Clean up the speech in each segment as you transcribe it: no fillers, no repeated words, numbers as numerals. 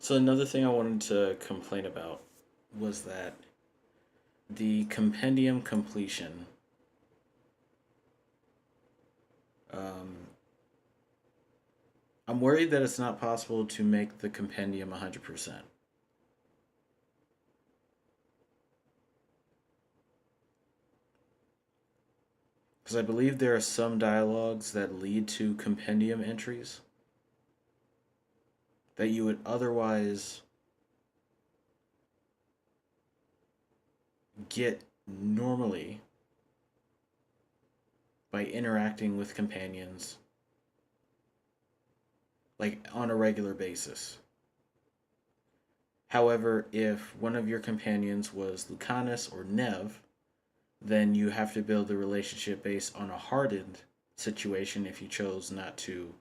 So another thing I wanted to complain about was that the compendium completion. Um, I'm worried that it's not possible to make the compendium 100%. Because I believe there are some dialogues that lead to compendium entries that you would otherwise get normally by interacting with companions like on a regular basis. However, if one of your companions was Lucanus or Neve, then you have to build a relationship based on a hardened situation if you chose not to.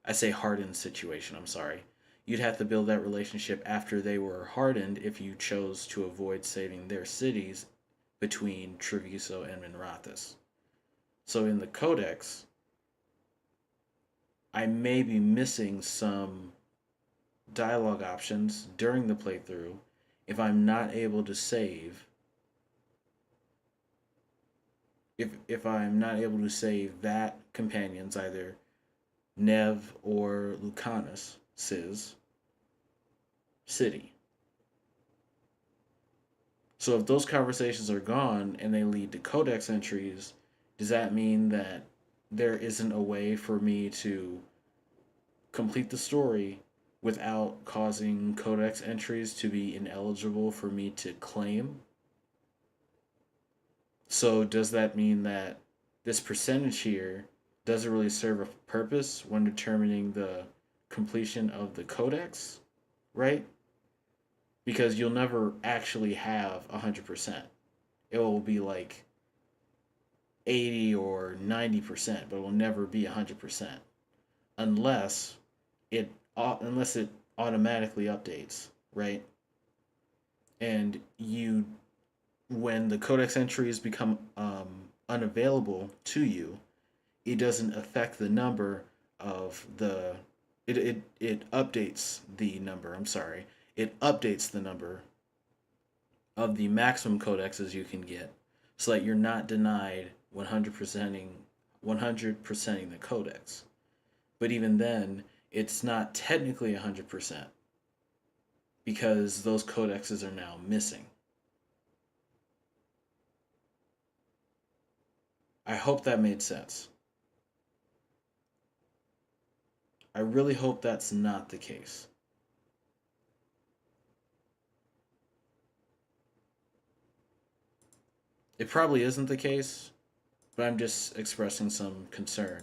I say hardened situation, I'm sorry. You'd have to build that relationship after they were hardened if you chose to avoid saving their cities between Treviso and Minrathous. So in the Codex, I may be missing some dialogue options during the playthrough if I'm not able to save if I'm not able to save that companion's either Neve or Lucanus Sis city. So if those conversations are gone and they lead to codex entries, does that mean that there isn't a way for me to complete the story without causing codex entries to be ineligible for me to claim? So does that mean that this percentage here doesn't really serve a purpose when determining the completion of the codex, right? Because you'll never actually have 100%. It will be like 80 or 90%, but it will never be 100% unless unless it automatically updates, right? And you when the codex entries become unavailable to you, it doesn't affect the number of the it updates the number. I'm sorry. It updates the number of the maximum codexes you can get so that you're not denied 100%ing the codex. But even then, it's not technically 100% because those codexes are now missing. I hope that made sense. I really hope that's not the case. It probably isn't the case, but I'm just expressing some concern.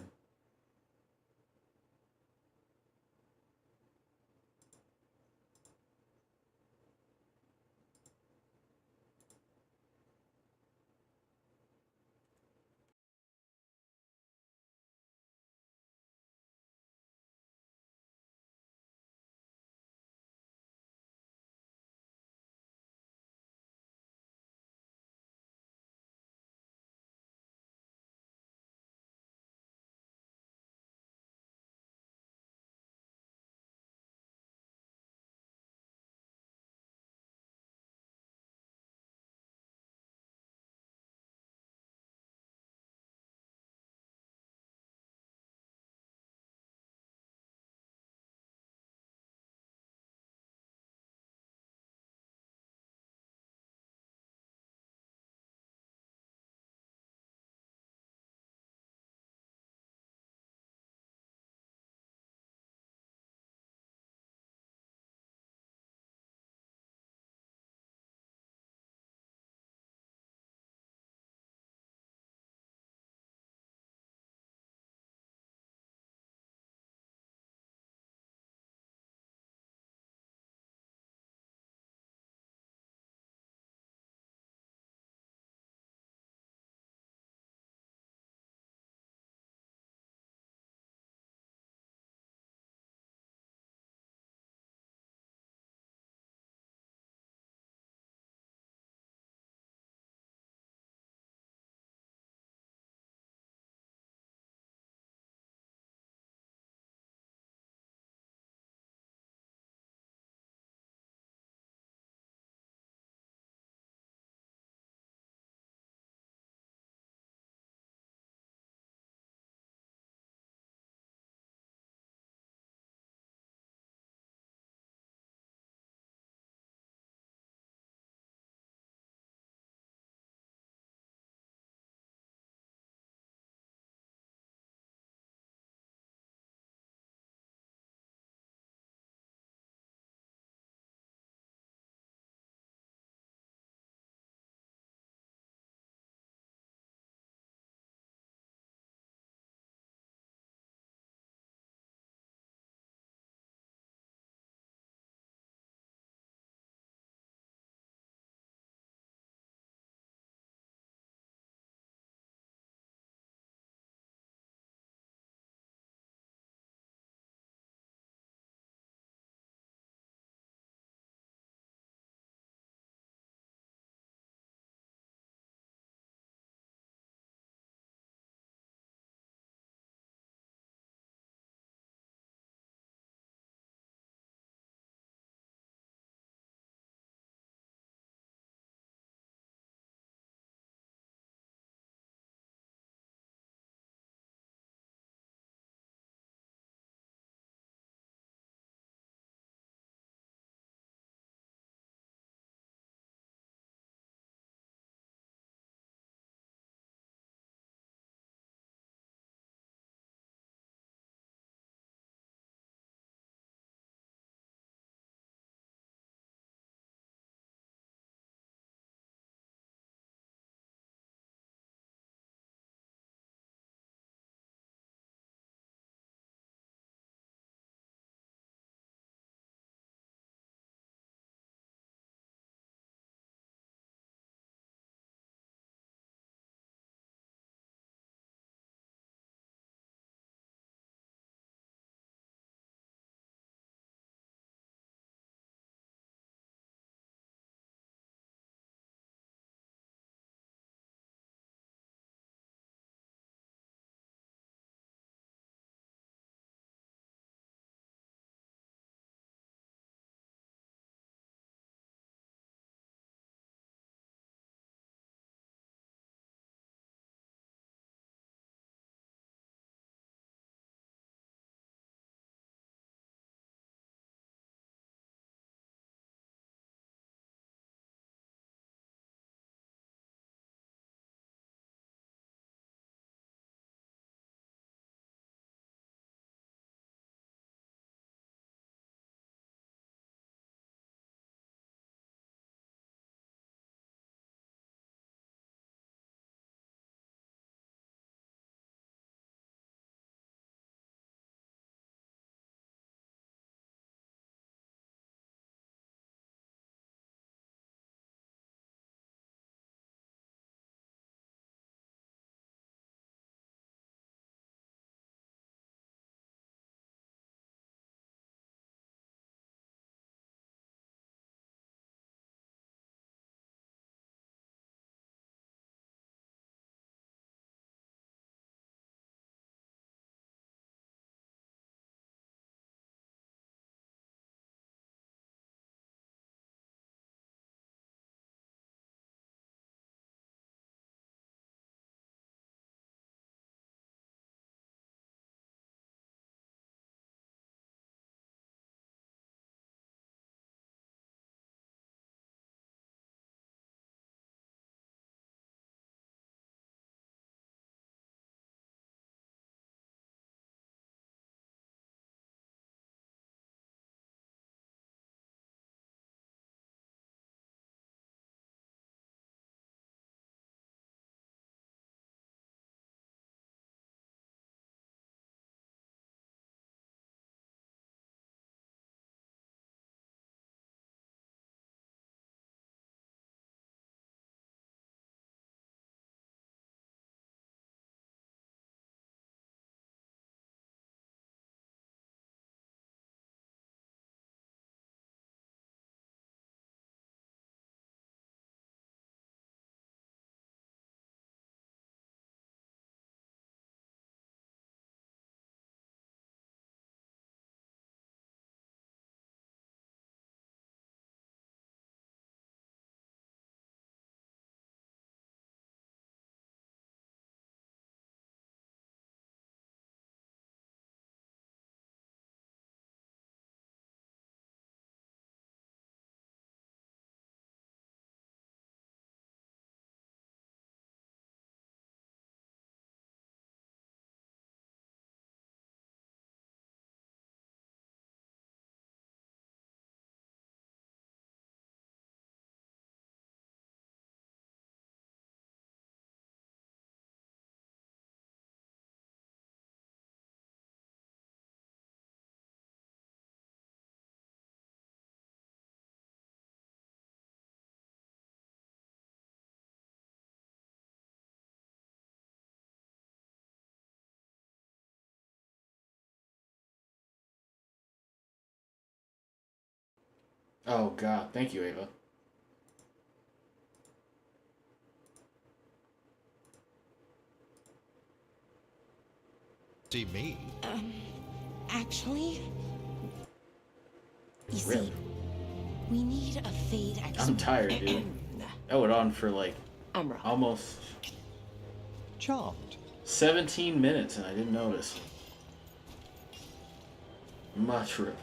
Oh God, thank you, Ava. See me? Actually, you Really? see, we need a fade I'm expert. tired, dude. That went on for like I'm wrong. almost Charmed. 17 minutes and I didn't notice. Mushroom.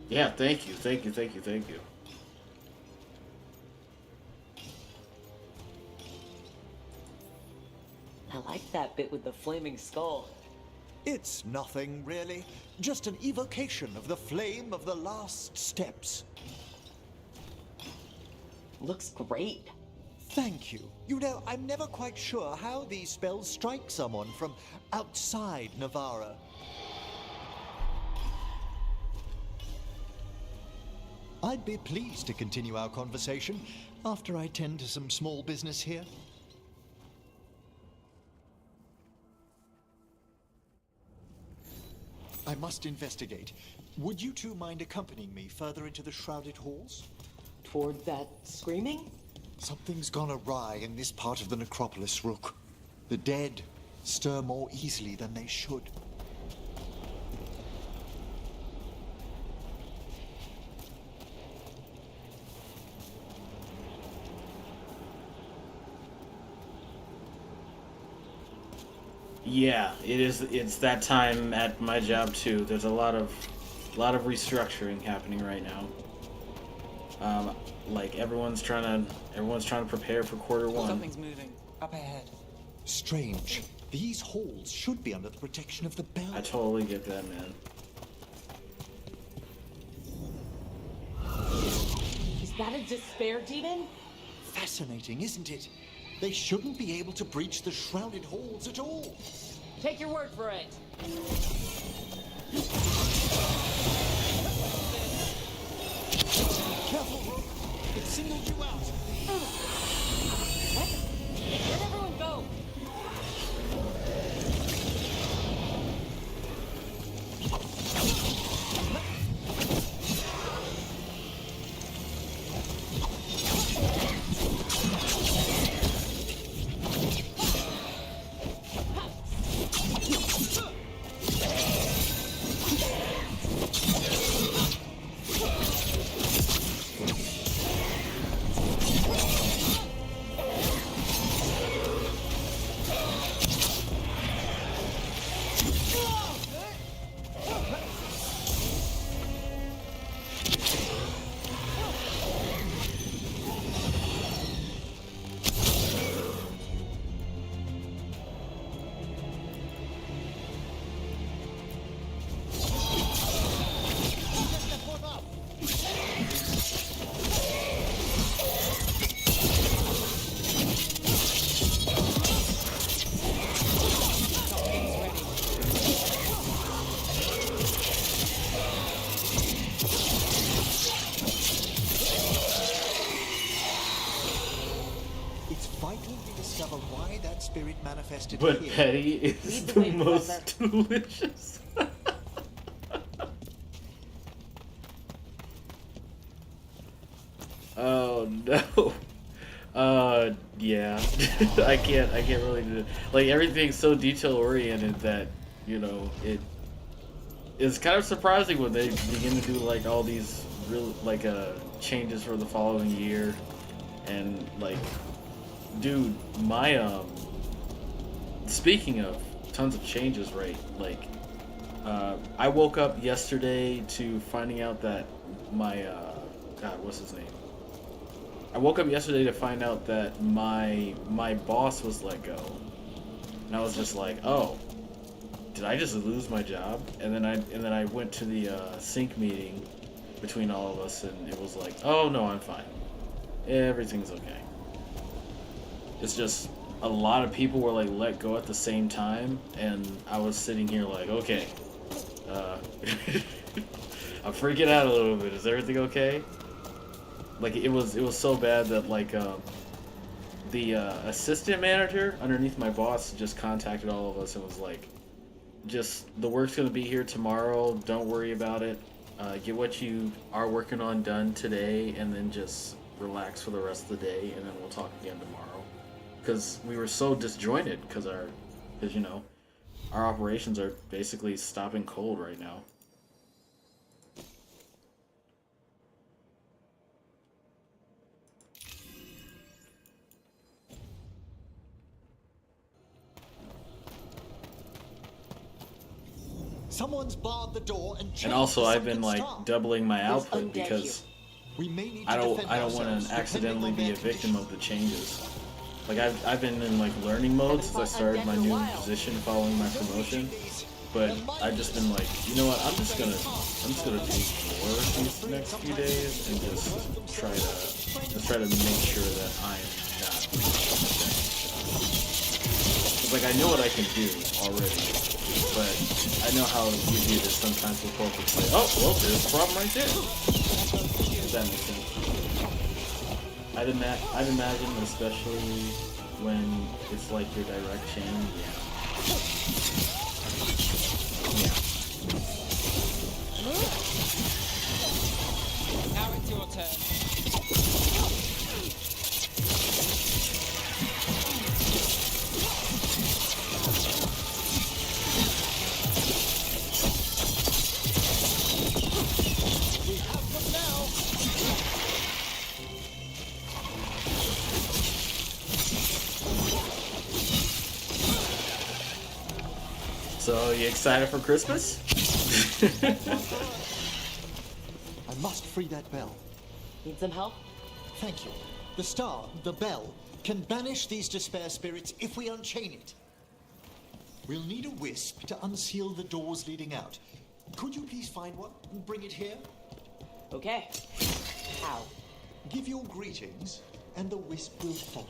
Yeah, thank you, thank you, thank you, thank you. I like that bit with the flaming skull. It's nothing, really. Just an evocation of the flame of the last steps. Looks great. Thank you. You know, I'm never quite sure how these spells strike someone from outside Navarra. I'd be pleased to continue our conversation after I tend to some small business here. I must investigate. Would you two mind accompanying me further into the shrouded halls? Toward that screaming? Something's gone awry in this part of the necropolis, Rook. The dead stir more easily than they should. Yeah, it is. It's that time at my job too. There's a lot of restructuring happening right now. Like everyone's trying to prepare for quarter one. Something's moving. Up ahead. Strange. These halls should be under the protection of the bell. I totally get that, man. Is that a despair demon? Fascinating, isn't it? They shouldn't be able to breach the shrouded halls at all. Take your word for it. Careful, Rook. It singled you out. What? Where'd everyone go? It's vital we discover why that spirit manifested But here. Petty is Lead the the way, most delicious. Oh no. Yeah. I can't really do it. Like everything's so detail oriented that, it's kind of surprising when they begin to do like all these real changes for the following year. And like, dude, my speaking of tons of changes, right? Like, I woke up yesterday to finding out that my God, what's his name? I woke up yesterday to find out that my boss was let go, and I was just like, oh, did I just lose my job? And then I went to the sync meeting between all of us, and it was like, oh no, I'm fine. Everything's okay. It's just a lot of people were like let go at the same time, and I was sitting here like, okay, I'm freaking out a little bit. Is everything okay? Like it was so bad that like the assistant manager underneath my boss just contacted all of us and was like, just the work's gonna be here tomorrow. Don't worry about it. Get what you are working on done today, and then just relax for the rest of the day, and then we'll talk again tomorrow. Because we were so disjointed, because you know, our operations are basically stopping cold right now. Someone's barred the door and And also, the I've been sunken like star. doubling my There's output undead because We may need to I don't defend want ourselves, to accidentally depending be on a their victim of the changes. Like I've been in like learning mode since I started my new position following my promotion. But I've just been like, you know what? I'm just gonna do more these next few days and just try to make sure that I'm not. It's like I know what I can do already, but I know how easy it is sometimes for folk to say, "Oh, well, there's a problem right there." If that makes sense. I'd imagine, especially when it's like your direct chain. Now it's your turn. We have them now. So, you excited for Christmas? I must free that bell. Need some help? Thank you. The star, the bell, can banish these despair spirits if we unchain it. We'll need a wisp to unseal the doors leading out. Could you please find one and bring it here? Okay. How? Give your greetings, and the wisp will follow.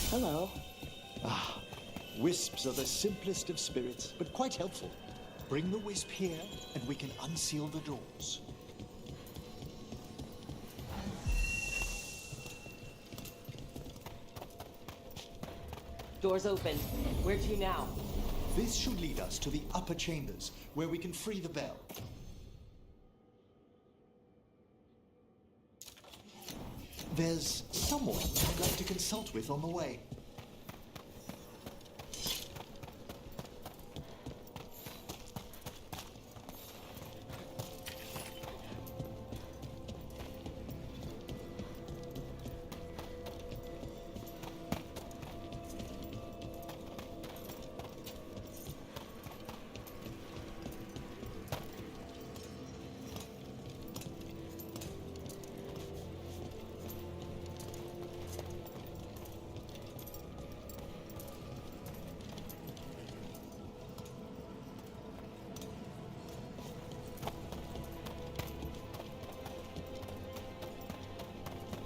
Hello. Wisps are the simplest of spirits, but quite helpful. Bring the wisp here, and we can unseal the doors. Doors open. Where to now? This should lead us to the upper chambers, where we can free the bell. There's someone I'd like to consult with on the way.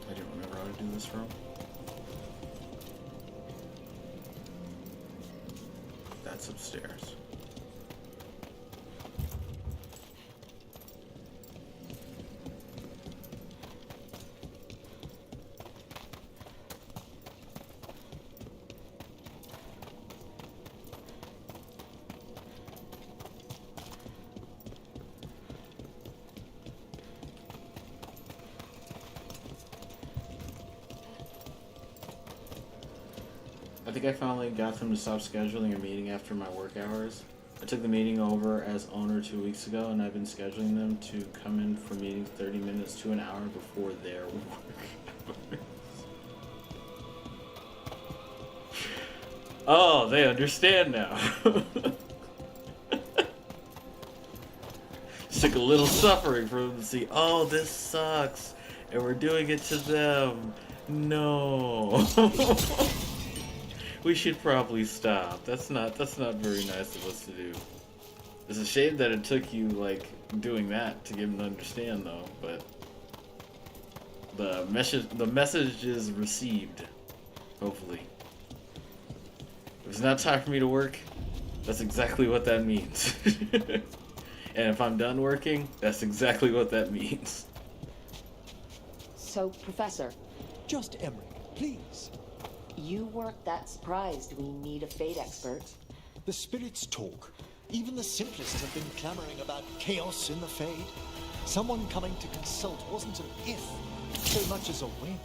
I don't remember how to do this from. That's upstairs. I think I finally got them to stop scheduling a meeting after my work hours. I took the meeting over as owner 2 weeks ago, and I've been scheduling them to come in for meetings 30 minutes to an hour before their work hours. Oh, they understand now. Just took a little suffering for them to see, oh, this sucks, and we're doing it to them. No. We should probably stop. That's not very nice of us to do. It's a shame that it took you like doing that to get them to understand though, but the message is received, hopefully. If it's not time for me to work, that's exactly what that means. And if I'm done working, that's exactly what that means. So, Professor, Just Emmerich, please. You weren't that surprised we need a fate expert. The spirits talk. Even the simplest have been clamoring about chaos in the Fade. Someone coming to consult wasn't an if, so much as a when.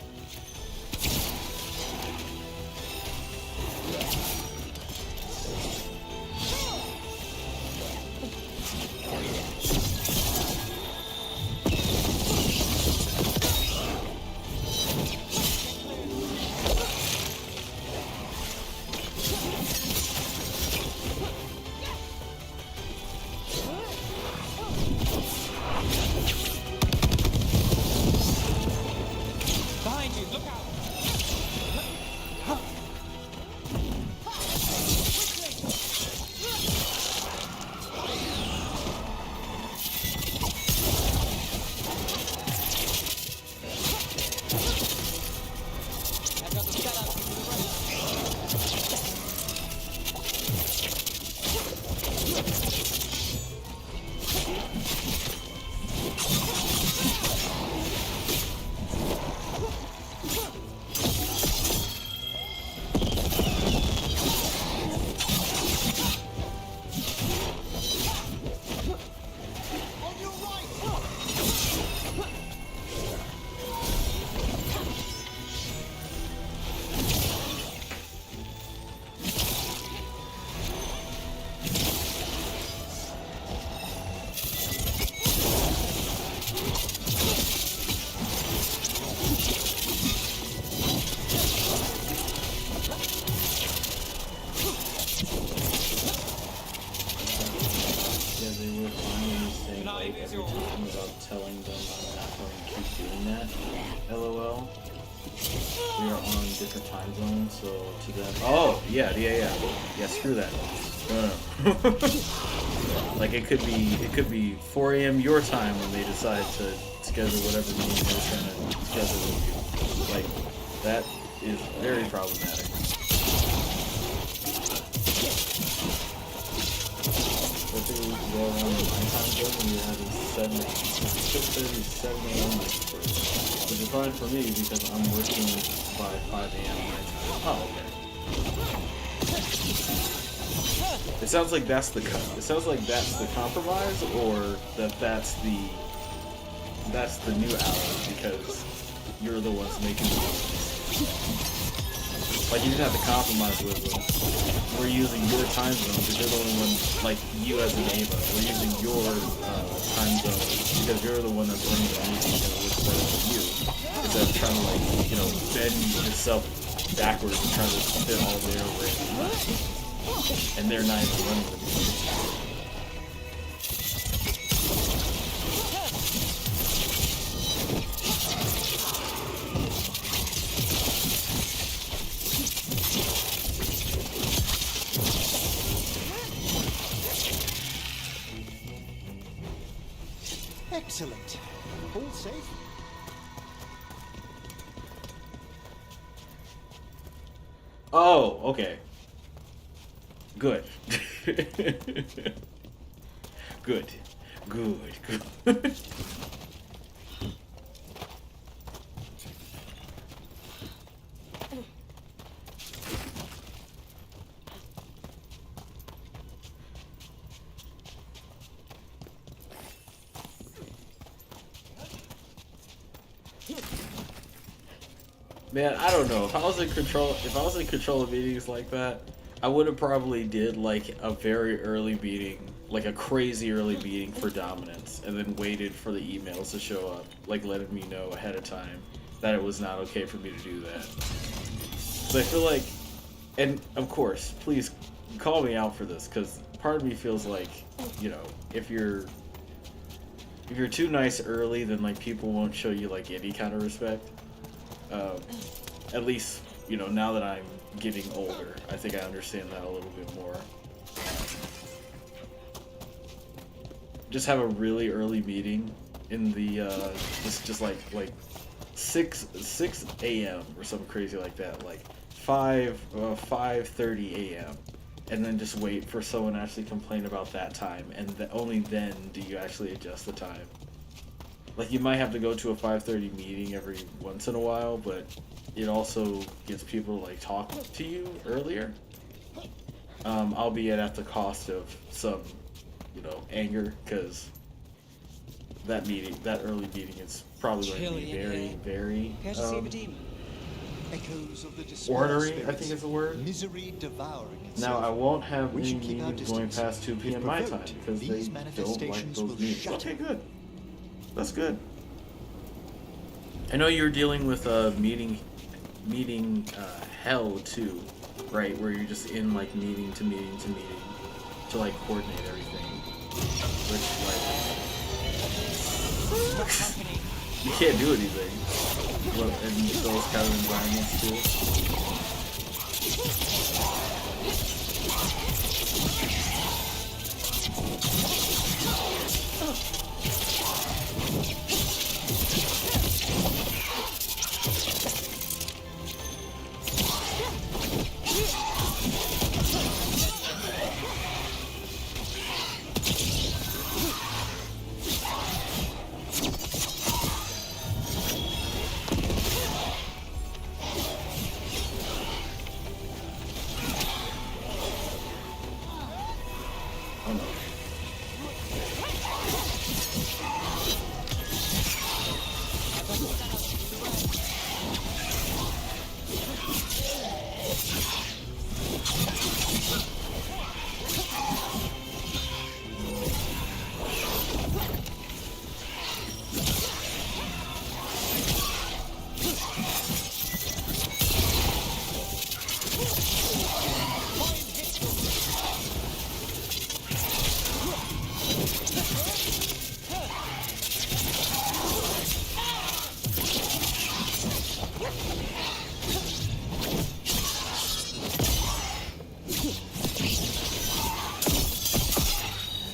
Behind you, look out! I got the setup to the right. Yeah, they were finally saying like every time about telling them I'm not going to keep doing that. LOL. We are on different time zones, so to them. Oh, yeah. Yeah, screw that. No. Like it could be 4 a.m. your time when they decide to schedule whatever meeting they're trying to schedule with you. Like that is very problematic. I think we could go around the my time zone when you're having 6:30, 7 a.m. which is fine for me because I'm working by 5 a.m. my time. Oh, okay. It sounds like that's the compromise, or that's the new hour because you're the ones making the decisions. Like you didn't have to compromise with them. We're using your time zone because you're the only one, like you as an Ava. We're using your time zone because you're the one that's running the meeting and it looks better for you. Instead of trying to bend yourself backwards and trying to fit all their way. And they're not even running the meeting. Excellent. All safe? Oh, okay. Good. Good. Man, I don't know. If I was in control of meetings like that, I would have probably did like a very early meeting, like a crazy early meeting for dominance, and then waited for the emails to show up, like letting me know ahead of time that it was not okay for me to do that. So I feel like, and of course, please call me out for this, because part of me feels like, if you're too nice early, then like people won't show you like any kind of respect. At least, now that I'm getting older, I think I understand that a little bit more. Just have a really early meeting in the, just like 6 a.m. or something crazy like that, like 5:30 a.m. and then just wait for someone to actually complain about that time, and only then do you actually adjust the time. like, you might have to go to a 5:30 meeting every once in a while, but it also gets people to like talk to you earlier, albeit at the cost of some, anger, because that early meeting is probably going to Chilly be in very, here. very Can't you save a demon? Echoes of the despair ornery, I spirits, think is the word. Misery devouring Now, itself. I won't have We any should keep our meetings going distance. past 2 If p.m. my time, provoked, because they these don't like manifestations those will meetings. shatter. Okay, good. That's good. I know you're dealing with meeting hell too, right? Where you're just in like meeting to meeting to meeting to like coordinate everything, which like you can't do anything. Well, in those kind of environments too. Oh no.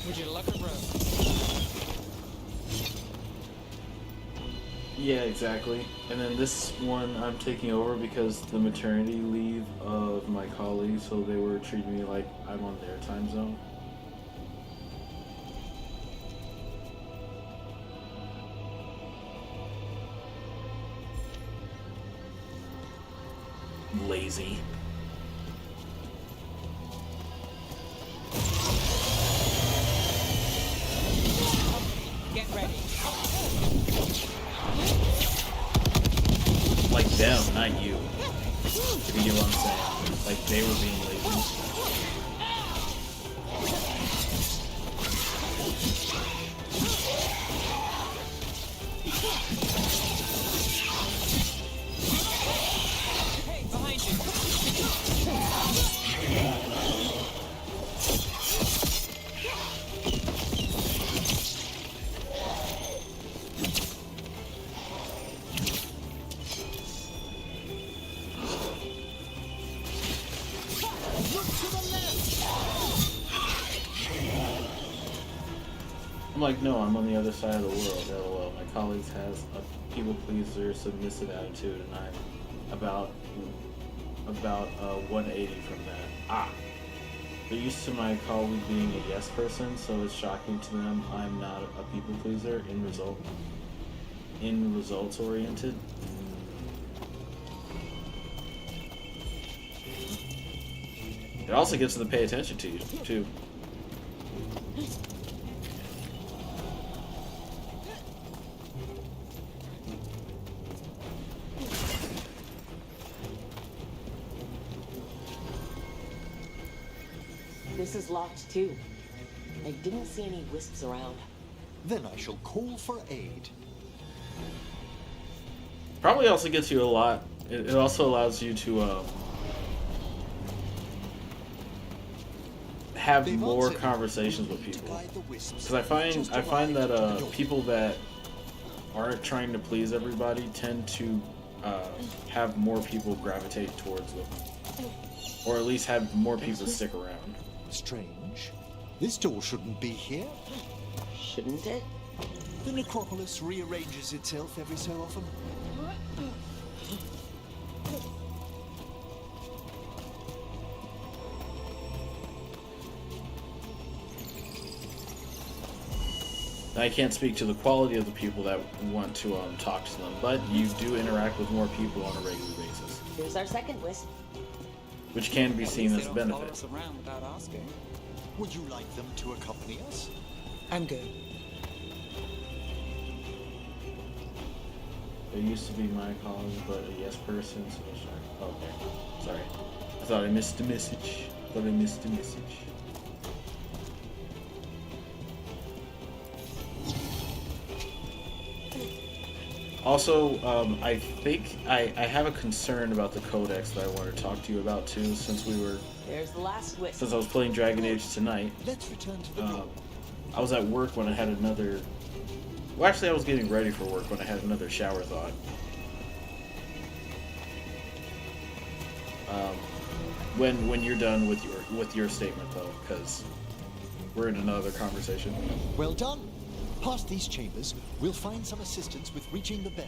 Would you left or broke? Yeah, exactly. And then this one I'm taking over because the maternity leave of my colleagues, so they were treating me like I'm on their time zone. Lazy. Get ready. Like them, not you. If you get what I'm saying. Like they were being lazy. Hey, behind I'm like, no, I'm on the other side of the world. LOL. My colleagues has a people pleaser, submissive attitude, and I'm about 180 from that. Ah, they're used to my colleague being a yes person, so it's shocking to them I'm not a people pleaser in results oriented. It also gets them to pay attention to you too. This is locked too. I didn't see any wisps around. Then I shall call for aid. Probably also gets you a lot. It also allows you to have They've more answered. conversations with We need to people. guide the wisps. Because I Just find arrived that at the door. people that aren't trying to please everybody tend to have more people gravitate towards them, or at least have more people stick around. Strange. This door shouldn't be here. Shouldn't it? The necropolis rearranges itself every so often. I can't speak to the quality of the people that want to talk to them, but you do interact with more people on a regular basis, Here's our second wisp. which can be At seen least as a they don't follow benefit. us around without asking. Would you like them to accompany us? I'm good. There used to be my cause, but a yes person, so sorry. Okay, sorry. I thought I missed a message. Also, I think I have a concern about the codex that I want to talk to you about too, since There's the last wisp. I was playing Dragon Age tonight. Let's return to the room. I was at work when I had another. Well, actually, I was getting ready for work when I had another shower thought. When you're done with your statement though, because we're in another conversation. Well done. Past these chambers, we'll find some assistance with reaching the bell.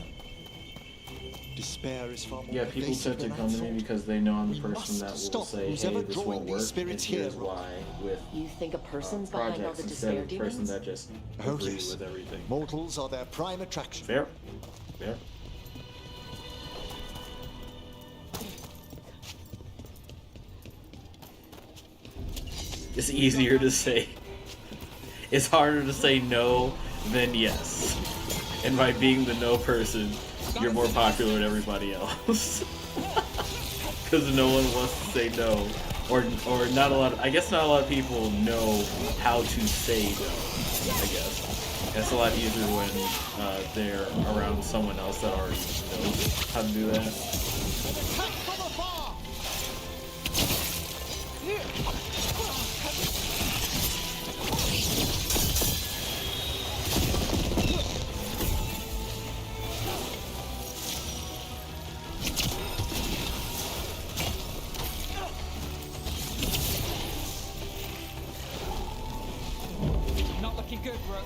Despair is far more Yeah, people pervasive tend to than I come to me thought. because they know I'm the We person must that will stop say, who's "Hey, ever this drawing won't these work," and spirits here, here's Rob. why. With You think a person's behind all projects the instead despair of the person demons? that just Oh, agree yes. with everything. Mortals are their prime attraction. Fair. It's easier to say. It's harder to say no than yes. And by being the no person, you're more popular than everybody else. Because no one wants to say no. Or not a lot of, I guess not a lot of people know how to say no, I guess. It's a lot easier when they're around someone else that already knows how to do that. Not looking good, Rook.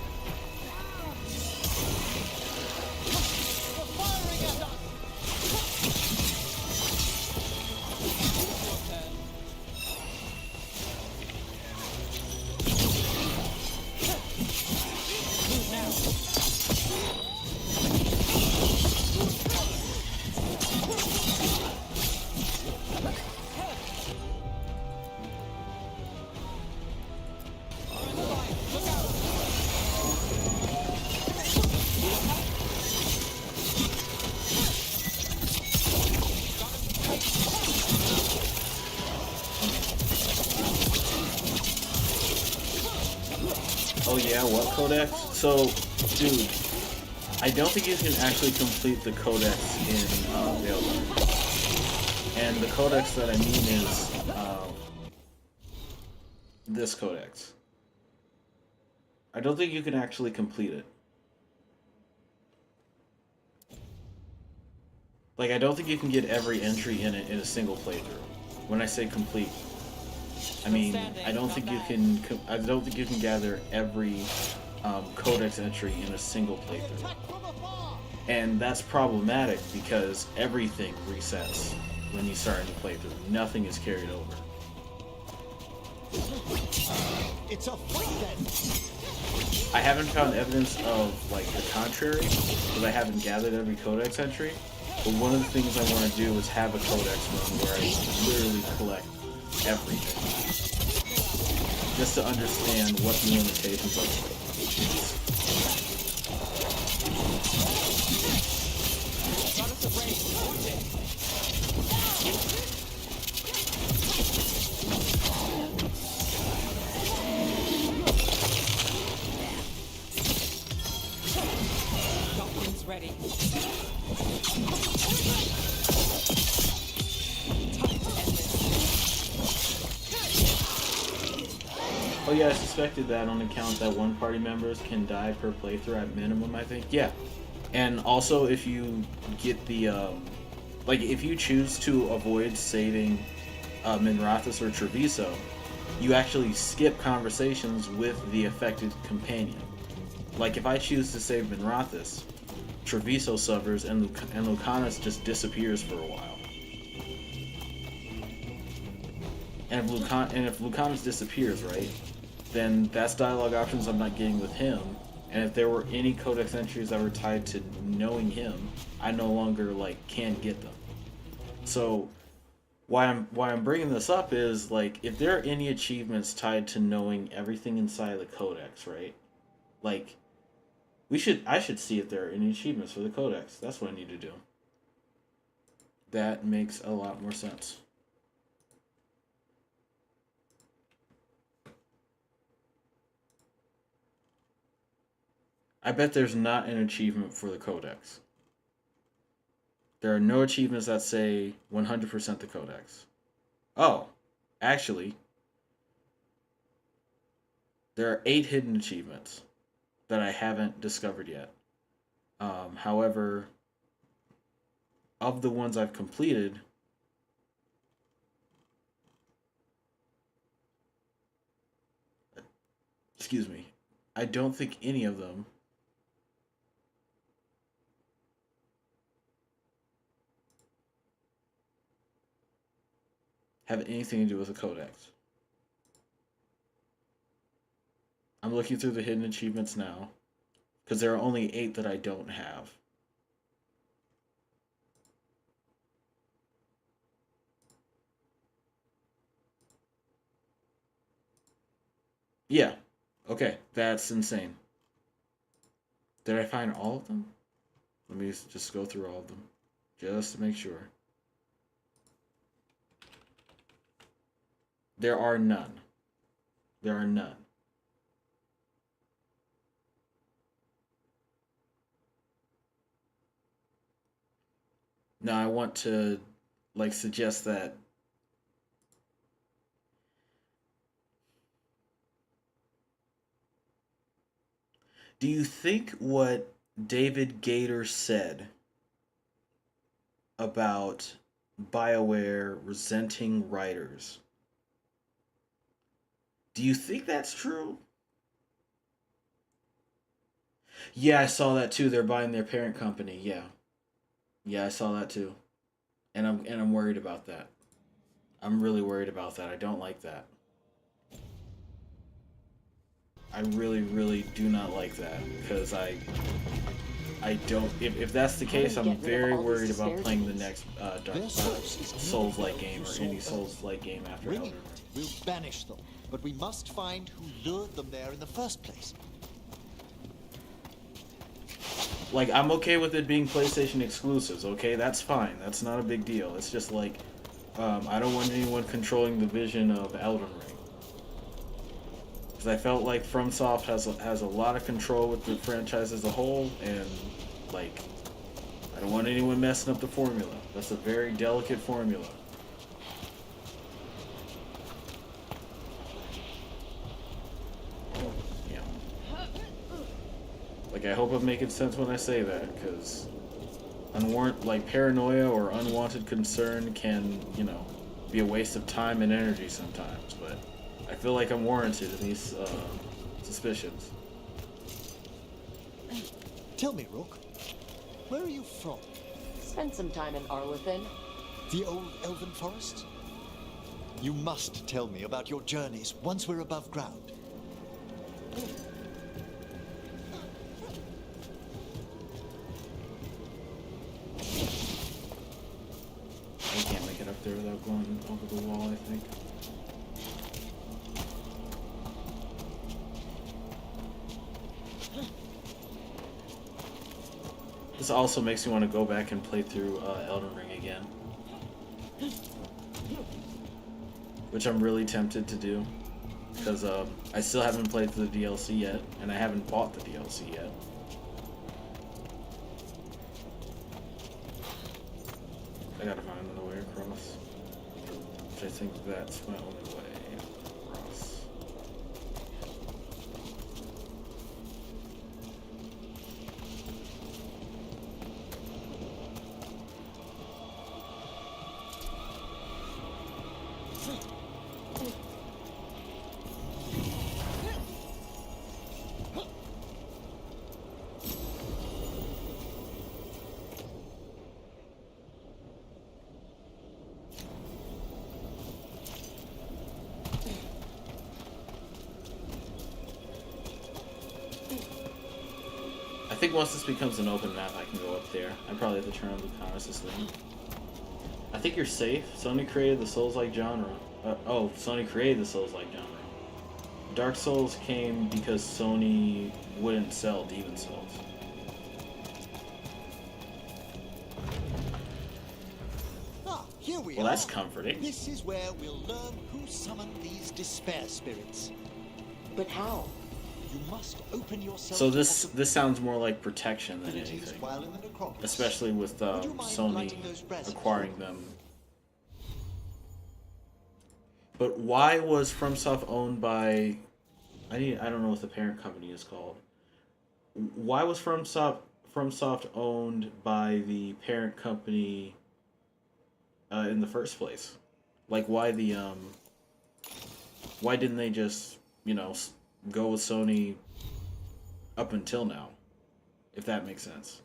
Oh yeah, what codex? So, dude, I don't think you can actually complete the codex in Veilguard. And the codex that I mean is this codex. I don't think you can actually complete it. Like, I don't think you can get every entry in it in a single playthrough. When I say complete, I mean I don't think you can. I don't think you can gather every codex entry in a single playthrough, and that's problematic because everything resets when you start a new playthrough. Nothing is carried over. It's a fight then. I haven't found evidence of like the contrary because I haven't gathered every codex entry. But one of the things I want to do is have a codex run where I literally collect everything, just to understand what the limitations of it is. Doctrines ready. Oh yeah, I suspected that on account that one party members can die per playthrough at minimum, I think. Yeah. And also if you get the, like if you choose to avoid saving Minrathous or Treviso, you actually skip conversations with the affected companion. Like if I choose to save Minrathous, Treviso suffers and Lucanus just disappears for a while. And if Lucanus disappears, right, then that's dialogue options I'm not getting with him, And if there were any codex entries that were tied to knowing him, I no longer like can get them. So why I'm bringing this up is like if there are any achievements tied to knowing everything inside the codex, right? Like I should see if there are any achievements for the codex. That's what I need to do. That makes a lot more sense. I bet there's not an achievement for the codex. There are no achievements that say 100% the codex. Oh, actually, there are 8 hidden achievements that I haven't discovered yet. However, of the ones I've completed, excuse me, I don't think any of them have anything to do with the codex. I'm looking through the hidden achievements now because there are only 8 that I don't have. Yeah. Okay, that's insane. Did I find all of them? Let me just go through all of them just to make sure. There are none. There are none. Now I want to like suggest that do you think what David Gator said about BioWare resenting writers, do you think that's true? Yeah, I saw that too. They're buying their parent company. Yeah. Yeah, I saw that too. And I'm worried about that. I'm really worried about that. I don't like that. I really, really do not like that because I don't. If that's the How do case, we I'm get rid of very all these worried about despair playing the things? next Their source is Souls-like never game or resolved any them. Souls-like game after Bring Elden it. Ring. We'll banish them, but we must find who lured them there in the first place. Like, I'm okay with it being PlayStation exclusives. Okay, that's fine. That's not a big deal. It's just like I don't want anyone controlling the vision of Elden Ring. Because I felt like FromSoft has a lot of control with the franchise as a whole, and like I don't want anyone messing up the formula. That's a very delicate formula. Yeah. Like I hope I'm making sense when I say that, because like paranoia or unwanted concern can, be a waste of time and energy sometimes. But I feel like I'm warranted in these suspicions. Tell me, Rook, where are you from? Spend some time in Arlethan. The old elven forest? You must tell me about your journeys once we're above ground. I can't make it up there without going over the wall, I think. This also makes me want to go back and play through Elden Ring again. Which I'm really tempted to do. Because I still haven't played through the DLC yet, and I haven't bought the DLC yet. I gotta find another way across. Which I think that's my only way across. I think once this becomes an open map, I can go up there. I probably have to turn on the reconnaissance thing. I think you're safe. Sony created the Souls-like genre. Sony created the Souls-like genre. Dark Souls came because Sony wouldn't sell Demon Souls. Ah, here we Well, are. that's comforting. This is where we'll learn who summoned these despair spirits. But how? You must open yourself. So to this sounds more like protection than possibilities anything, while in the necropolis. especially with Would you mind Sony lighting those braziers? acquiring them. But why was FromSoft owned by? I don't know what the parent company is called. Why was FromSoft owned by the parent company in the first place? Like why why didn't they just go with Sony up until now? If that makes sense,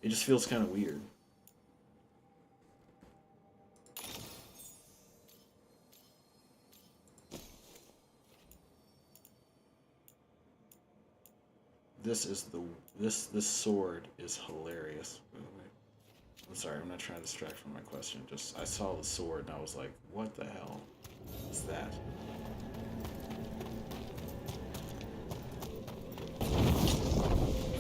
it just feels kind of weird. This sword is hilarious. By the way, I'm sorry, I'm not trying to distract from my question. Just I saw the sword and I was like, what the hell is that?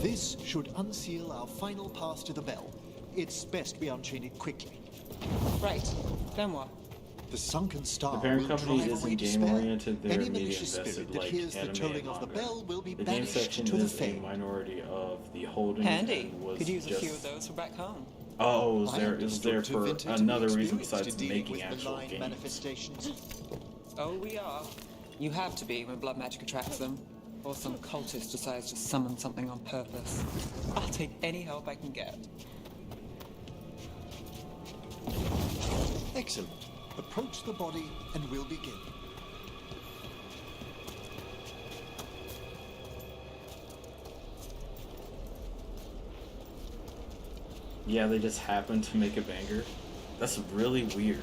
This should unseal our final pass to the bell. It's best we unchain it quickly. Right. Then what? The sunken star The parent will company drive isn't away game despair. oriented. They're Any media malicious invested spirit that like hears the anime and tolling of the manga. bell will be The game banished section to the is a fade. minority of the holdings. Handy. And was Could use just, a few of those for back home. Oh, it was I there. It was understood there to for Vintage another to be reason experienced besides in dealing making with actual malign games. manifestations. Oh, we are. You have to be when blood magic attracts them. Or some cultist decides to summon something on purpose. I'll take any help I can get. Excellent. Approach the body and we'll begin. Yeah, they just happened to make a banger. That's really weird.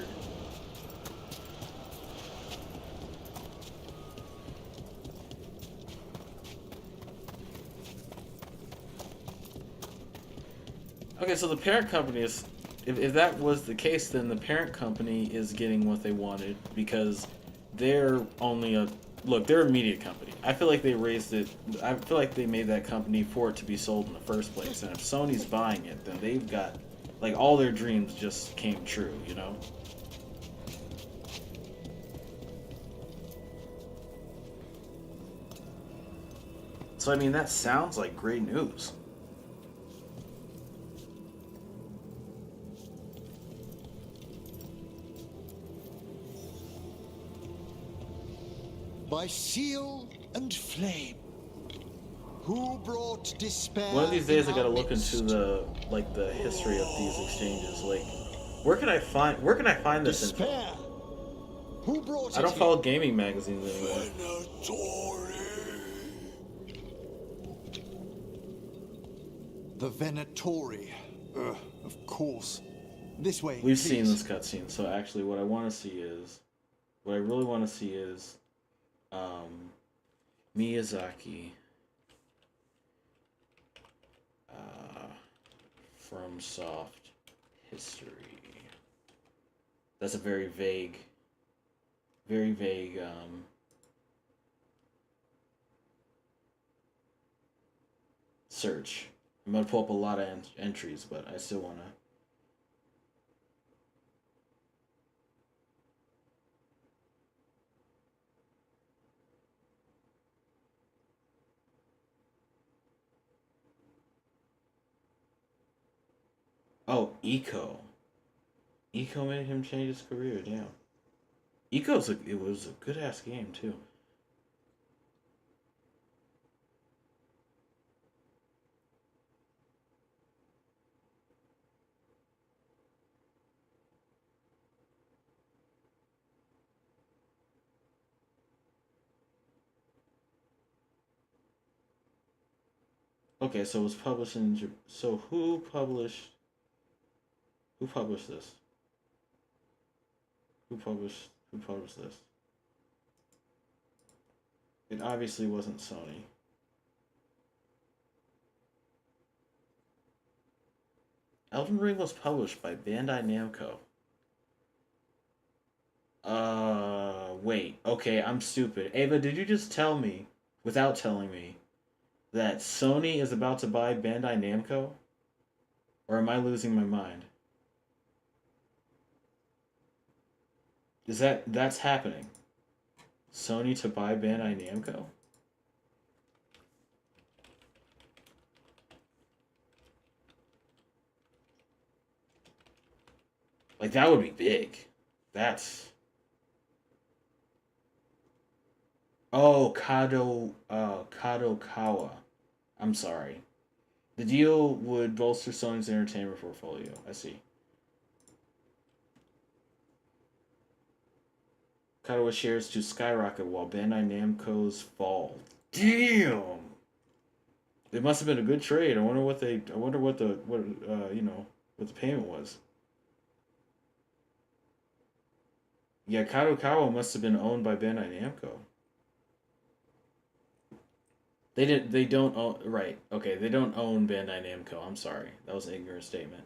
Okay, so the parent company is, if that was the case, then the parent company is getting what they wanted because they're only they're a media company. I feel like they raised it, I feel like they made that company for it to be sold in the first place. And if Sony's buying it, then they've got, like, all their dreams just came true, you know? So, I mean, that sounds like great news. By seal and flame. Who brought despair? One of these days, I in gotta our look into midst? the history of these exchanges. Like, where can I find this info? Despair. Who brought I it don't here? follow gaming magazines anymore. The Venatori. Of course. This way. We've seen please. this cutscene, so actually, what I really want to see is, Miyazaki, from Soft history. That's a very vague, search. I'm gonna pull up a lot of entries, but I still wanna. Oh, Eco. Eco made him change his career. Damn. It was a good ass game too. Okay, so it was published in. So who published? Who published this? Who published this? It obviously wasn't Sony. Elden Ring was published by Bandai Namco. Wait. Okay, I'm stupid. Ava, did you just tell me, without telling me, that Sony is about to buy Bandai Namco? Or am I losing my mind? That's happening? Sony to buy Bandai Namco? Like that would be big. That's oh Kadokawa. I'm sorry. The deal would bolster Sony's entertainment portfolio. I see. Kadokawa shares to skyrocket while Bandai Namco's fall. Damn. It must have been a good trade. I wonder what they. I wonder what the what what the payment was. Yeah, Kadokawa must have been owned by Bandai Namco. They didn't. They don't own. Right. Okay. They don't own Bandai Namco. I'm sorry. That was an ignorant statement.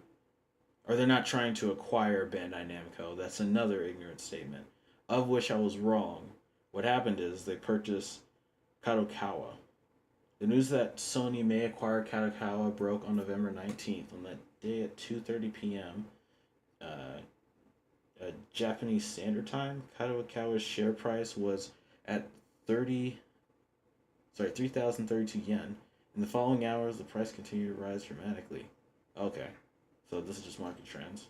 Or they're not trying to acquire Bandai Namco. That's another ignorant statement, of which I was wrong. What happened is they purchased Kadokawa. The news that Sony may acquire Kadokawa broke on November 19th. On that day at 2:30 p.m. Japanese Standard Time, Kadokawa's share price was at 3,032 yen. In the following hours, the price continued to rise dramatically. Okay, so this is just market trends.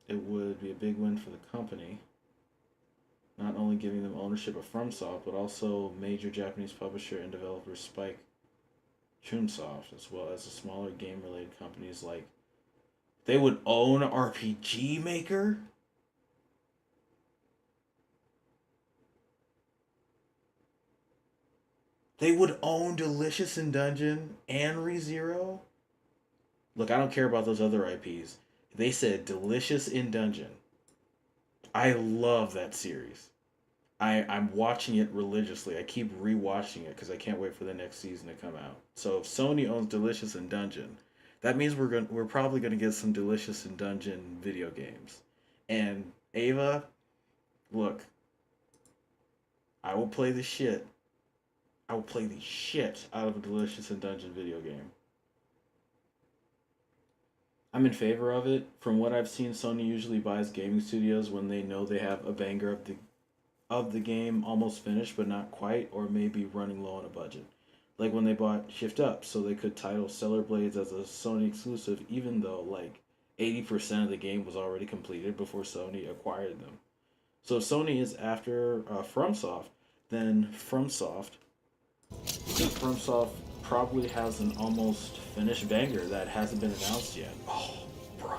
It would be a big win for the company, not only giving them ownership of FromSoft, but also major Japanese publisher and developer Spike Chunsoft, as well as the smaller game-related companies like they would own RPG Maker? They would own Delicious in Dungeon and ReZero? Look, I don't care about those other IPs. They said Delicious in Dungeon. I love that series. I'm watching it religiously. I keep rewatching it because I can't wait for the next season to come out. So if Sony owns Delicious in Dungeon, that means we're probably gonna get some Delicious in Dungeon video games. And Ava, look, I will play the shit. I will play the shit out of a Delicious in Dungeon video game. I'm in favor of it. From what I've seen, Sony usually buys gaming studios when they know they have a banger of the game almost finished but not quite, or maybe running low on a budget. Like when they bought Shift Up, so they could title Stellar Blades as a Sony exclusive, even though like 80% of the game was already completed before Sony acquired them. So if Sony is after FromSoft, then FromSoft probably has an almost finished banger that hasn't been announced yet. Oh, bro.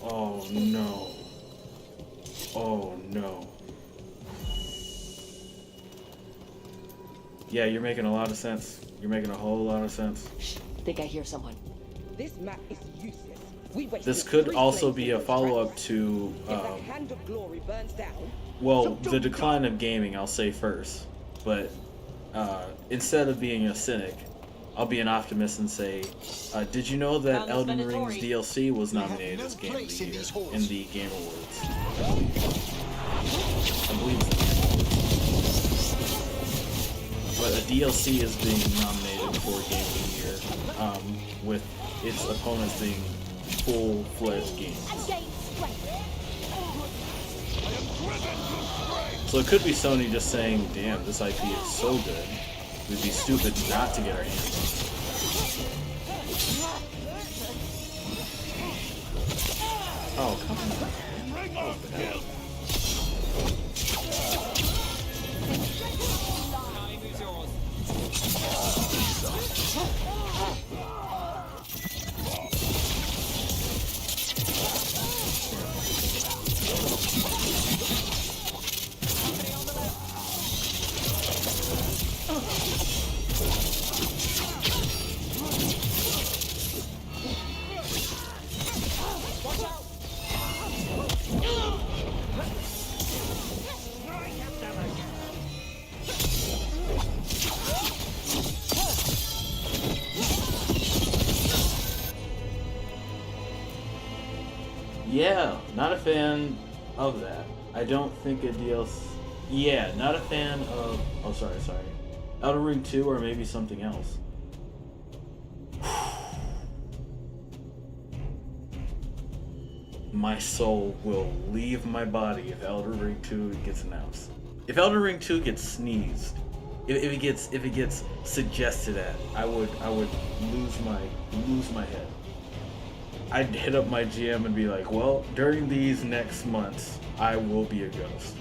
Oh no. Oh no. Yeah, you're making a lot of sense. You're making a whole lot of sense. Think I hear someone. This map is useless. This could also be a follow-up to, well, the decline of gaming, I'll say first. But instead of being a cynic, I'll be an optimist and say, did you know that Elden Ring's DLC was nominated as Game of the Year in the Game Awards? I believe it's the Game Awards. But a DLC is being nominated for Game of the Year, with its opponents being full-fledged games. So it could be Sony just saying, damn, this IP is so good, we'd be stupid not to get our hands on it. Oh, come on. Oh, the hell. Yeah, not a fan of that. I don't think a DLC. Yeah, not a fan of. Oh, sorry. Elden Ring 2 or maybe something else. My soul will leave my body if Elden Ring 2 gets announced. If Elden Ring 2 gets sneezed, if it gets suggested at, I would lose my head. I'd hit up my GM and be like, well, during these next months, I will be a ghost.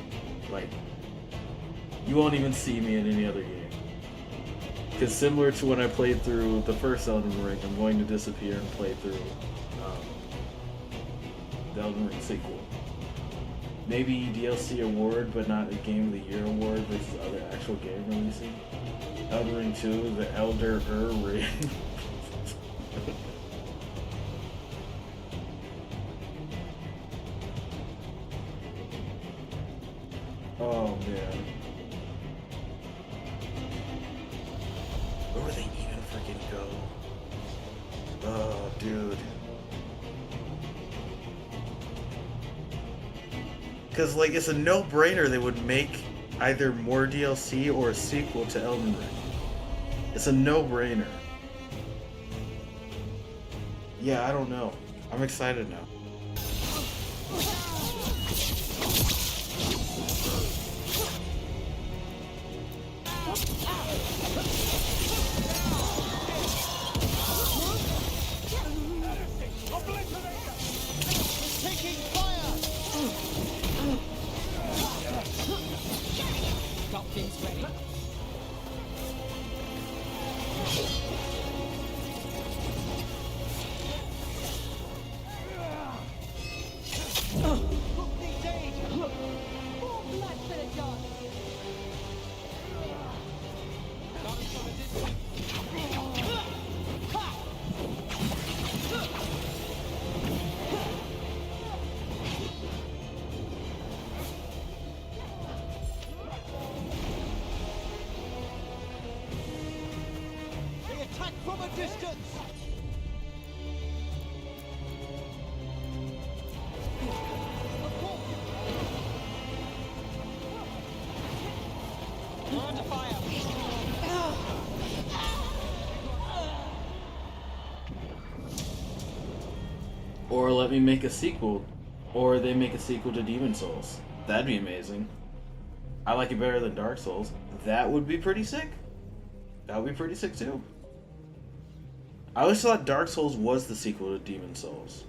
Like, you won't even see me in any other game. Because similar to when I played through the first Elden Ring, I'm going to disappear and play through the Elden Ring sequel. Maybe DLC award, but not a Game of the Year award versus other actual game releasing. Elden Ring 2, the Elder Ring. Oh man. Where would they even freaking go? Oh, dude. Because, like, it's a no-brainer they would make either more DLC or a sequel to Elden Ring. It's a no-brainer. Yeah, I don't know. I'm excited now. Taking fire! Got things ready. Look these days! More blood for the gods. They attack from a distance! We're under fire. Or let me make a sequel. Or they make a sequel to Demon Souls. That'd be amazing. I like it better than Dark Souls. That would be pretty sick. That would be pretty sick too. I always thought Dark Souls was the sequel to Demon Souls.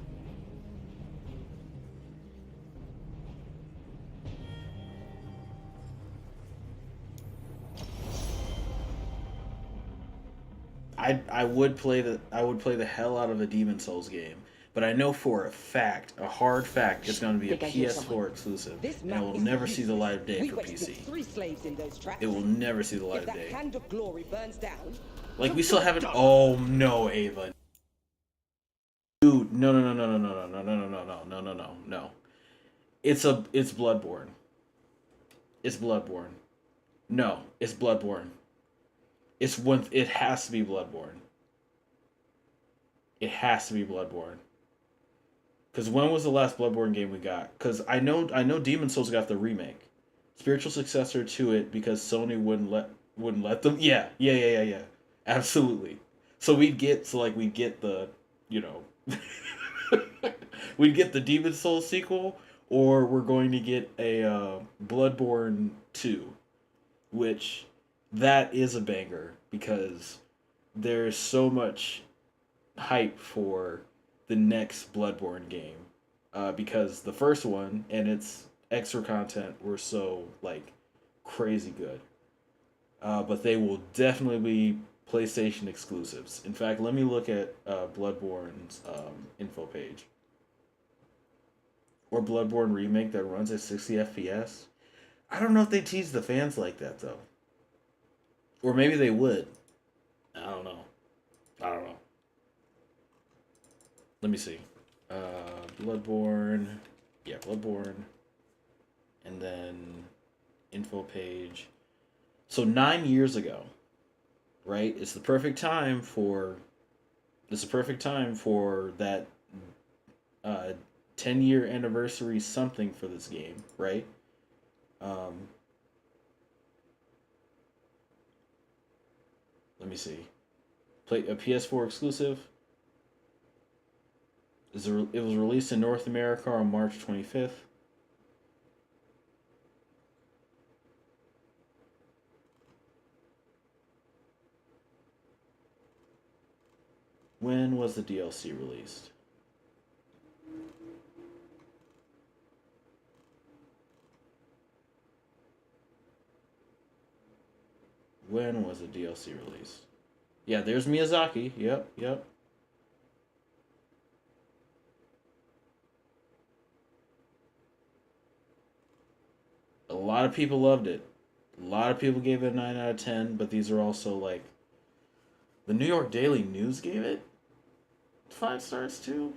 I would play the hell out of a Demon Souls game, but I know for a fact, a hard fact, it's going to be a Think I hear PS4 someone. exclusive, This and it map will is never see the useless. light of day We for wasted PC. 3 slaves in those tracks. It will never see the light If of that day. hand of glory burns down, Like, we still haven't. Oh no, Ava. Dude, no. It's Bloodborne. It's Bloodborne. No, it's Bloodborne. It has to be Bloodborne. It has to be Bloodborne. Because when was the last Bloodborne game we got? Because I know Demon Souls got the remake, spiritual successor to it, because Sony wouldn't let them. Yeah. Absolutely. So we'd get the, we'd get the Demon Souls sequel, or we're going to get a Bloodborne 2, which that is a banger because there's so much hype for the next Bloodborne game, because the first one and its extra content were so like crazy good. But they will definitely be PlayStation exclusives. In fact, let me look at Bloodborne's info page. Or Bloodborne remake that runs at 60 FPS. I don't know if they tease the fans like that though. Or maybe they would. I don't know. Let me see. Bloodborne. Yeah, Bloodborne. And then info page. So 9 years ago, right? It's the perfect time for that 10-year anniversary something for this game, right? Um, Let me see. Play a PS4 exclusive. It was released in North America on March 25th. When was the DLC released? When was the DLC released? Yeah, there's Miyazaki. Yep, yep. A lot of people loved it. A lot of people gave it a 9 out of 10, but these are also like the New York Daily News gave it 5 stars too.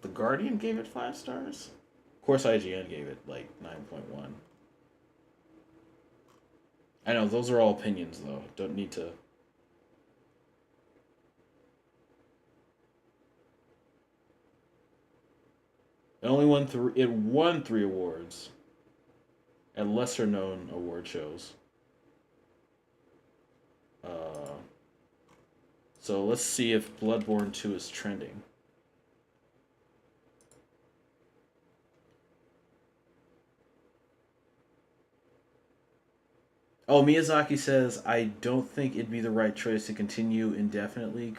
The Guardian gave it 5 stars. Of course, IGN gave it like 9.1. I know those are all opinions though. Don't need to. It only won three. It won 3 awards at lesser known award shows. Uh, so let's see if Bloodborne 2 is trending. Oh, Miyazaki says, I don't think it'd be the right choice to continue indefinitely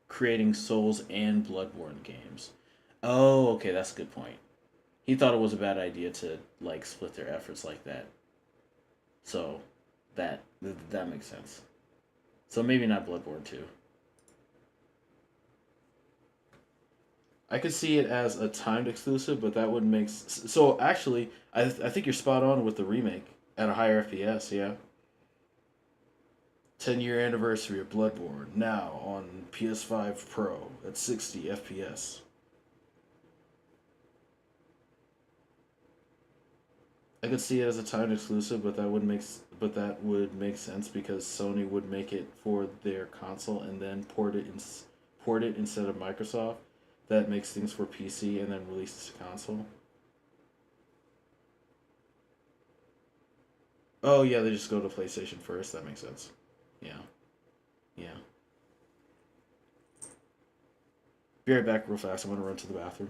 creating Souls and Bloodborne games. Oh, okay, that's a good point. He thought it was a bad idea to like split their efforts like that. So that makes sense. So maybe not Bloodborne 2. I could see it as a timed exclusive, but that wouldn't make so actually I think you're spot on with the remake at a higher FPS, yeah. 10-year anniversary of Bloodborne now on PS5 Pro at 60 FPS. I could see it as a timed exclusive, but that would make sense because Sony would make it for their console and then port it instead of Microsoft. That makes things for PC and then releases to console. Oh yeah, they just go to PlayStation first. That makes sense. Yeah, yeah. Be right back, real fast. I'm gonna run to the bathroom.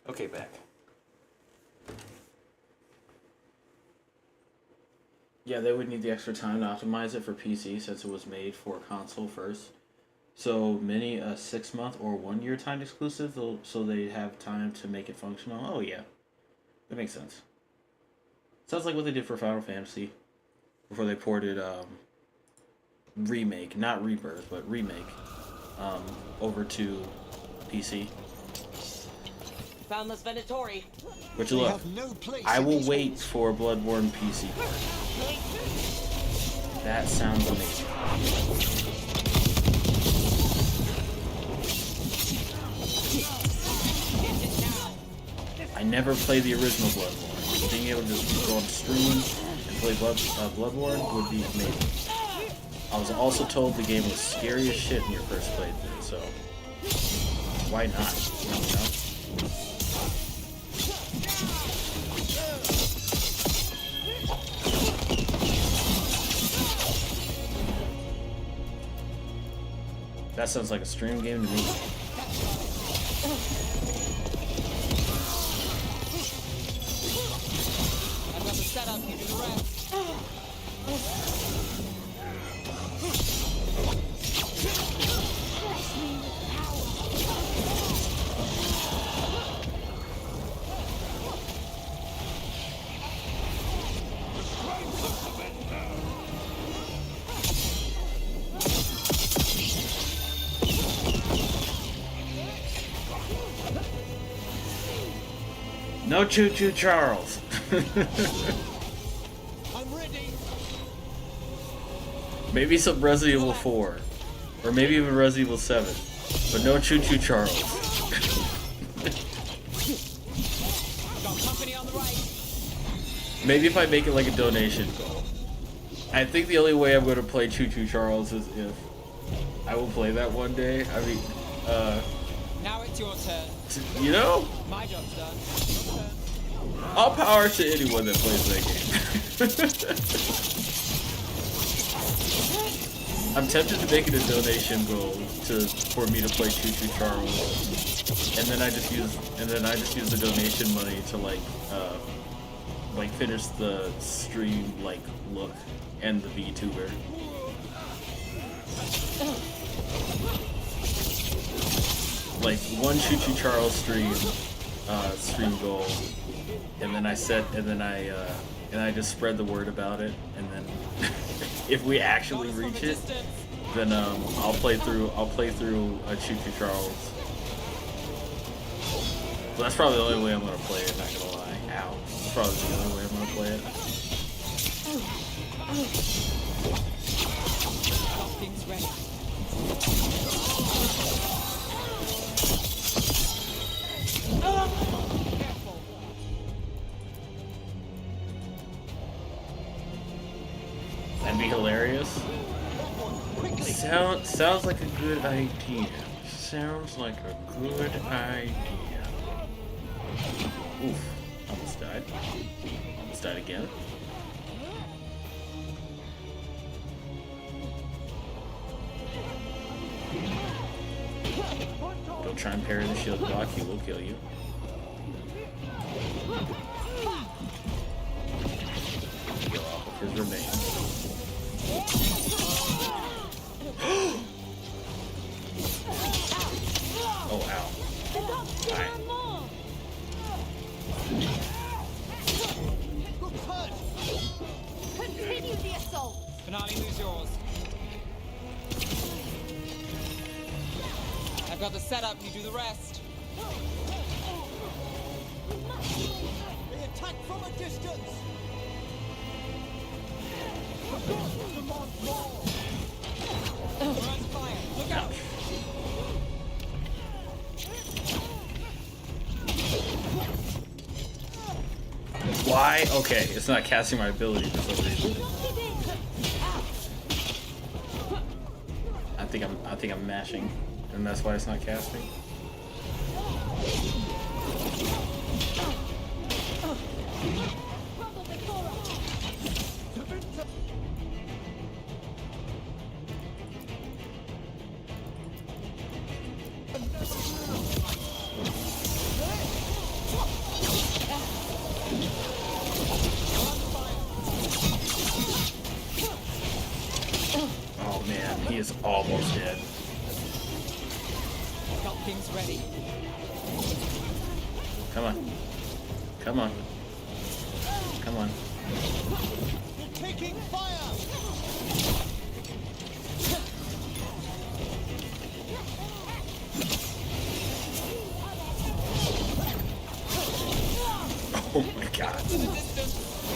Okay, back. Yeah, they would need the extra time to optimize it for PC since it was made for console first. So many a 6 month or 1 year timed exclusive, so they have time to make it functional. Oh yeah, that makes sense. Sounds like what they did for Final Fantasy before they ported remake, not rebirth, but remake, over to PC. Found this Venatori. Which We look, have no place I in will these wait halls. for Bloodborne PC port. That sounds amazing. I never played the original Bloodborne. Being able to just go on stream and play Bloodborne would be amazing. I was also told the game was scary as shit in your first playthrough, so why not? You know? That sounds like a stream game to me. I've got the setup, you do the rest. No Choo Choo Charles. I'm ready. Maybe some Resident Evil 4. Or maybe even Resident Evil 7. But no Choo Choo Charles. Got company on the right. Maybe if I make it like a donation goal. I think the only way I'm going to play Choo Choo Charles is if I will play that one day. I mean, Now it's your turn. you know, My job's done. Your turn. all power to anyone that plays that game. I'm tempted to make it a donation goal for me to play Choo Choo Charles, and then I just use the donation money to like finish the stream look and the VTuber. Like one Choo Choo Charles stream goal, and then I just spread the word about it, and then if we actually reach it, then I'll play through a Choo Choo Charles. But that's probably the only way I'm gonna play it. Not gonna lie. Ow. That's probably the only way I'm gonna play it. Things ready. Careful. That'd be hilarious. Sounds like a good idea. Sounds like a good idea. Oof. Almost died. Almost died again. Don't try and parry the shield block, he will kill you. Go off of his remains. Oh, ow. Alright. Continue the assault. Finale, lose yours. I've got the setup, you do the rest. They attack from a distance. We're on fire. Look out. Why? Okay, it's not casting my ability for some reason. I think I'm mashing, and that's why it's not casting. He is almost dead. Got things ready. Come on. Come on. Come on. Taking fire! Oh my god.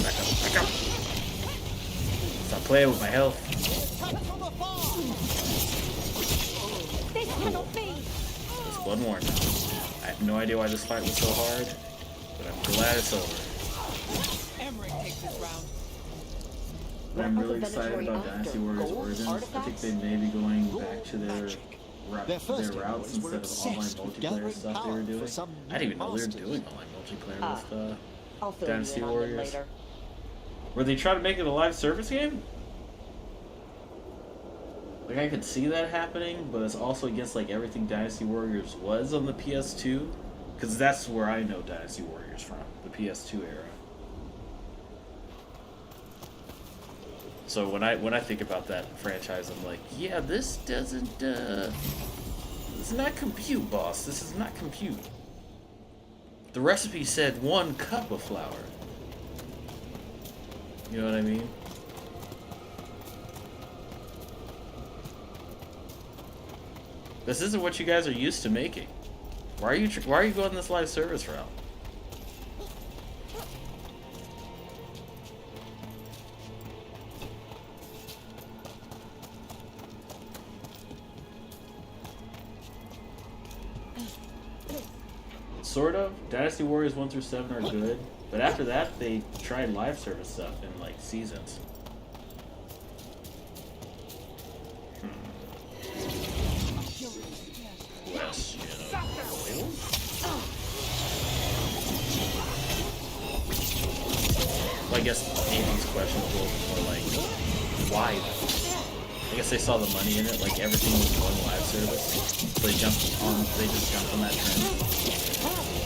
Back up. Stop playing with my health. This cannot be! It's one more now. I have no idea why this fight was so hard, but I'm glad it's over. Emmerich takes this round. I'm What are really the excited Venatori about after? Dynasty Warriors Gold? Origins. I think Artifacts? they may be going back to their Their first routes heroes were instead of online obsessed with multiplayer gathering stuff they power were for doing. some I didn't even know they were masters. doing online multiplayer Ah, with I'll fill Dynasty you in on them Warriors. later. Were they trying to make it a live service game? Like, I could see that happening, but it's also against like everything Dynasty Warriors was on the PS2, because that's where I know Dynasty Warriors from, the PS2 era. So when I think about that franchise, I'm like, yeah, this doesn't. It's not compute, boss. This is not compute. The recipe said 1 cup of flour. You know what I mean? This isn't what you guys are used to making. Why are you going this live service route? Sort of. Dynasty Warriors 1 through 7 are good, but after that they tried live service stuff in like seasons. Less, oil? Well, I guess Nathan's question was a little more like, why though? I guess they saw the money in it, like everything was going live service. So they just jumped on that trend.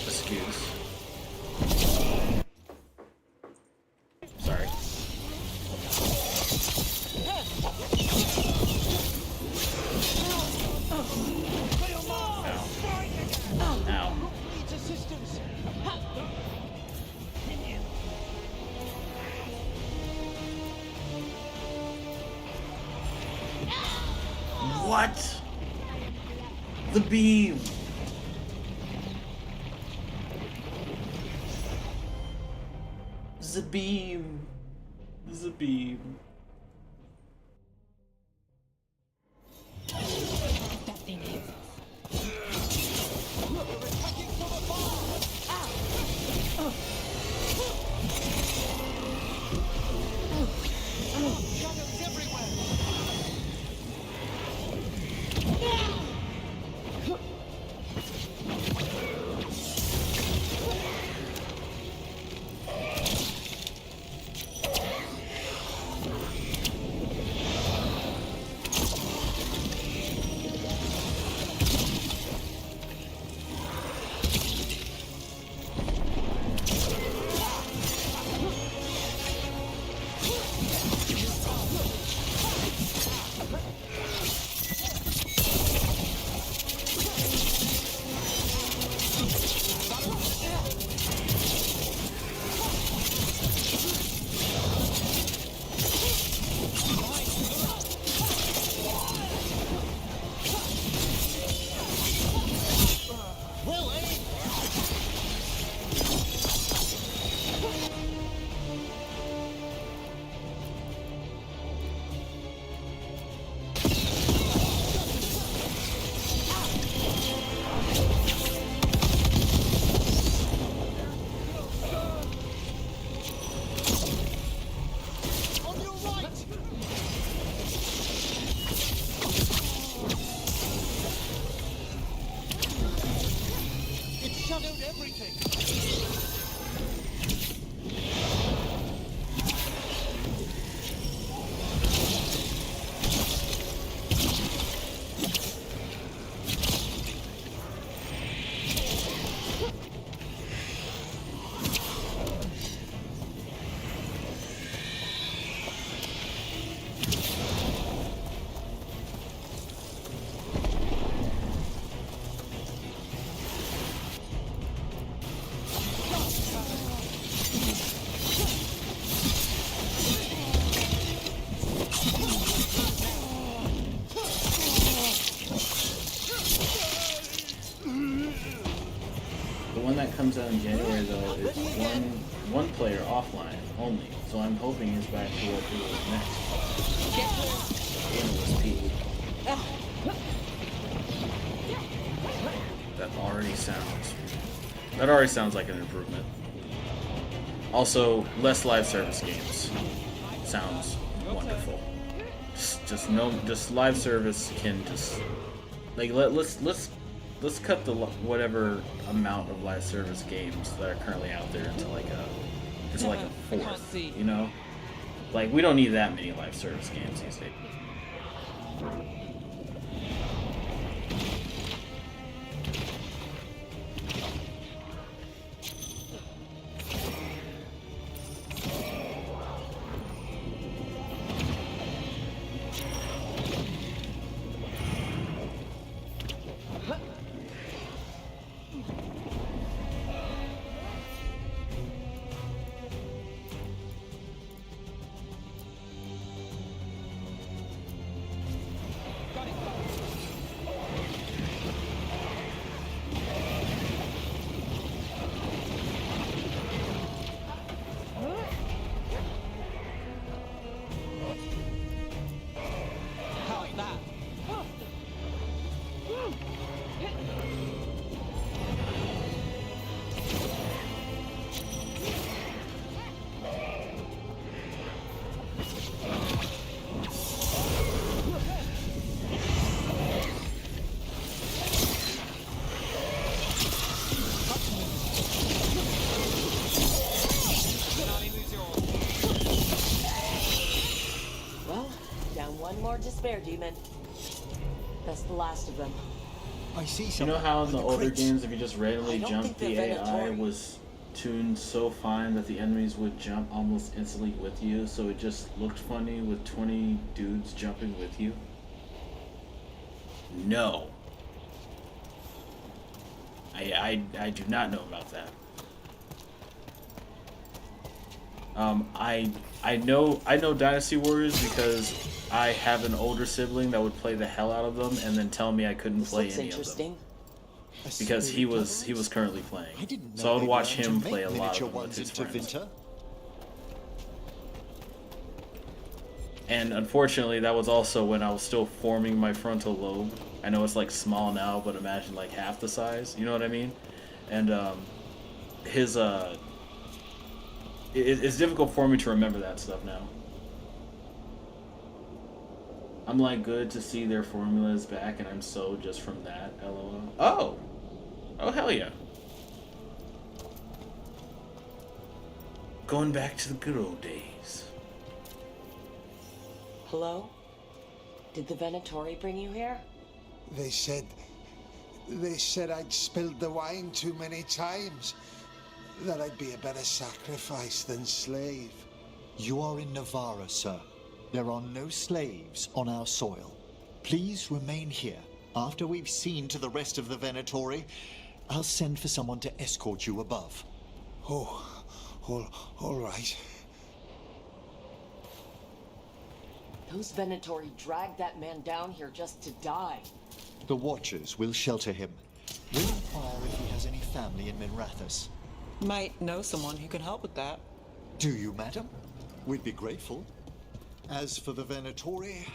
Excuse. Sorry. Ow. Ow. What? The beam. The beam. The beam. That thing hits us. comes out in January though is one player offline only. So I'm hoping it's back to what it was next. Endless P. That already sounds like an improvement. Also, less live service games. Sounds wonderful. Just live service can just like let's cut the whatever amount of live service games that are currently out there into like a fourth, you know? Like we don't need that many live service games these days. One more despair demon. That's the last of them. I see You some. know how in the older crates. games, if you just randomly I don't jumped, think the they're AI Venatori. was tuned so fine that the enemies would jump almost instantly with you, so it just looked funny with 20 dudes jumping with you? No. I do not know about that. I know Dynasty Warriors because I have an older sibling that would play the hell out of them and then tell me I couldn't This play looks any of them interesting. because he was currently playing. I didn't know So I would they watch were to him make play a lot miniature of them with ones his into friends. Vinter. And unfortunately, that was also when I was still forming my frontal lobe. I know it's like small now, but imagine like half the size. You know what I mean? And it's difficult for me to remember that stuff now. I'm like good to see their formula is back, and I'm so just from that. LOL. Oh hell yeah. Going back to the good old days. Hello? Did the Venatori bring you here? They said I'd spilled the wine too many times. That I'd be a better sacrifice than slave. You are in Navarra, sir. There are no slaves on our soil. Please remain here. After we've seen to the rest of the Venatori, I'll send for someone to escort you above. Oh, all right. Those Venatori dragged that man down here just to die. The Watchers will shelter him. We'll inquire if he has any family in Minrathous. Might know someone who can help with that. Do you, madam? We'd be grateful. As for the Venatori,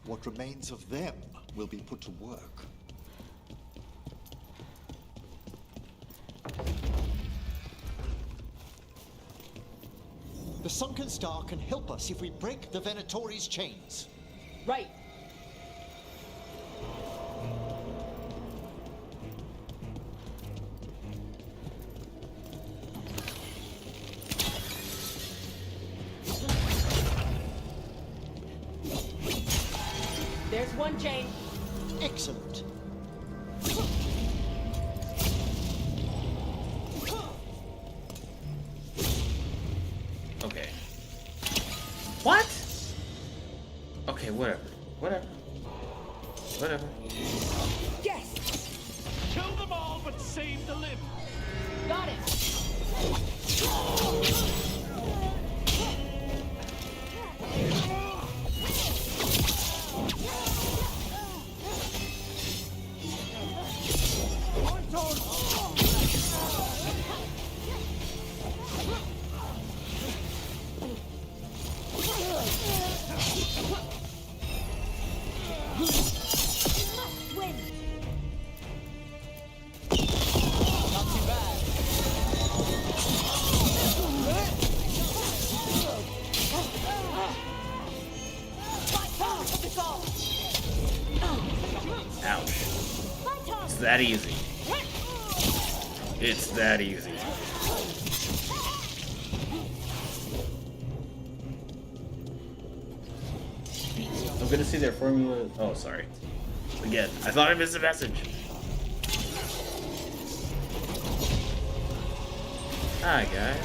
what remains of them will be put to work. The Sunken Star can help us if we break the Venatori's chains. Right. There's one chain. Excellent. Okay. What? Okay, whatever. Yes! Kill them all, but save the limb. Got it! Ouch. It's that easy. It's that easy. I'm gonna see their formula. Oh, sorry. Again, I thought I missed a message. Hi, guys.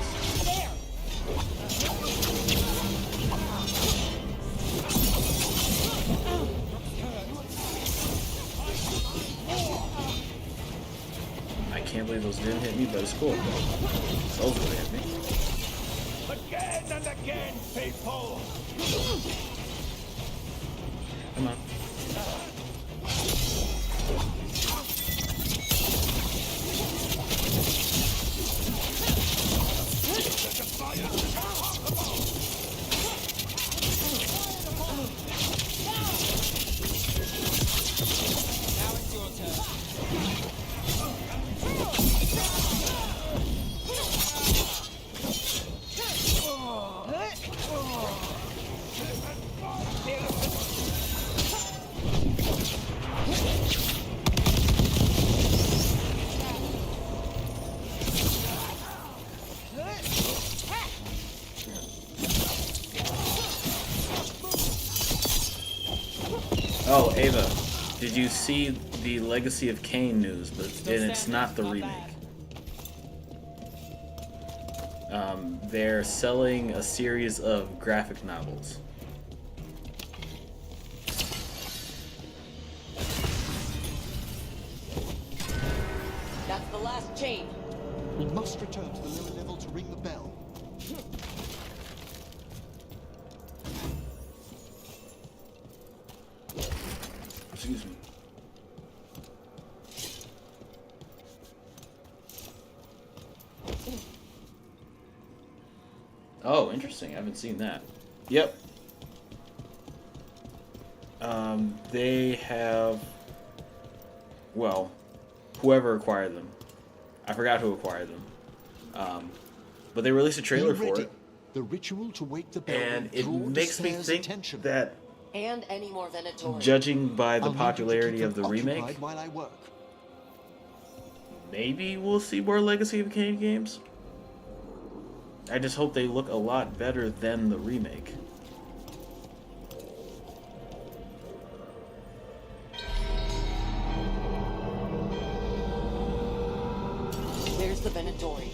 I can't believe those didn't hit me, but it's cool. Those would hit me. Again and again, people! Come on. Oh, Ava, did you see the Legacy of Kain news? But it's not the remake. They're selling a series of graphic novels. That's the last chain. We must return to the lower level to ring the bell. Excuse me. Oh, interesting. I haven't seen that. Yep. They have... Well, whoever acquired them. I forgot who acquired them. But they released a trailer Be for ready. it. The ritual to wake the bell And it will draw makes me Despair's think attention. that, And any more Venatori. judging by the I'll need you to popularity keep of the them remake, occupied while I work. maybe we'll see more Legacy of Kain games. I just hope they look a lot better than the remake. There's the Venatori.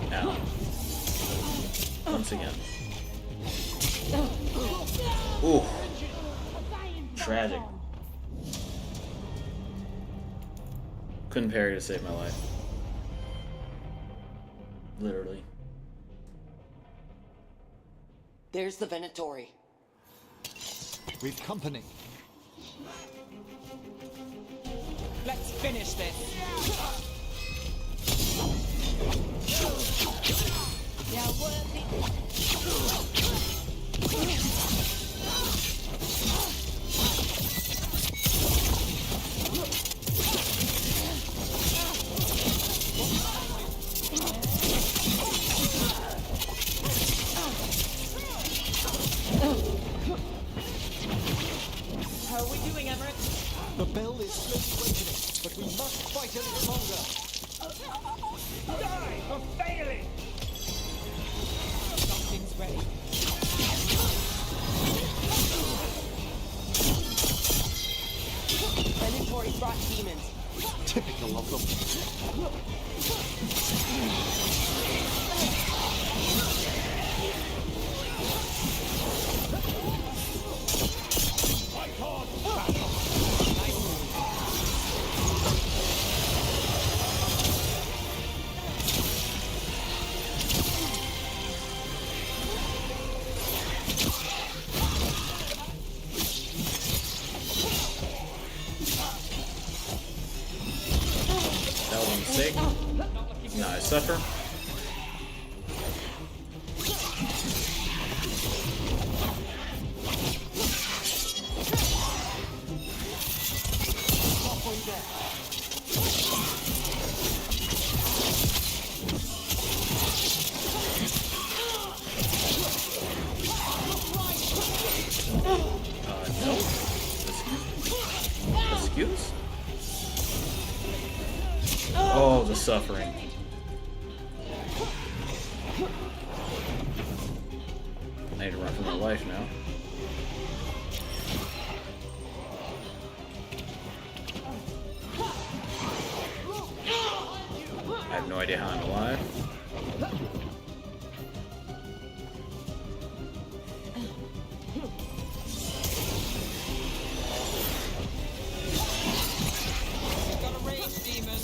Now, once again. Ooh, tragic. Couldn't parry to save my life. Literally. There's the Venatori. We've company. Let's finish this. How are we doing, Everett? The bell is slowly awakening, but we must fight a little longer. Die for failing! Something's ready. Venatori brought demons. Typical of them. Fight on! Battle! That was a mistake. Now I suffer. Oh, the suffering. I need to run for my life now. I have no idea how I'm alive. Got a rage demon.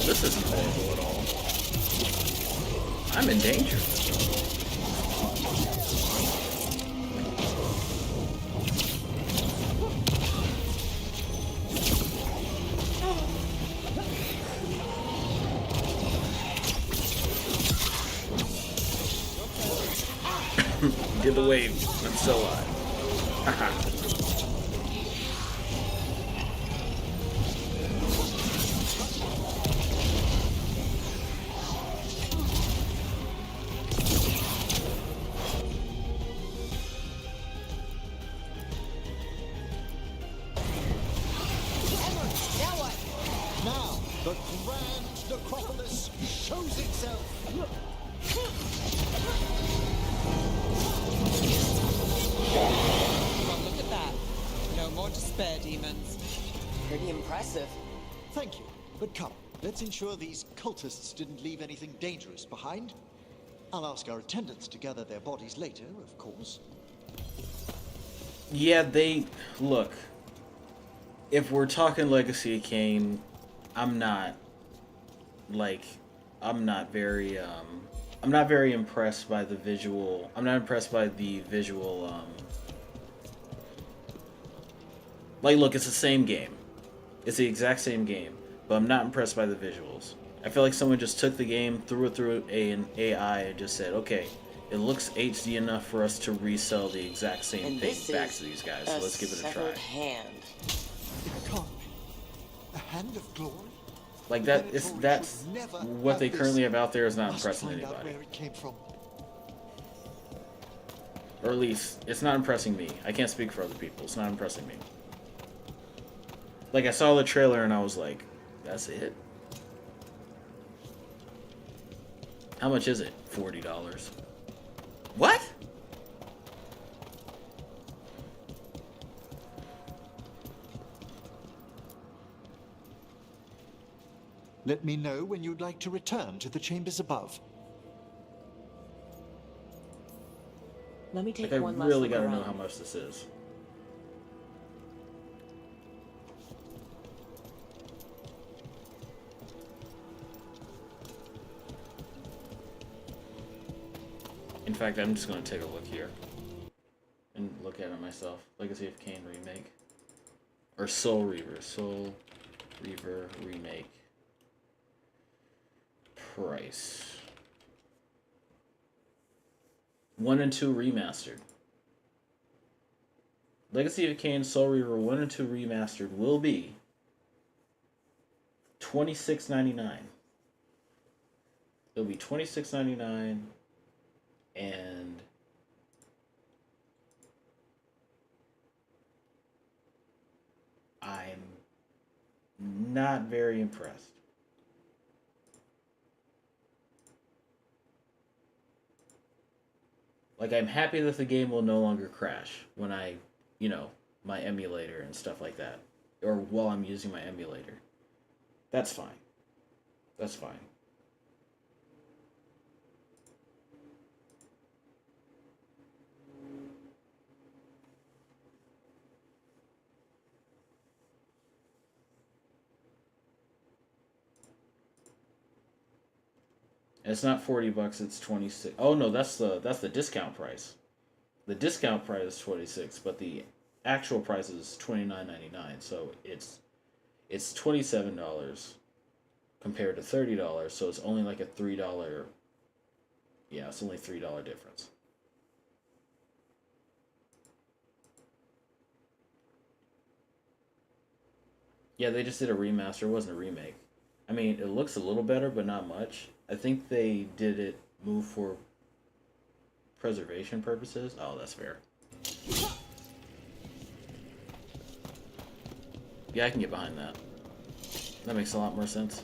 This isn't horrible at all. I'm in danger. Get the wave. I'm still alive. Haha. Now, the grand necropolis shows itself. Well, look at that. No more despair demons. Pretty impressive. Thank you. But come, let's ensure these cultists didn't leave anything dangerous behind. I'll ask our attendants to gather their bodies later, of course. Yeah, they... Look. If we're talking Legacy of Kain, I'm not... Like... I'm not very, I'm not very impressed by the visual... I'm not impressed by the visual, Like, look, it's the same game. It's the exact same game. But I'm not impressed by the visuals. I feel like someone just took the game, threw it through an AI, and just said, okay, it looks HD enough for us to resell the exact same And thing this back is to these guys. So let's give it a try. severed hand. It can't be. A hand of glory? Like The that, it's Venatori that's should never what have they this. currently have out there is not Must impressing find out anybody, where it came from. or at least it's not impressing me. I can't speak for other people. It's not impressing me. Like I saw the trailer and I was like, that's it. How much is it? $40. What? Let me know when you'd like to return to the chambers above. Let me take Like I one last really look gotta around. know how much this is. In fact, I'm just gonna take a look here and look at it myself. Legacy of Kain remake or Soul Reaver remake. Price 1 and 2 remastered. Legacy of Kain Soul Reaver 1 and 2 remastered will be $26.99. It'll be $26.99, and I'm not very impressed. Like, I'm happy that the game will no longer crash when I, my emulator and stuff like that. Or while I'm using my emulator. That's fine. That's fine. And it's not $40, it's 26. Oh no, that's the discount price. The discount price is 26, but the actual price is $29.99. So it's $27 compared to $30. So it's only like a $3. Yeah, it's only $3 difference. Yeah, they just did a remaster. It wasn't a remake. I mean, it looks a little better, but not much. I think they did it move for preservation purposes. Oh, that's fair. Yeah, I can get behind that. That makes a lot more sense.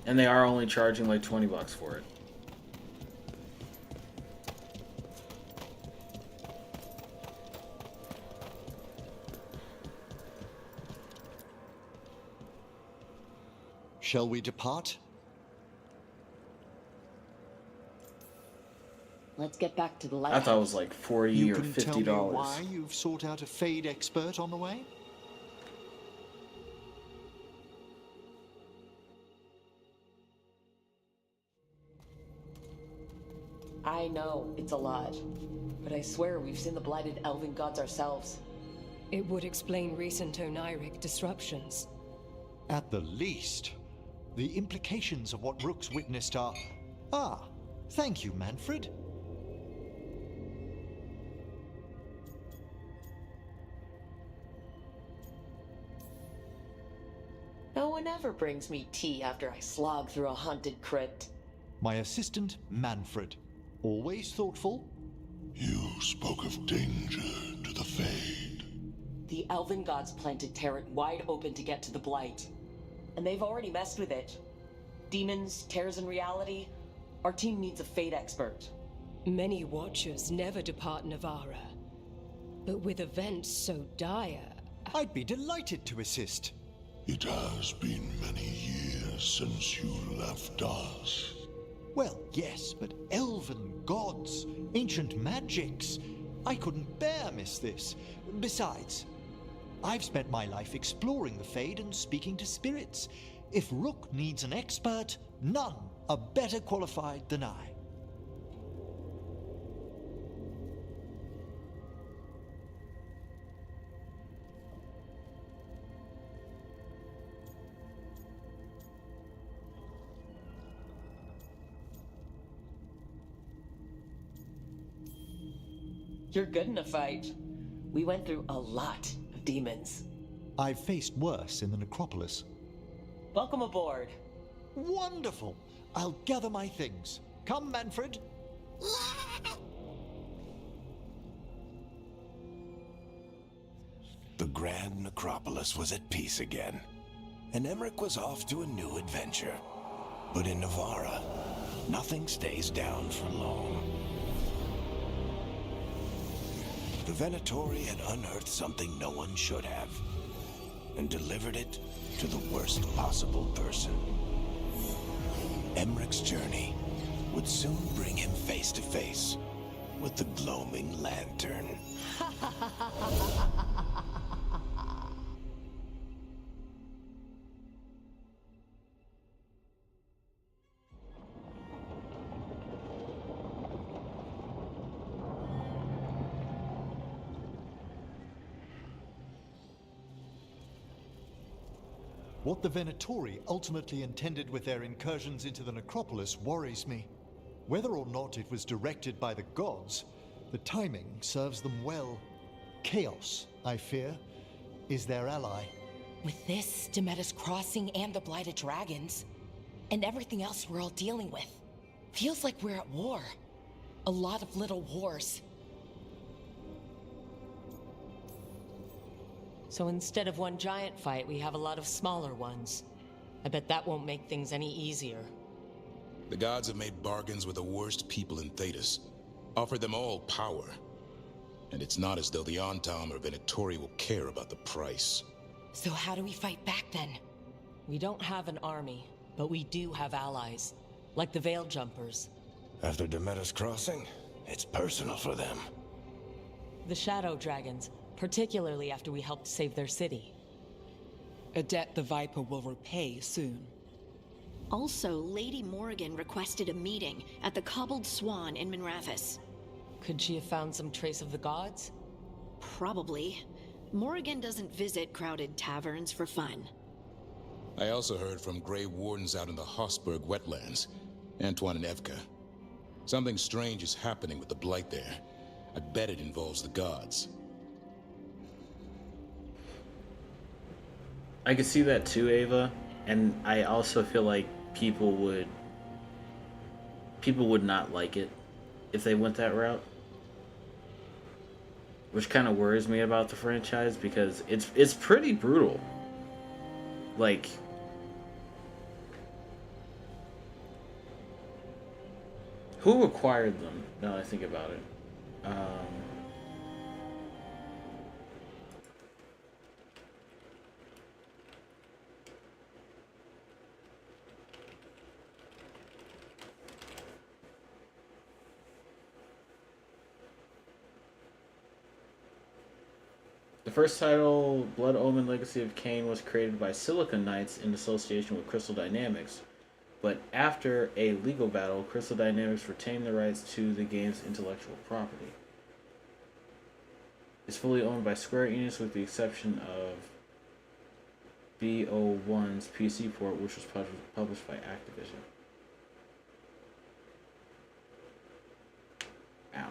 And they are only charging like $20 for it. Shall we depart? Let's get back to the I lighthouse. thought it was like 40 You or can $50. tell me why you've sought out a Fade expert on the way? I know, it's a lot. But I swear we've seen the blighted elven gods ourselves. It would explain recent Oniric disruptions. At the least, the implications of what Rook's witnessed are... Ah, thank you, Manfred. No one ever brings me tea after I slog through a haunted crypt. My assistant, Manfred. Always thoughtful. You spoke of danger to the Fade. The elven gods plan to tear it wide open to get to the blight. And they've already messed with it. Demons, tears in reality. Our team needs a Fade expert. Many Watchers never depart Navara. But with events so dire... I'd be delighted to assist. It has been many years since you left us. Well, yes, but elven gods, ancient magics. I couldn't bear miss this. Besides, I've spent my life exploring the Fade and speaking to spirits. If Rook needs an expert, none are better qualified than I. You're good in a fight. We went through a lot of demons. I've faced worse in the necropolis. Welcome aboard. Wonderful! I'll gather my things. Come, Manfred. The Grand Necropolis was at peace again, and Emmerich was off to a new adventure. But in Navara, nothing stays down for long. The Venatori had unearthed something no one should have, and delivered it to the worst possible person. Emmerich's journey would soon bring him face to face with the gloaming lantern. What the Venatori ultimately intended with their incursions into the necropolis worries me. Whether or not it was directed by the gods, the timing serves them well. Chaos, I fear, is their ally. With this, Demeter's Crossing and the Blighted Dragons, and everything else we're all dealing with, feels like we're at war. A lot of little wars. So instead of one giant fight, we have a lot of smaller ones. I bet that won't make things any easier. The gods have made bargains with the worst people in Thedas, offered them all power. And it's not as though the Ontom or Venatori will care about the price. So how do we fight back then? We don't have an army, but we do have allies, like the Veil Jumpers. After Demeter's Crossing, it's personal for them. The Shadow Dragons, particularly after we helped save their city. A debt the Viper will repay soon. Also, Lady Morrigan requested a meeting at the Cobbled Swan in Minrathous. Could she have found some trace of the gods? Probably. Morrigan doesn't visit crowded taverns for fun. I also heard from Grey Wardens out in the Hossberg wetlands, Antoine and Evka. Something strange is happening with the Blight there. I bet it involves the gods. I could see that too, Ava, and I also feel like people would not like it if they went that route. which kind of worries me about the franchise because it's pretty brutal. Like, who acquired them? Now that I think about it. The first title, Blood Omen Legacy of Kain, was created by Silicon Knights in association with Crystal Dynamics, but after a legal battle, Crystal Dynamics retained the rights to the game's intellectual property. It's fully owned by Square Enix with the exception of BO1's PC port, which was published by Activision. Ow.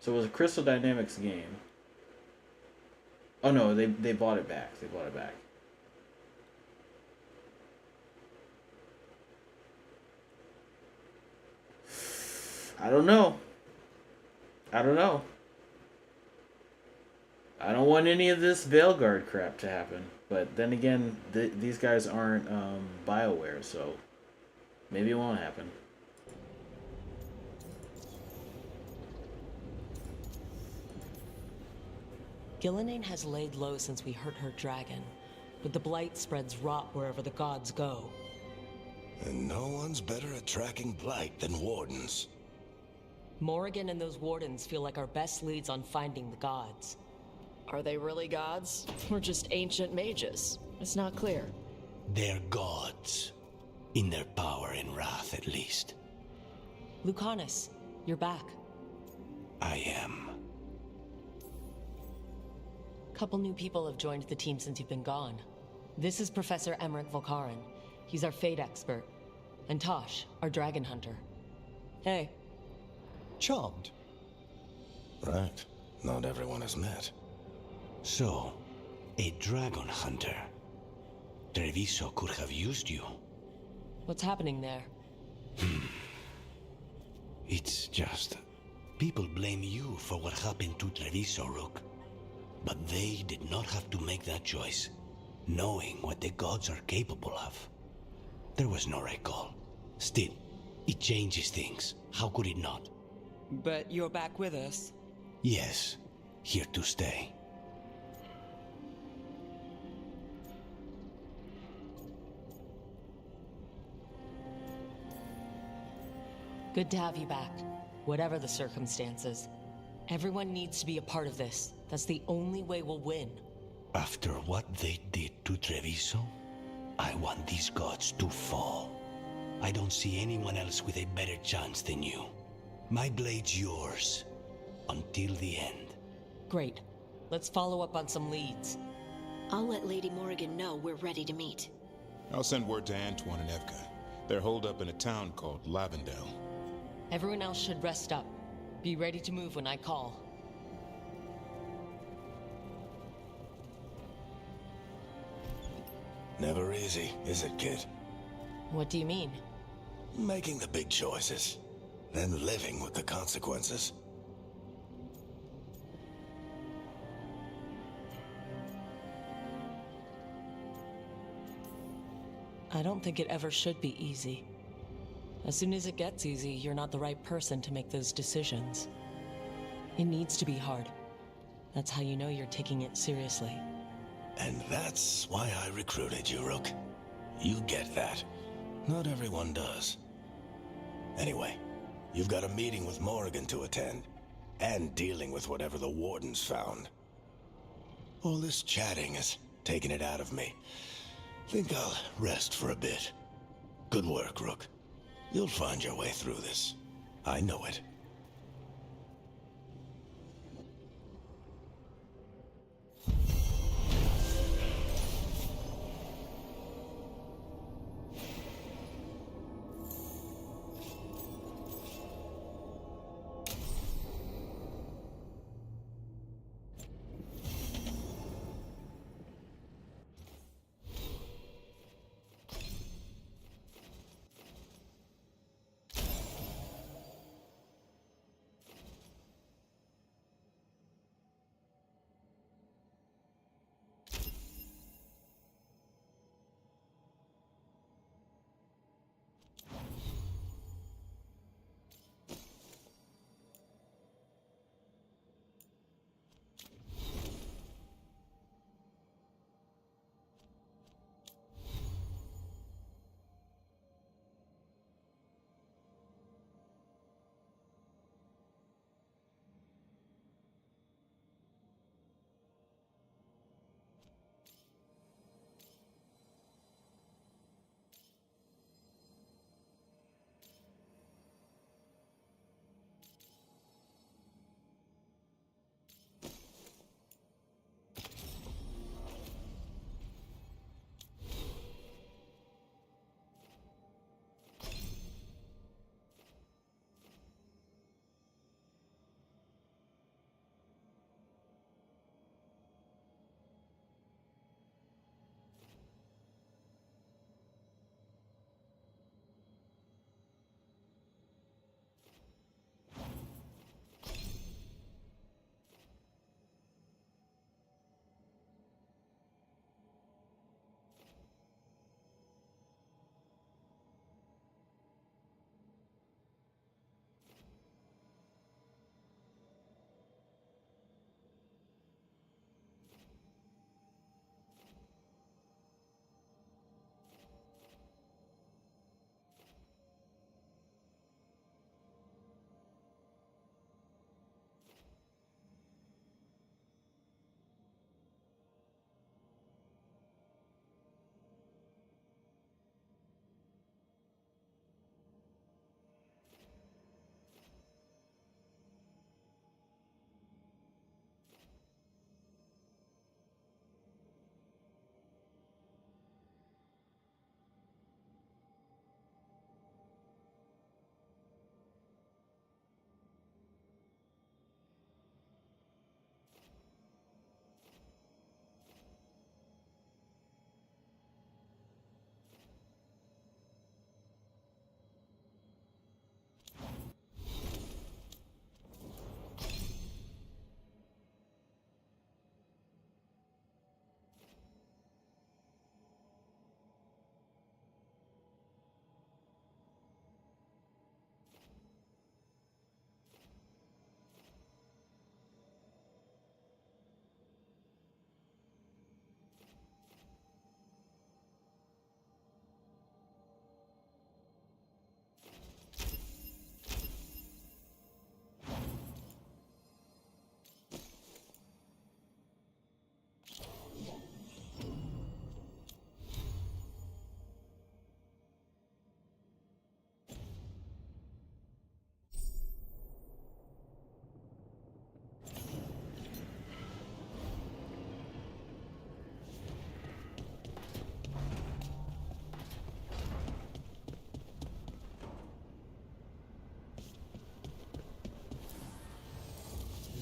So it was a Crystal Dynamics game. Oh no, they bought it back. They bought it back. I don't know. I don't know. I don't want any of this Veilguard crap to happen. But then again, these guys aren't BioWare, so maybe it won't happen. Gillenane has laid low since we hurt her dragon, but the blight spreads rot wherever the gods go. And no one's better at tracking blight than wardens. Morrigan and those wardens feel like our best leads on finding the gods. Are they really gods? Or just ancient mages? It's not clear. They're gods. In their power and wrath, at least. Lucanus, you're back. I am. Couple new people have joined the team since you've been gone. This is Professor Emmerich Volkaren. He's our fate expert. And Tosh, our dragon hunter. Hey. Charmed. Right. Not everyone has met. So, a dragon hunter. Treviso could have used you. What's happening there? It's just... people blame you for what happened to Treviso, Rook. But they did not have to make that choice, knowing what the gods are capable of. There was no recall. Still, it changes things. How could it not? But you're back with us? Yes, here to stay. Good to have you back, whatever the circumstances. Everyone needs to be a part of this. That's the only way we'll win. After what they did to Treviso, I want these gods to fall. I don't see anyone else with a better chance than you. My blade's yours. Until the end. Great. Let's follow up on some leads. I'll let Lady Morrigan know we're ready to meet. I'll send word to Antoine and Evka. They're holed up in a town called Lavendale. Everyone else should rest up. Be ready to move when I call. Never easy, is it, kid? What do you mean? Making the big choices, then living with the consequences. I don't think it ever should be easy. As soon as it gets easy, you're not the right person to make those decisions. It needs to be hard. That's how you know you're taking it seriously. And that's why I recruited you, Rook. You get that. Not everyone does. Anyway, you've got a meeting with Morrigan to attend, and dealing with whatever the Wardens found. All this chatting has taken it out of me. Think I'll rest for a bit. Good work, Rook. You'll find your way through this. I know it.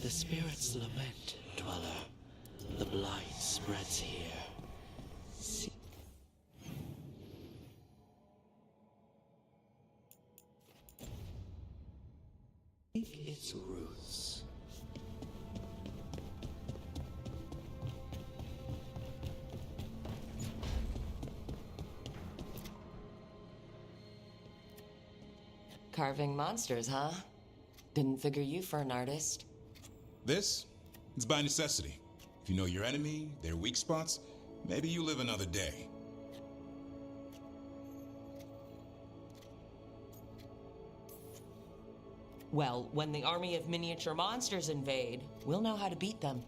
The spirits lament, Dweller. The blight spreads here. Seek its roots. Carving monsters, huh? Didn't figure you for an artist. This? It's by necessity. If you know your enemy, their weak spots, maybe you live another day. Well, when the army of miniature monsters invade, we'll know how to beat them.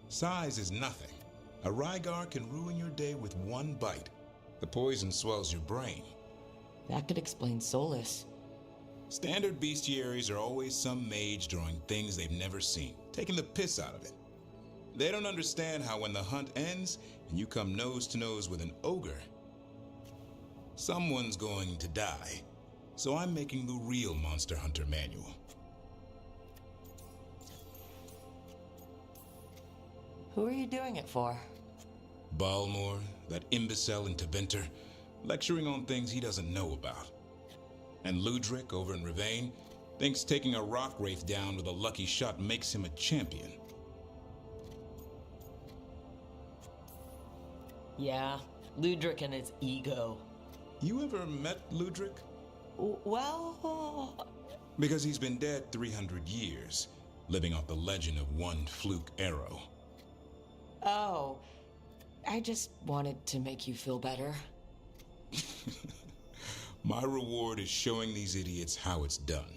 Size is nothing. A Rygar can ruin your day with one bite. The poison swells your brain. That could explain Solus. Standard bestiaries are always some mage drawing things they've never seen, taking the piss out of it. They don't understand how when the hunt ends and you come nose to nose with an ogre, someone's going to die. So I'm making the real Monster Hunter manual. Who are you doing it for? Balmor, that imbecile in Teventer, lecturing on things he doesn't know about. And Ludric over in Rivain thinks taking a rock wraith down with a lucky shot makes him a champion. Yeah, Ludric and his ego. You ever met Ludric? Well... Because he's been dead 300 years, living off the legend of one fluke arrow. Oh, I just wanted to make you feel better. My reward is showing these idiots how it's done.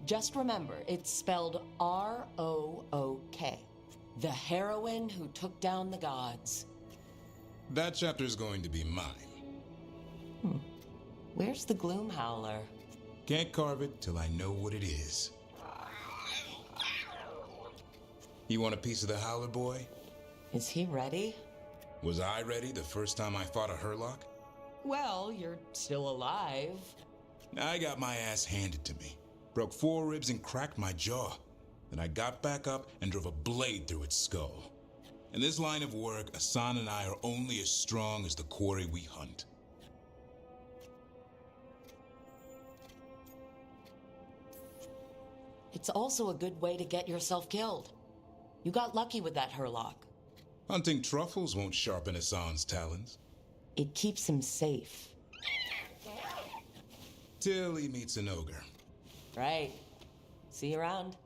Just remember, it's spelled R-O-O-K. The heroine who took down the gods. That chapter's going to be mine. Where's the Gloom Howler? Can't carve it till I know what it is. You want a piece of the Howler, boy? Is he ready? Was I ready the first time I fought a Hurlock? Well, you're still alive. I got my ass handed to me. Broke 4 ribs and cracked my jaw. Then I got back up and drove a blade through its skull. In this line of work, Asan and I are only as strong as the quarry we hunt. It's also a good way to get yourself killed. You got lucky with that Hurlock. Hunting truffles won't sharpen Asan's talons. It keeps him safe. Till he meets an ogre. Right. See you around.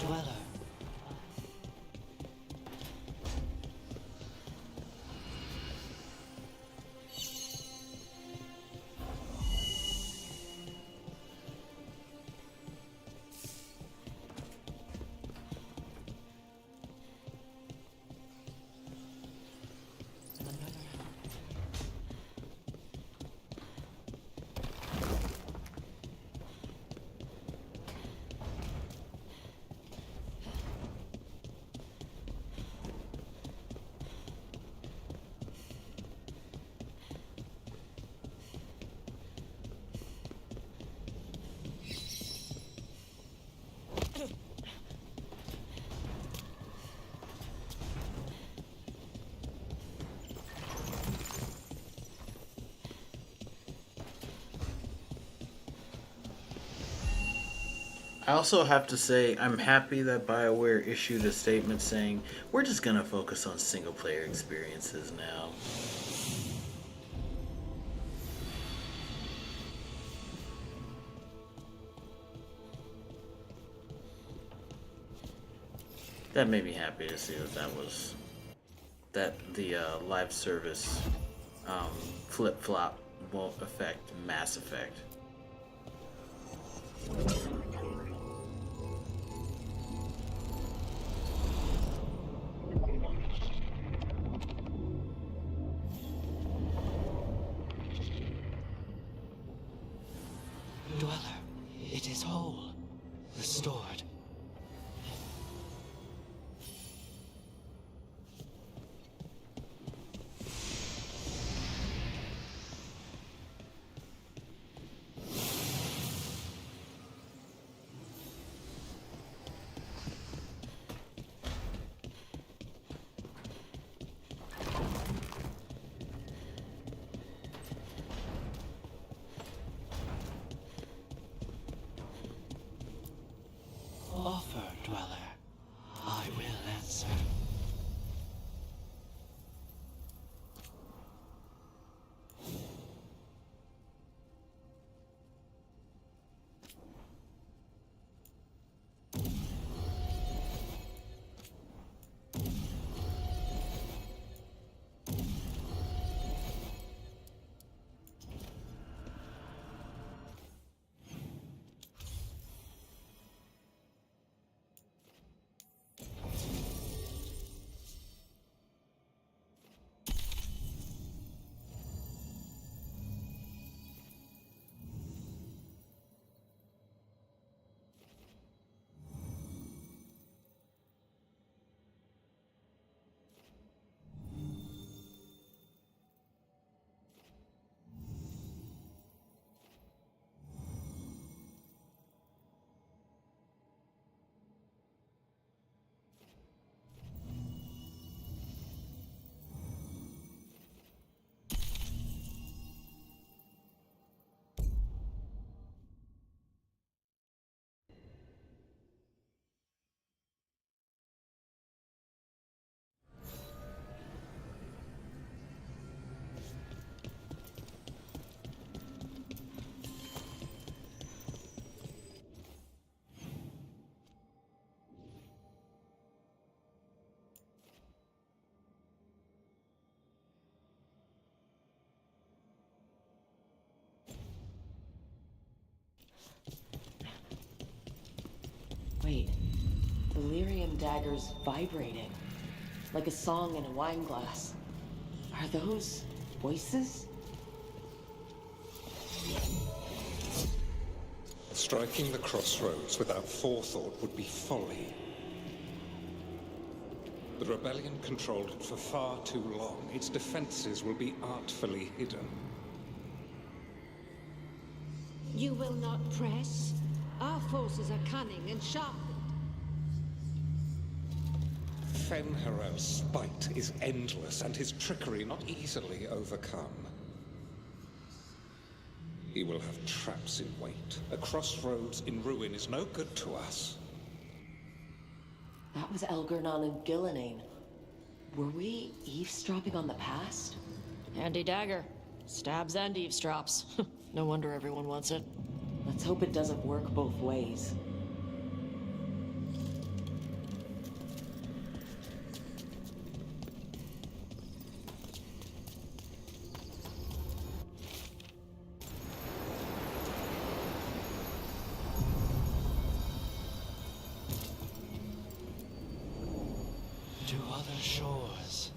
Dweller. I also have to say I'm happy that BioWare issued a statement saying we're just gonna focus on single player experiences now. That made me happy to see that the live service flip flop won't affect Mass Effect. Dweller, it is whole, restored. Offer, Dweller. I will answer. Wait, the lyrium daggers vibrated, like a song in a wine glass. Are those voices? Striking the crossroads without forethought would be folly. The rebellion controlled it for far too long. Its defenses will be artfully hidden. You will not press? Our forces are cunning and sharpened. Fen'Harel's spite is endless, and his trickery not easily overcome. He will have traps in wait. A crossroads in ruin is no good to us. That was Elgernon and Gillenane. Were we eavesdropping on the past? Handy dagger. Stabs and eavesdrops. No wonder everyone wants it. Let's hope it doesn't work both ways. To other shores.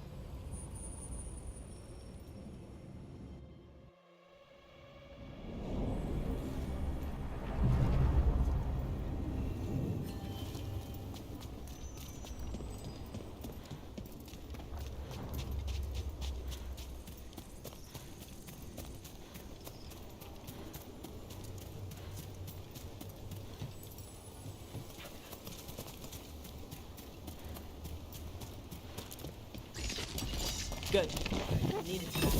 Good. Needed that.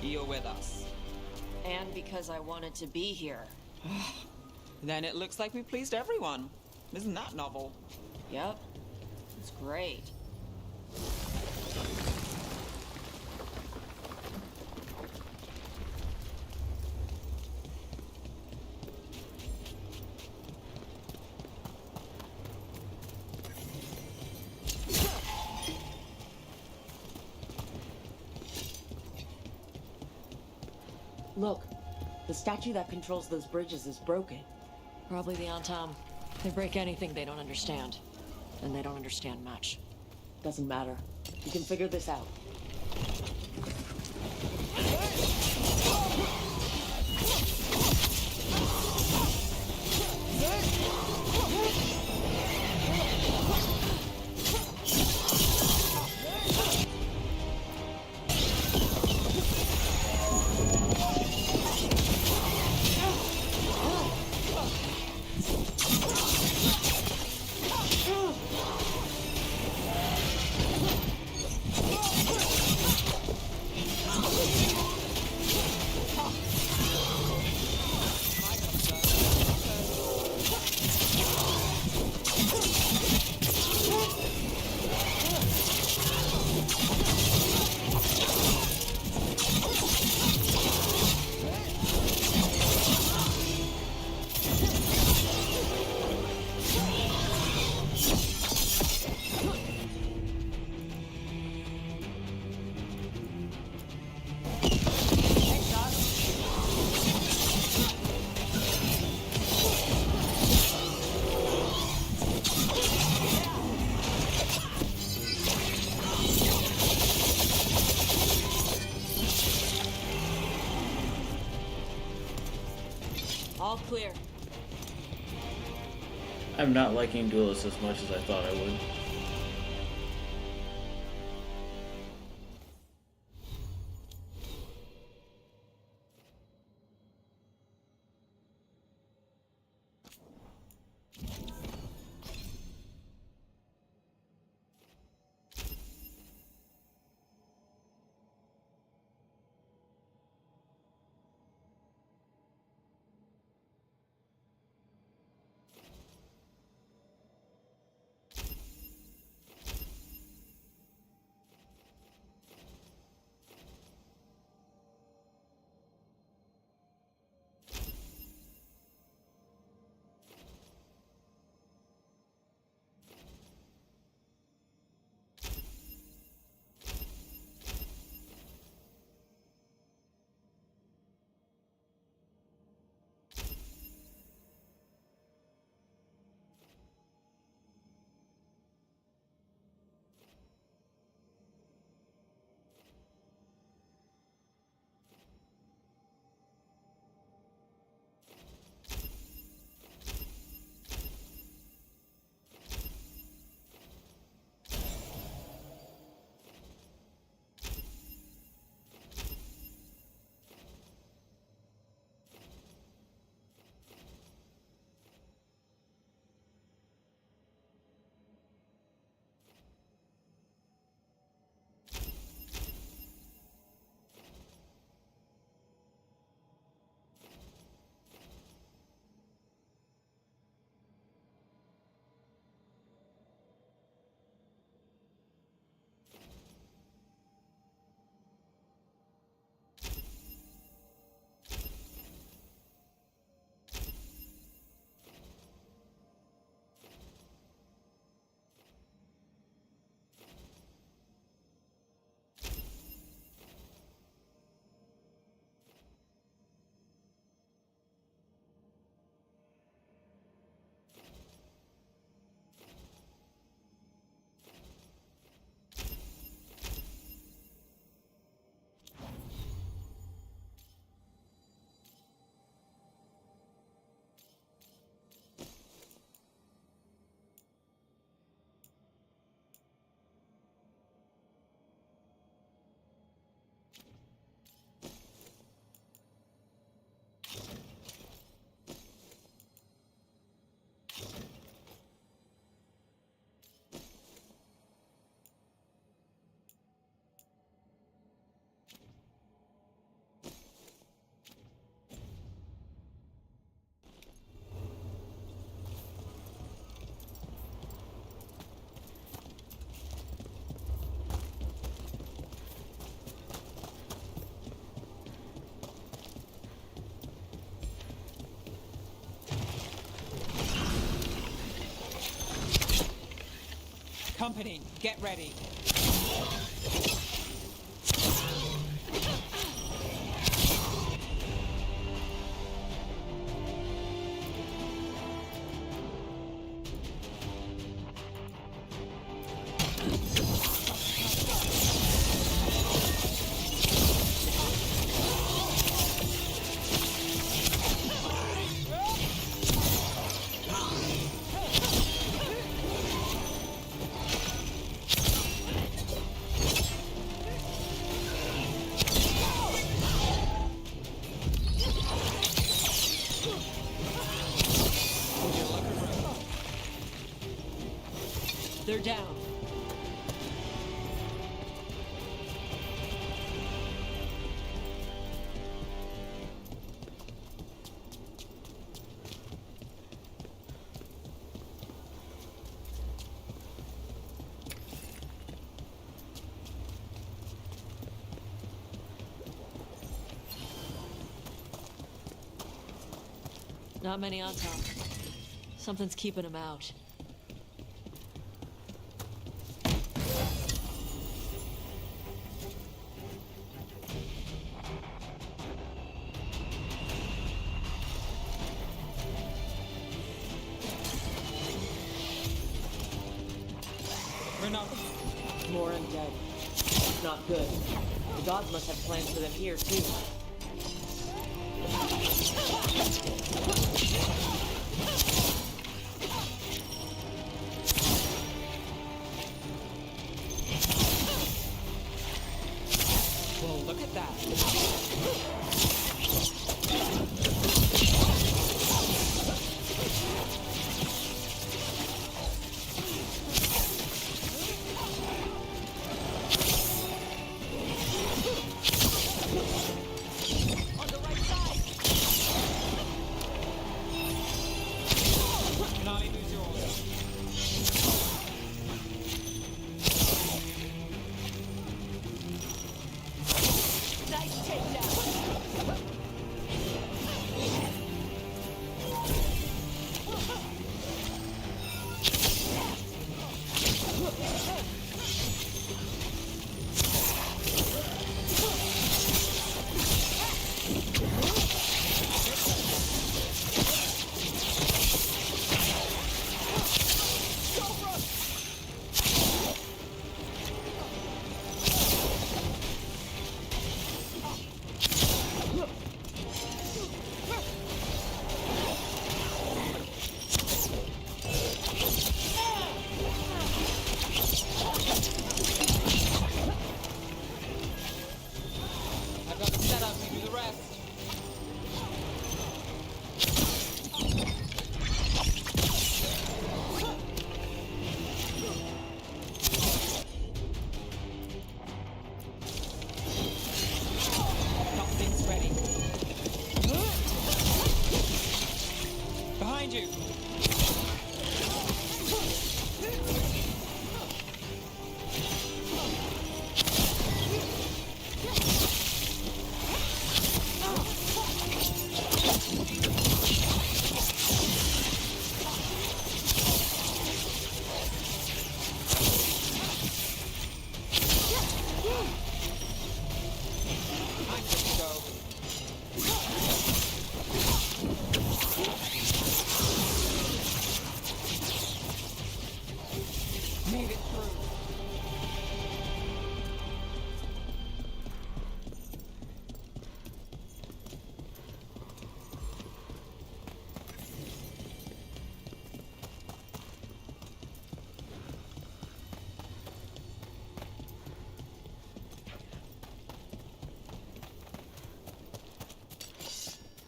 You're with us. And because I wanted to be here. Then it looks like we pleased everyone. Isn't that novel? Yep. It's great. Look, the statue that controls those bridges is broken. Probably the Antam. They break anything they don't understand. And they don't understand much. Doesn't matter. We can figure this out. All clear. I'm not liking duelists as much as I thought I would. Company, get ready. They're down. Not many on top. Something's keeping them out. More undead. Not good. The gods must have plans for them here, too. Well, look at that.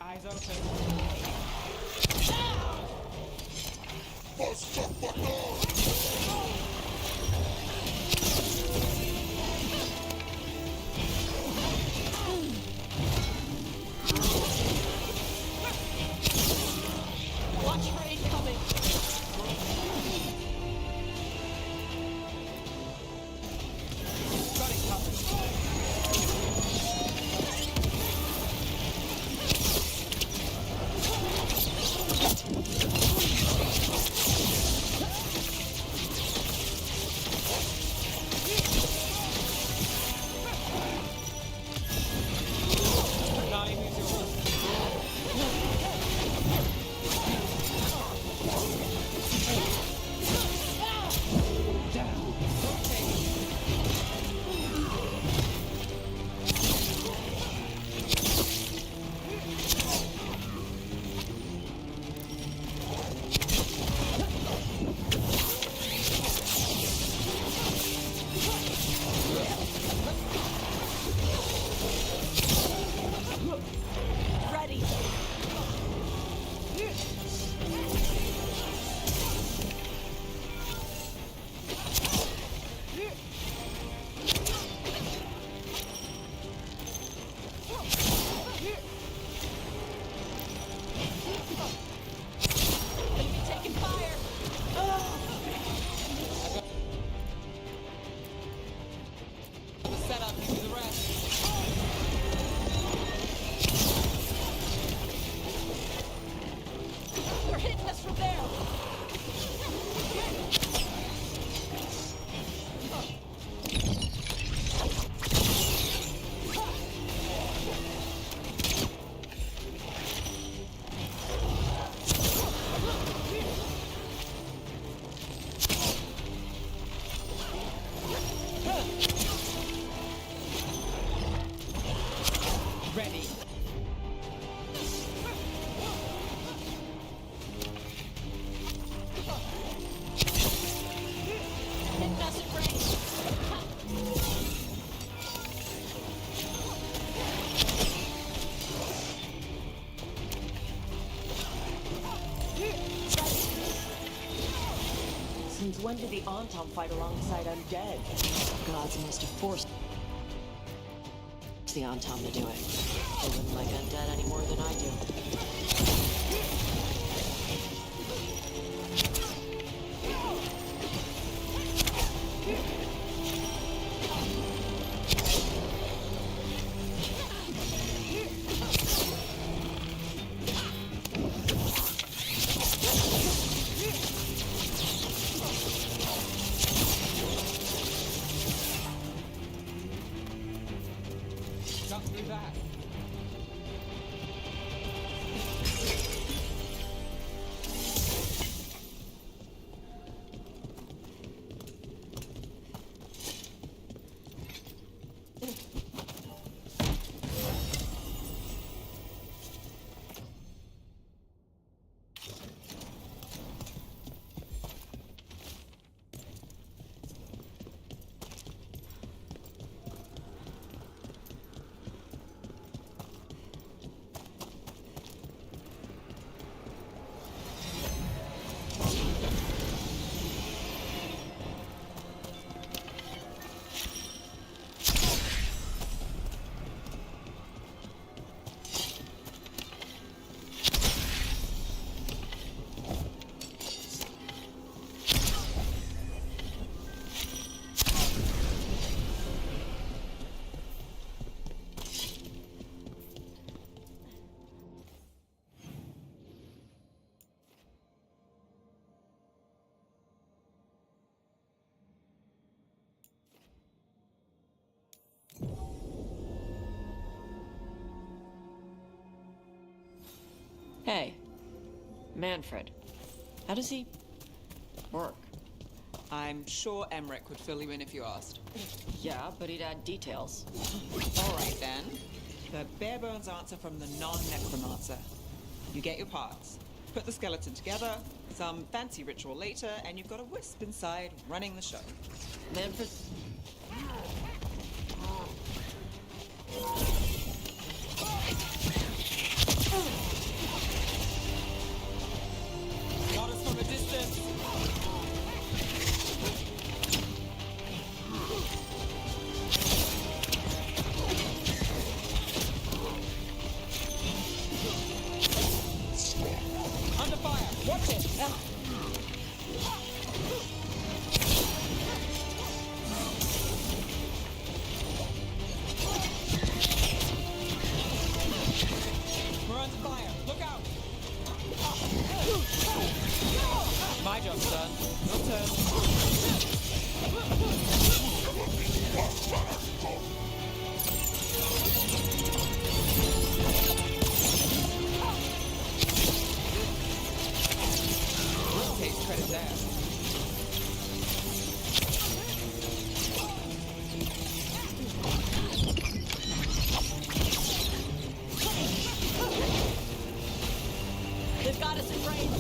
Eyes open. Watch for incoming. Got it covered. ready. It doesn't rain. Since when did the Antom fight alongside undead? Gods must have forced the Antom to do it. They wouldn't like undead any more than I do. Got through that. Hey, Manfred. How does he work? I'm sure Emmerich would fill you in if you asked. Yeah, but he'd add details. All right, then. The bare-bones answer from the non-necromancer. You get your parts, put the skeleton together, some fancy ritual later, and you've got a wisp inside running the show. Manfred... Got us from a distance. Under fire! Watch it! We're under fire! Look out! My job's done. Your turn. We'll take credit there. They've got us in range!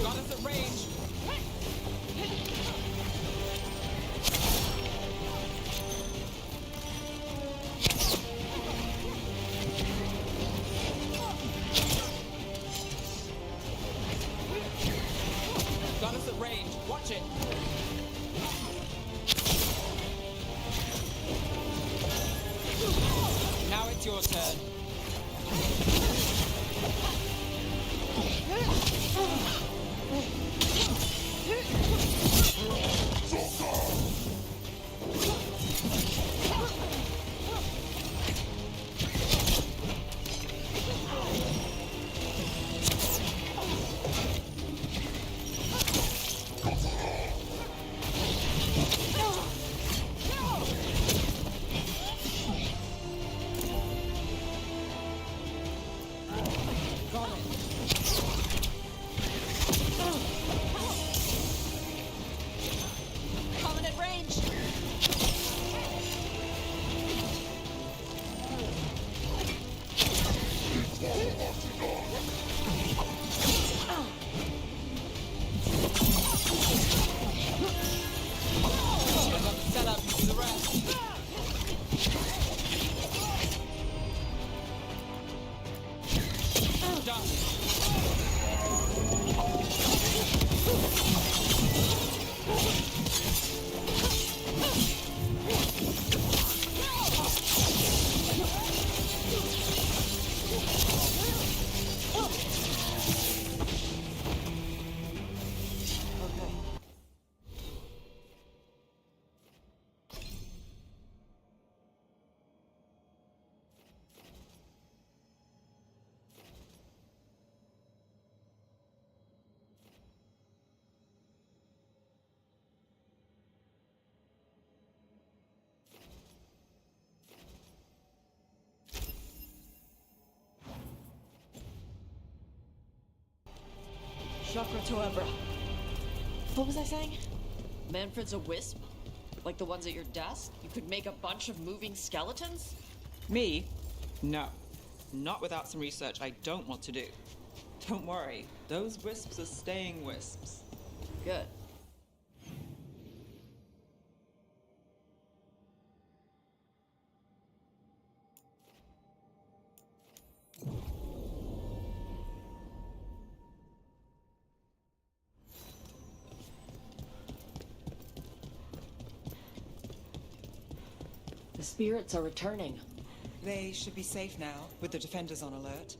Got us at range. Got us at range. Watch it. Now it's your turn. Chakra Toebra. What was I saying? Manfred's a wisp? Like the ones at your desk? You could make a bunch of moving skeletons? Me? No. Not without some research I don't want to do. Don't worry, those wisps are staying wisps. Good. The spirits are returning. They should be safe now, with the defenders on alert.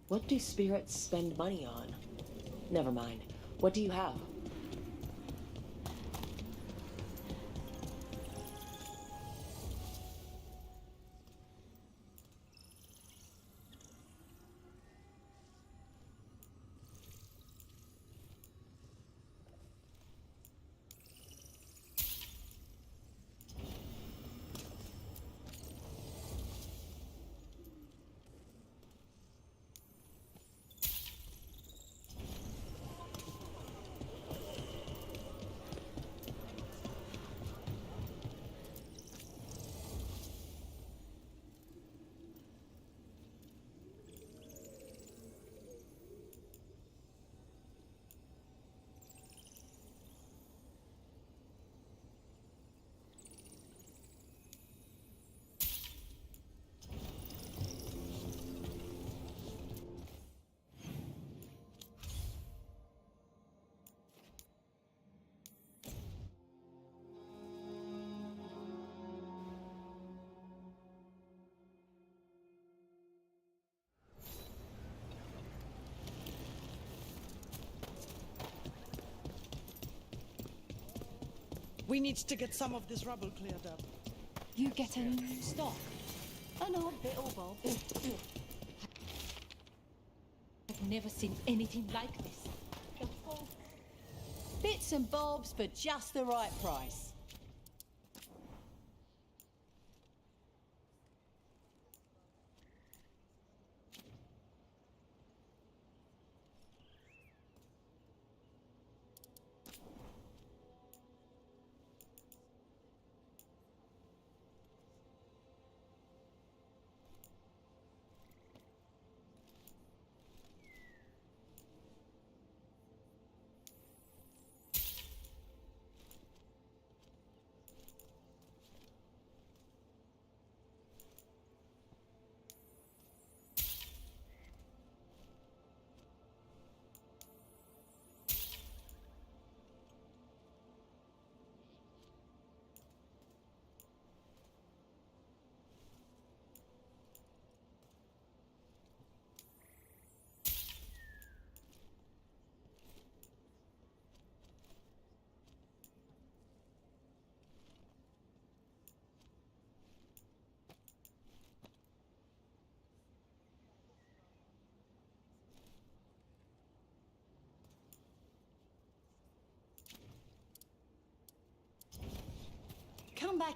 What do spirits spend money on? Never mind. What do you have? We need to get some of this rubble cleared up. You get any new stock? An odd bit or bob. I've never seen anything like this. Bits and bobs for just the right price. Come back.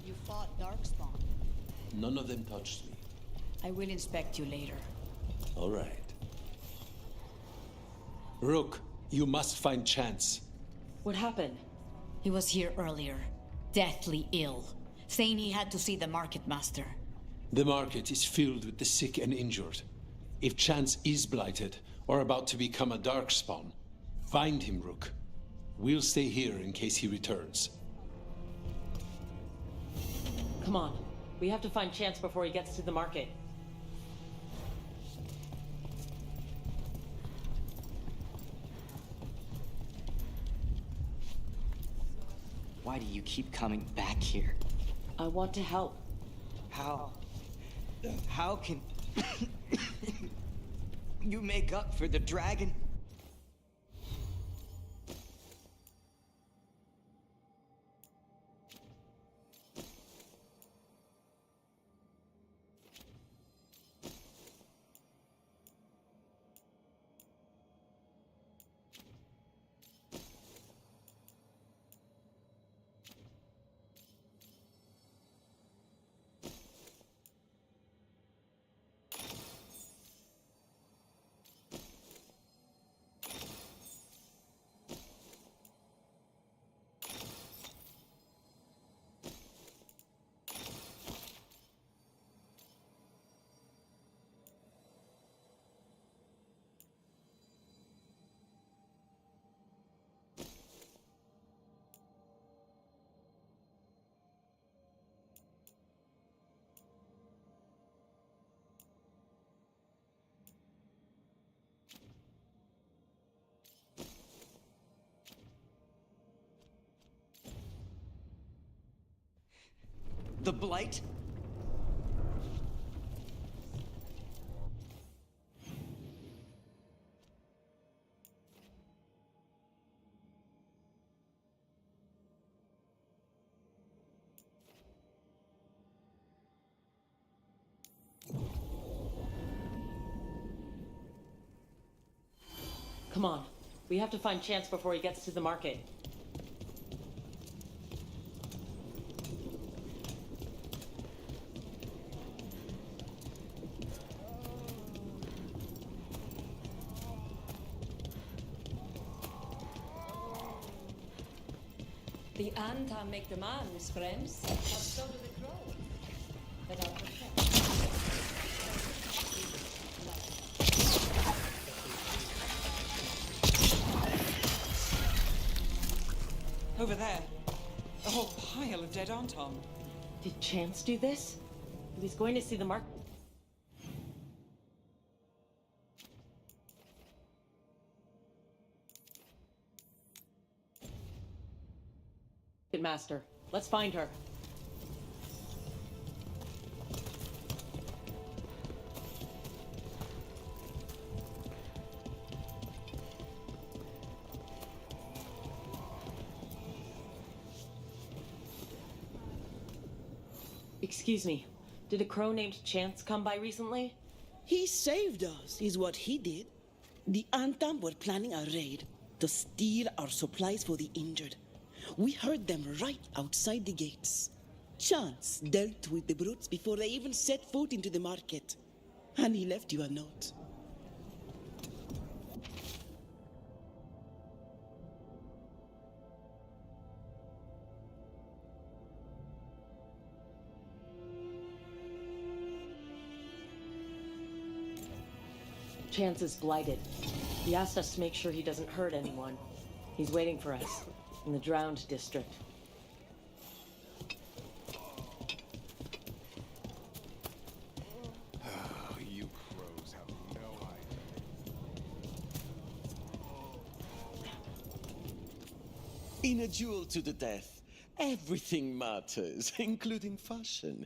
You fought Darkspawn. None of them touched me. I will inspect you later. All right. Rook, you must find Chance. What happened? He was here earlier, deathly ill, saying he had to see the Market Master. The market is filled with the sick and injured. If Chance is blighted, or about to become a Darkspawn, Find him, Rook. We'll stay here in case he returns. Come on. We have to find Chance before he gets to the market. Why do you keep coming back here? I want to help. How? How can you make up for the dragon? The Blight? Come on. We have to find Chance before he gets to the market. The Anta make the man, Miss Brems, but so do the crow. That are perfect. Over there. A whole pile of dead Anton. Did Chance do this? He's going to see the market. Master, let's find her. Excuse me, did a crow named Chance come by recently? He saved us, is what he did. The Antam were planning a raid to steal our supplies for the injured. We heard them right outside the gates. Chance dealt with the brutes before they even set foot into the market. And he left you a note. Chance is blighted. He asked us to make sure he doesn't hurt anyone. He's waiting for us in the Drowned District. You crows have no idea. In a duel to the death, everything matters, including fashion.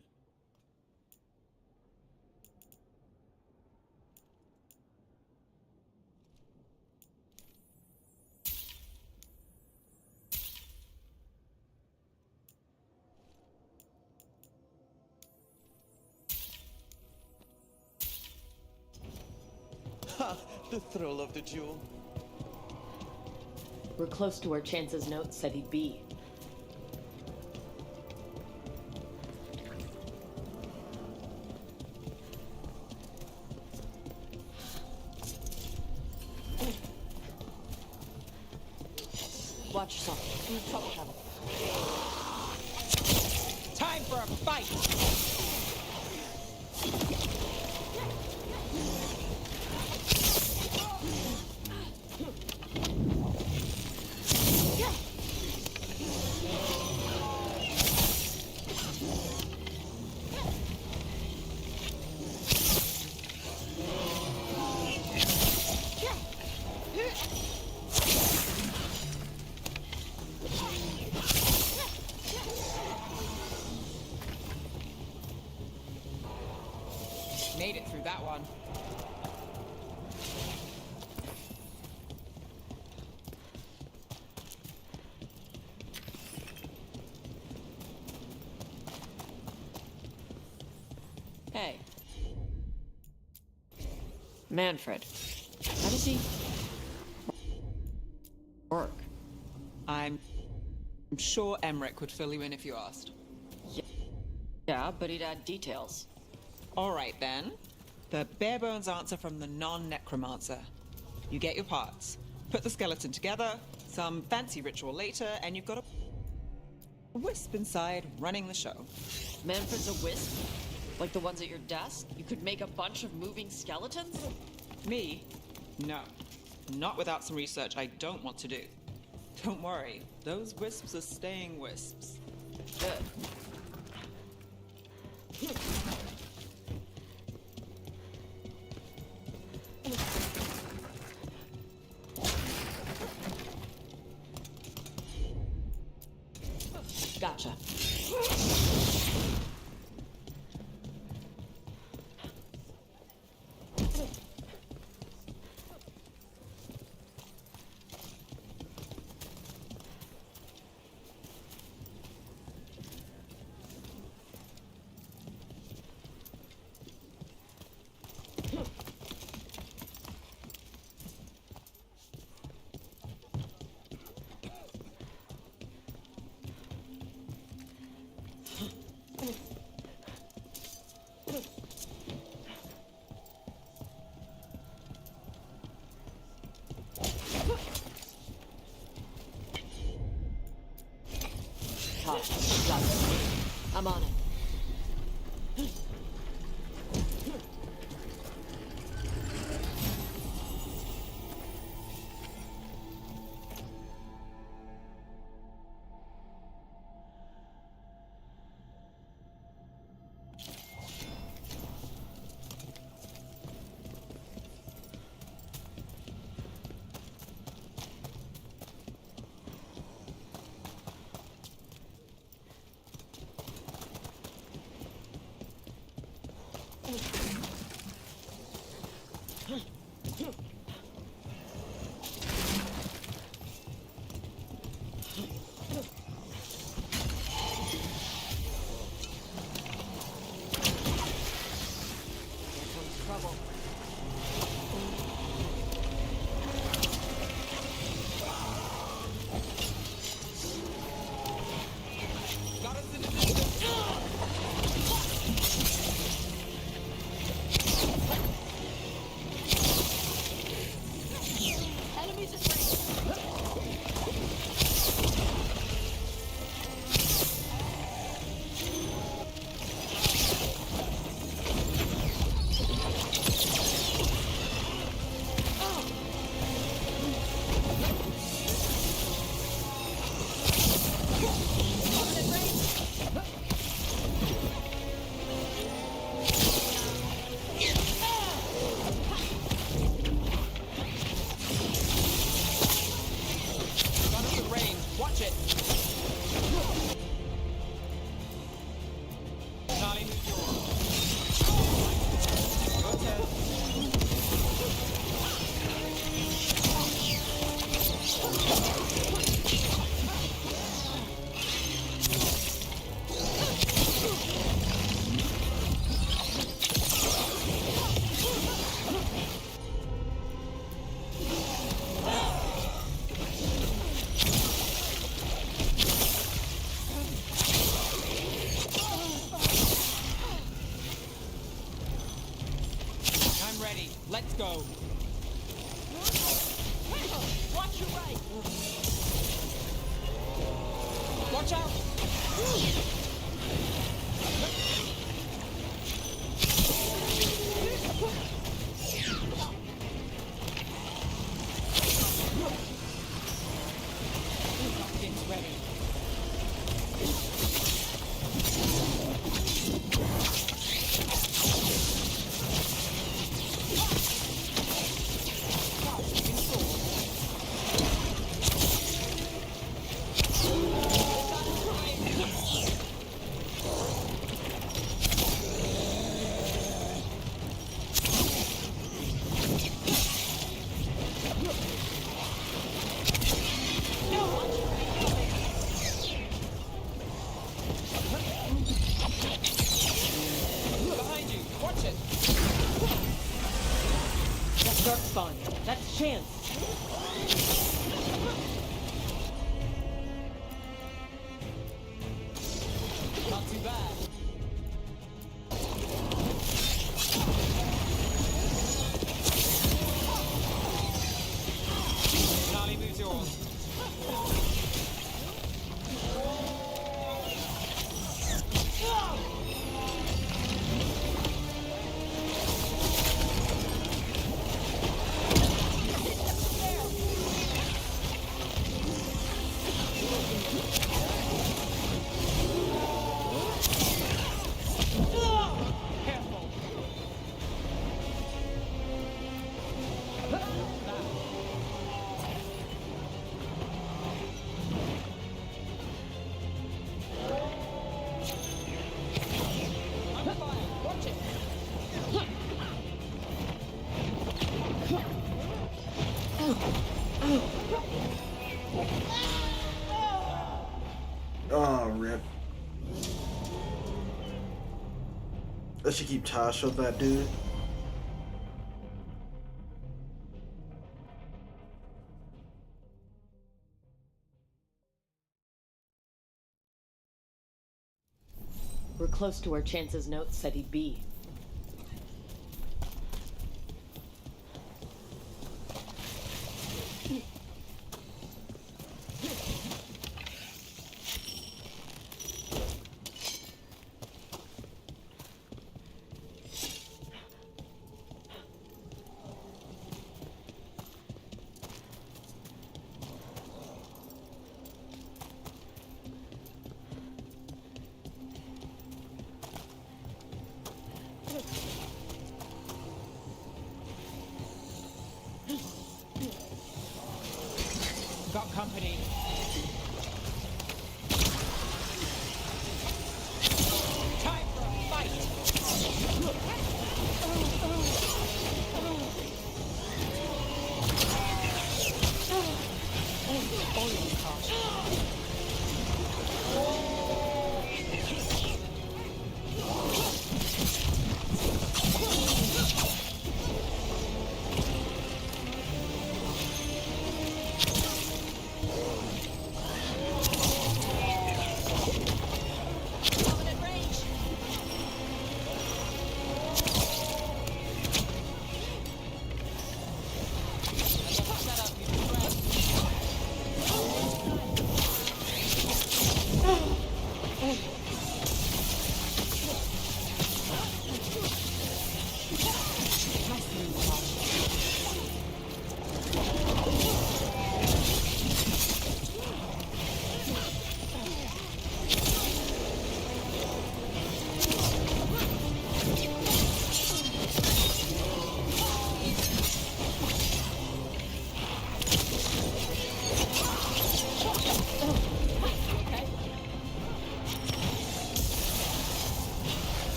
Ha! The thrill of the duel. We're close to where Chance's note said he'd be. Watch yourself. You're in trouble, Kevin. Time for a fight! Made it through that one. Hey. Manfred. How does he work? I'm sure Emmerich would fill you in if you asked. Yeah, but he'd add details. All right, then. The bare bones answer from the non-necromancer. You get your parts, put the skeleton together, some fancy ritual later, and you've got a wisp inside running the show. Manfred's a wisp? Like the ones at your desk? You could make a bunch of moving skeletons? Me? No. Not without some research I don't want to do. Don't worry, those wisps are staying wisps. Good. Gotcha. Got it. I'm on it. Let's go. Watch your right. Watch out. It's ready. chance. Not too bad. Nolly moves yours. Oh, rip. I should keep Tasha with that dude. We're close to where Chance's note said he'd be. Got company. Time for a fight.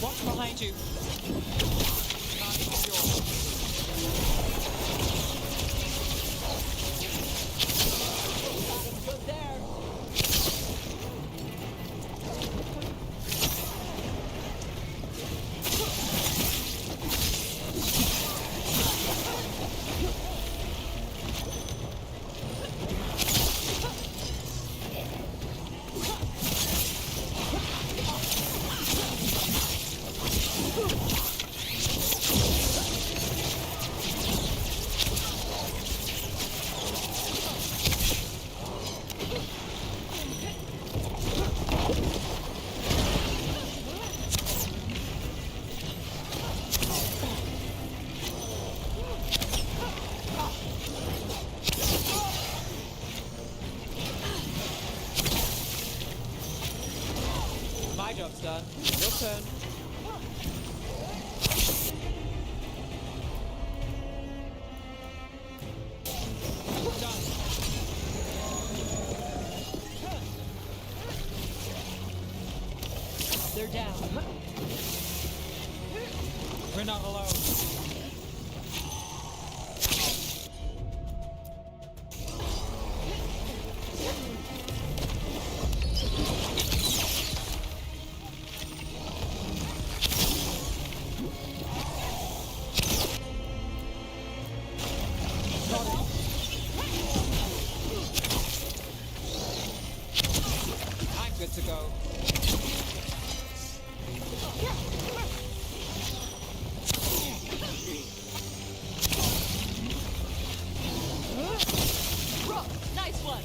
Watch behind you. Nolly moves yours. Good there. My job's done. Your turn. Done. They're down. We're not alone. Nice one.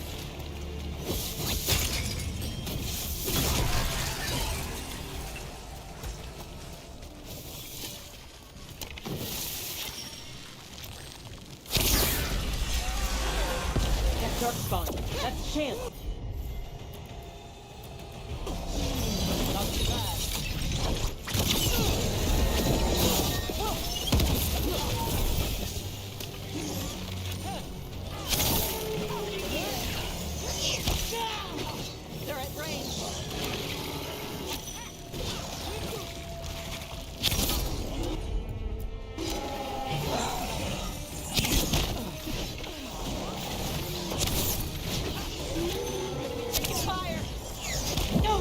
That dark spawn. That's a chance. Not too bad. They're at range. Taking fire. No.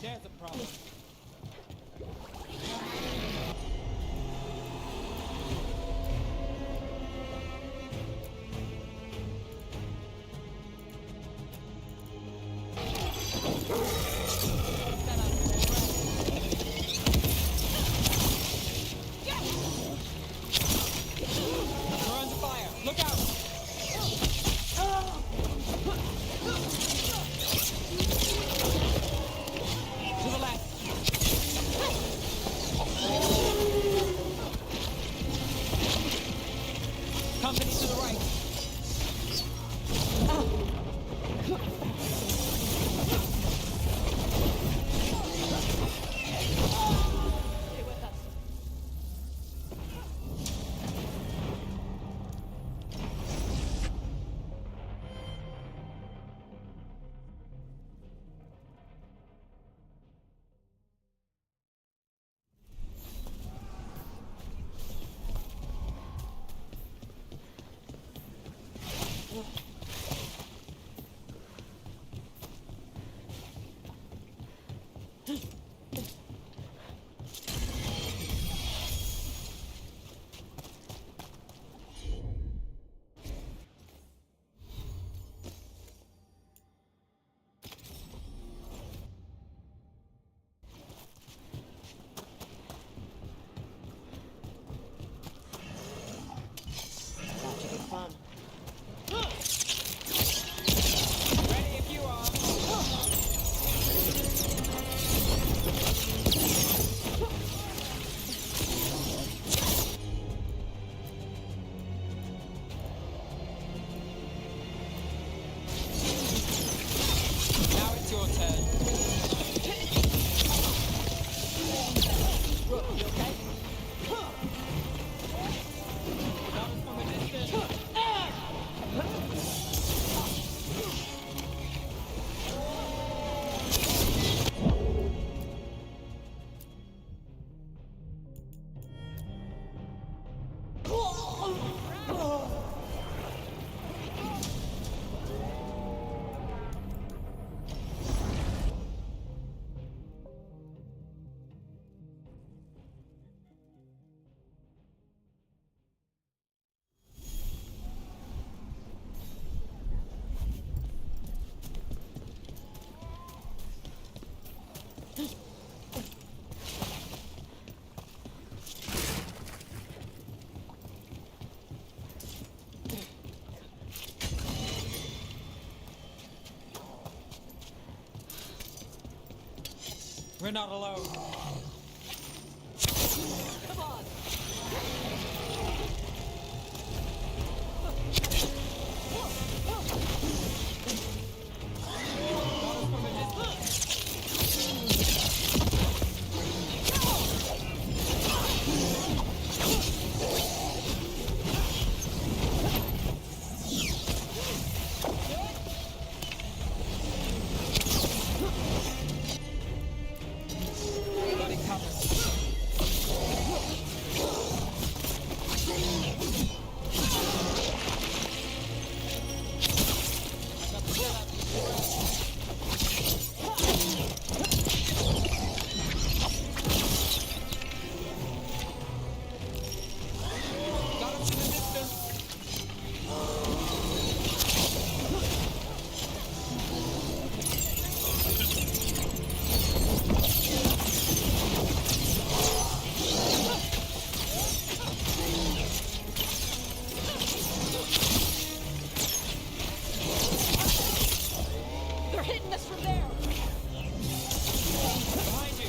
There's a problem. We're under fire. Look out! To the left. Company to the right. Stay with us. not alone. Come on! They're hitting us from there! Behind you!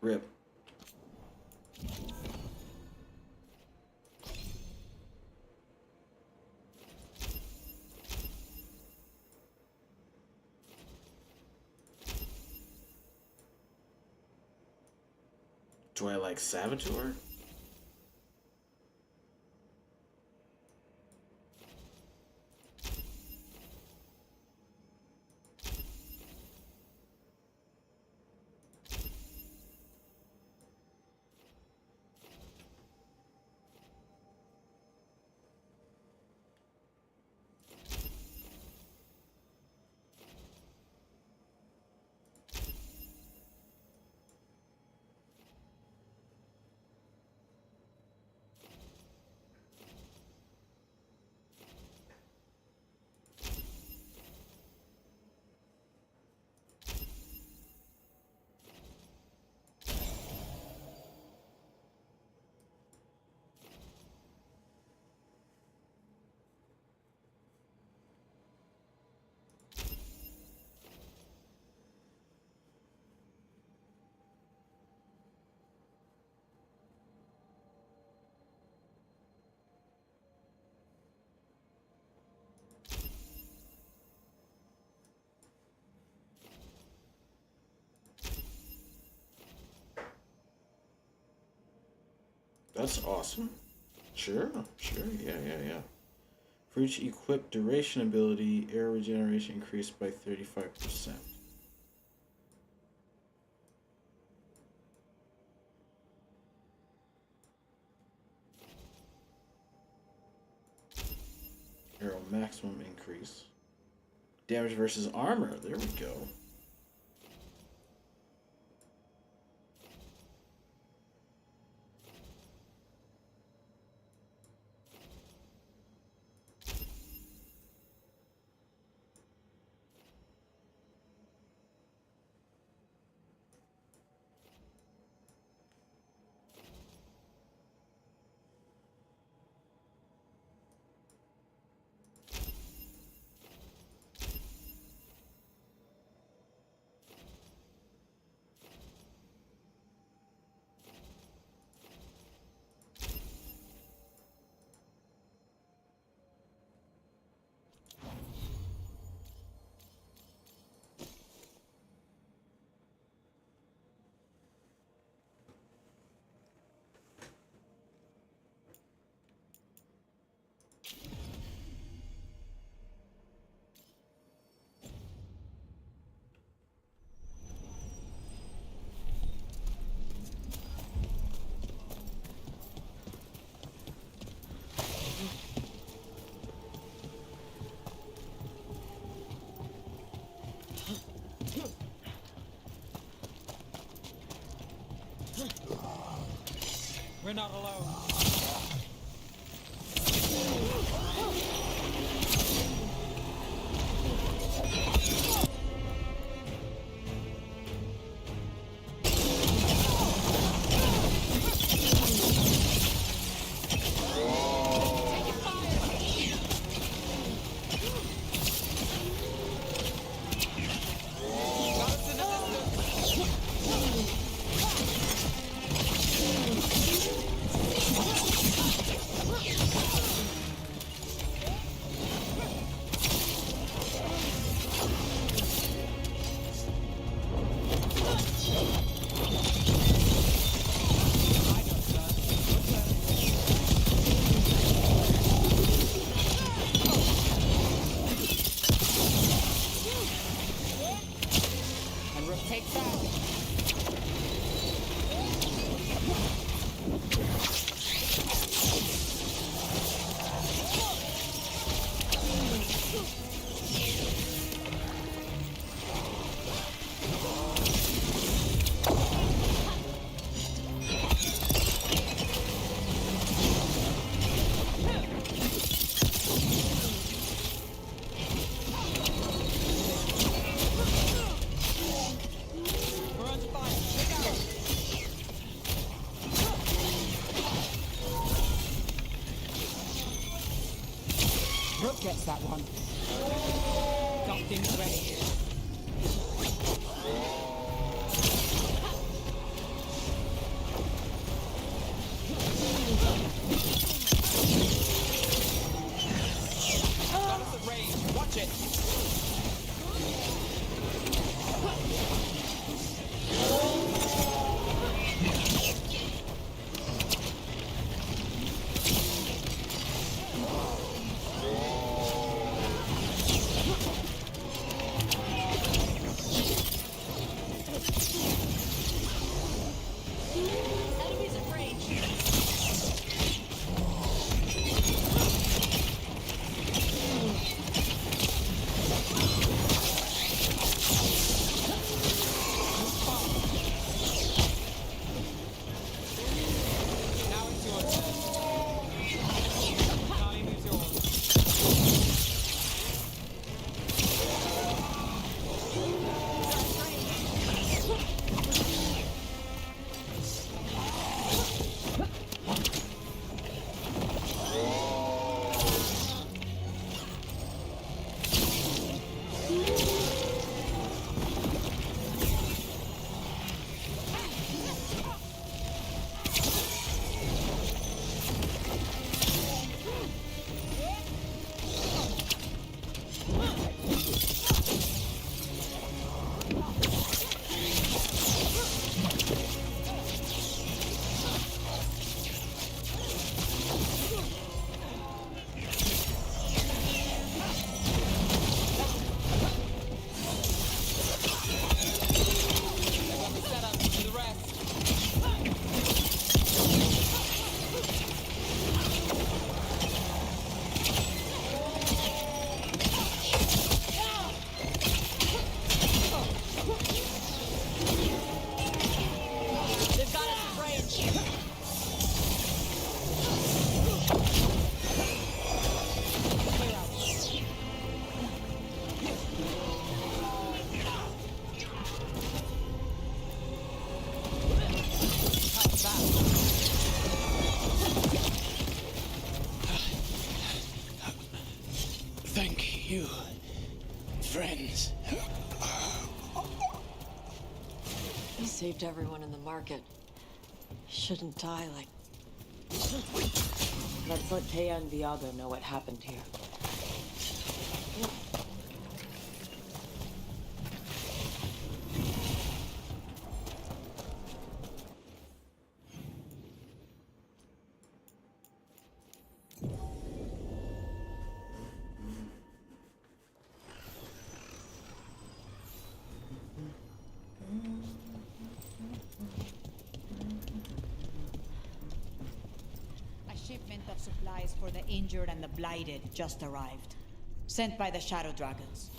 Rip. Do I like Saboteur? That's awesome. Sure, yeah. For each equipped duration ability, air regeneration increased by 35%. Arrow maximum increase. Damage versus armor. There we go. We're not alone. Brooke gets that one. Got things ready. Notice the range. Watch it. Thank you, friends. He saved everyone in the market. He shouldn't die like... Let's let Taya and Viago know what happened here. A shipment of supplies for the injured and the blighted just arrived. Sent by the Shadow Dragons.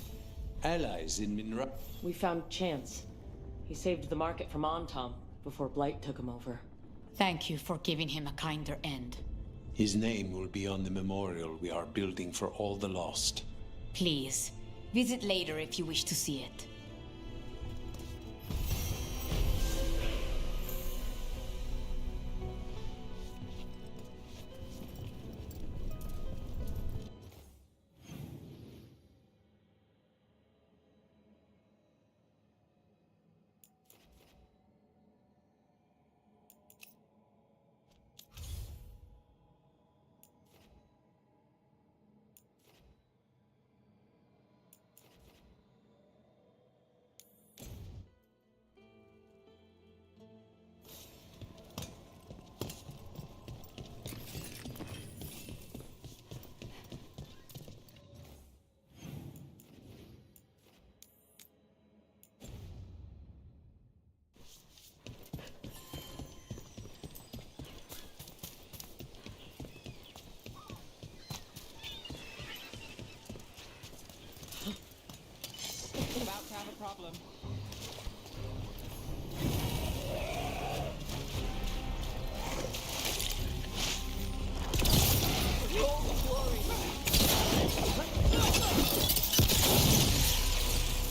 Allies in Minra. We found Chance. He saved the market from Antom before Blight took him over. Thank you for giving him a kinder end. His name will be on the memorial we are building for all the lost. Please, visit later if you wish to see it. About to have a problem.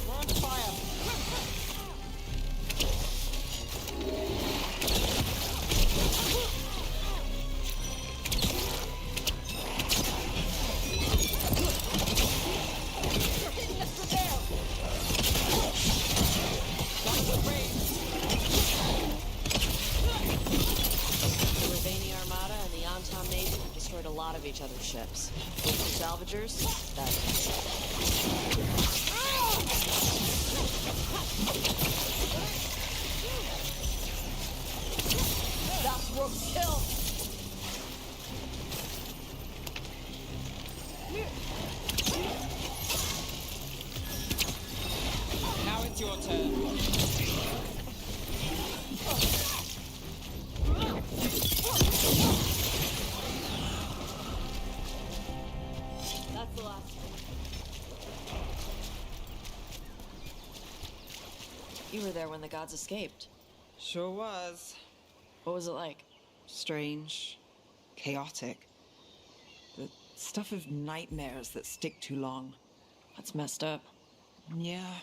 We're on fire. The Ravani Armada and the Antom Navy destroyed a lot of each other's ships. With the salvagers, that's Rook's kill! Now it's your turn. That's the last one. You were there when the gods escaped. Sure was. What was it like? Strange. Chaotic. The stuff of nightmares that stick too long. That's messed up. Yeah.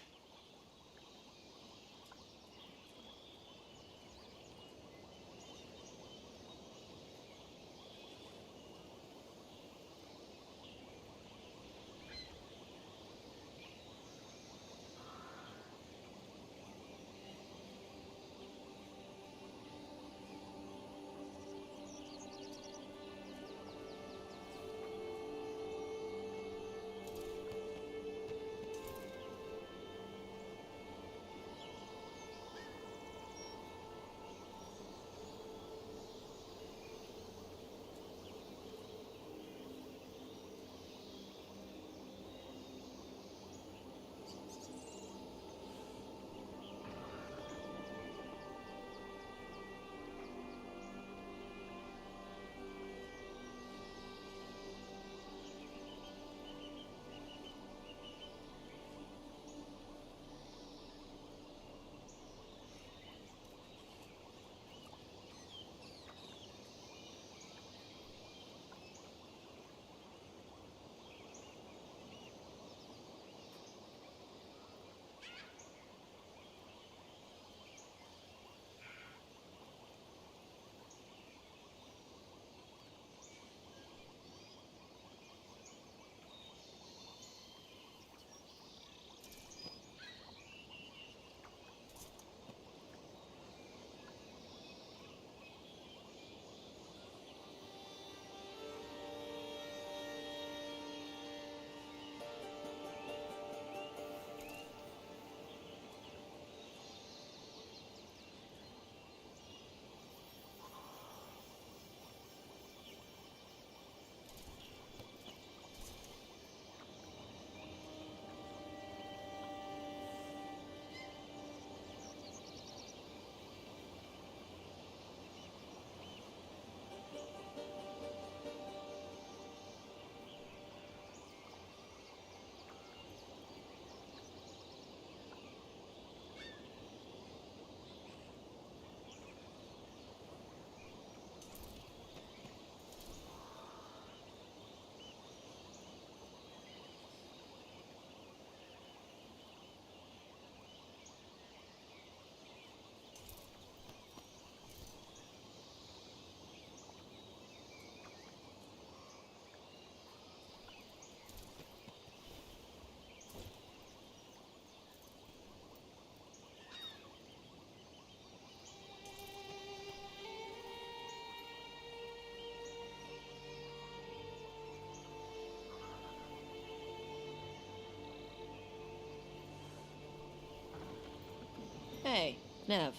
Nev,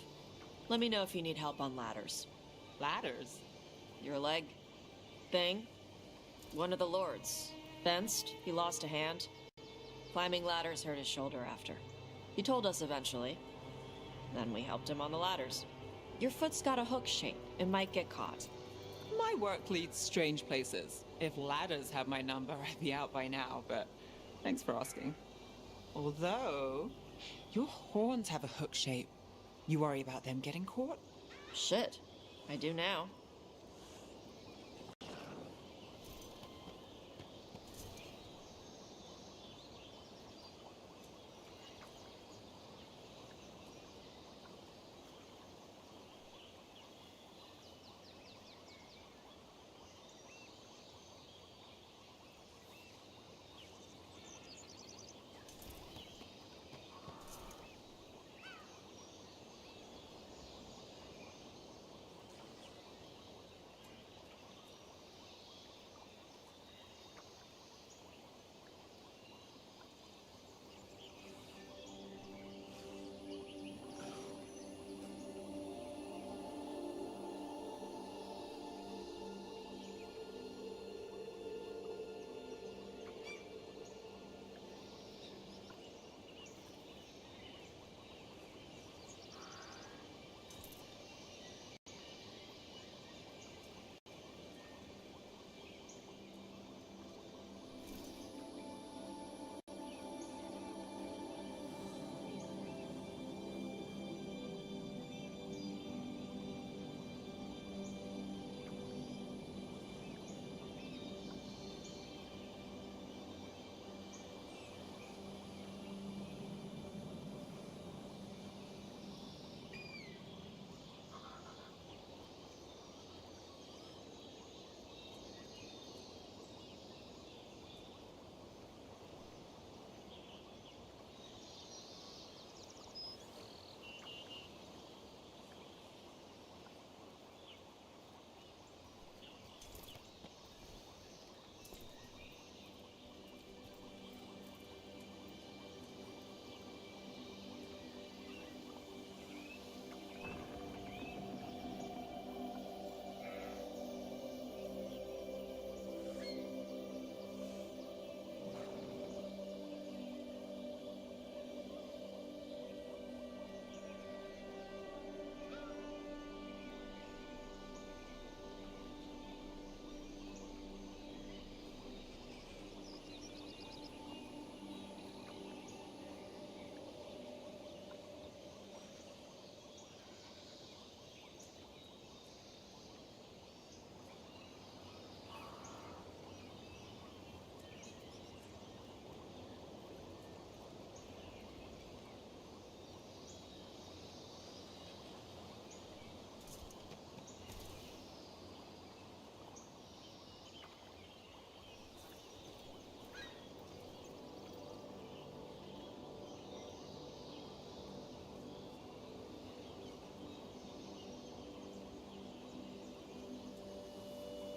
let me know if you need help on ladders. Ladders? Your leg thing? One of the lords. Fenced, he lost a hand. Climbing ladders hurt his shoulder after. He told us eventually. Then we helped him on the ladders. Your foot's got a hook shape. It might get caught. My work leads strange places. If ladders have my number, I'd be out by now, but thanks for asking. Although, your horns have a hook shape. You worry about them getting caught? Shit, I do now.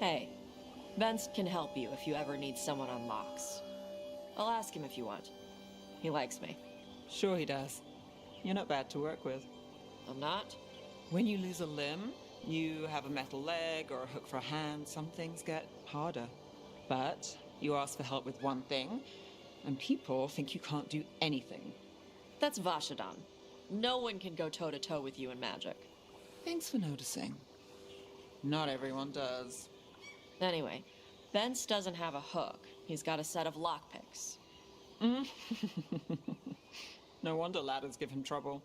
Hey, Vince can help you if you ever need someone on locks. I'll ask him if you want. He likes me. Sure he does. You're not bad to work with. I'm not? When you lose a limb, you have a metal leg or a hook for a hand, some things get harder. But you ask for help with one thing, and people think you can't do anything. That's Vashadan. No one can go toe-to-toe with you in magic. Thanks for noticing. Not everyone does. Anyway, Vince doesn't have a hook. He's got a set of lockpicks. No wonder ladders give him trouble.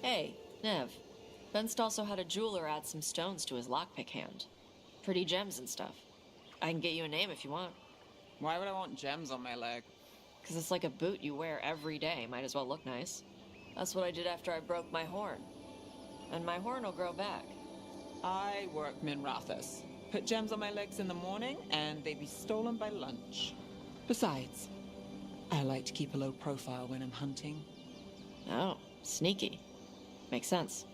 Hey, Neve. Benst also had a jeweler add some stones to his lockpick hand. Pretty gems and stuff. I can get you a name if you want. Why would I want gems on my leg? Because it's like a boot you wear every day. Might as well look nice. That's what I did after I broke my horn. And my horn will grow back. I work Minrathus. Put gems on my legs in the morning, and they be stolen by lunch. Besides, I like to keep a low profile when I'm hunting. Oh, sneaky. Makes sense.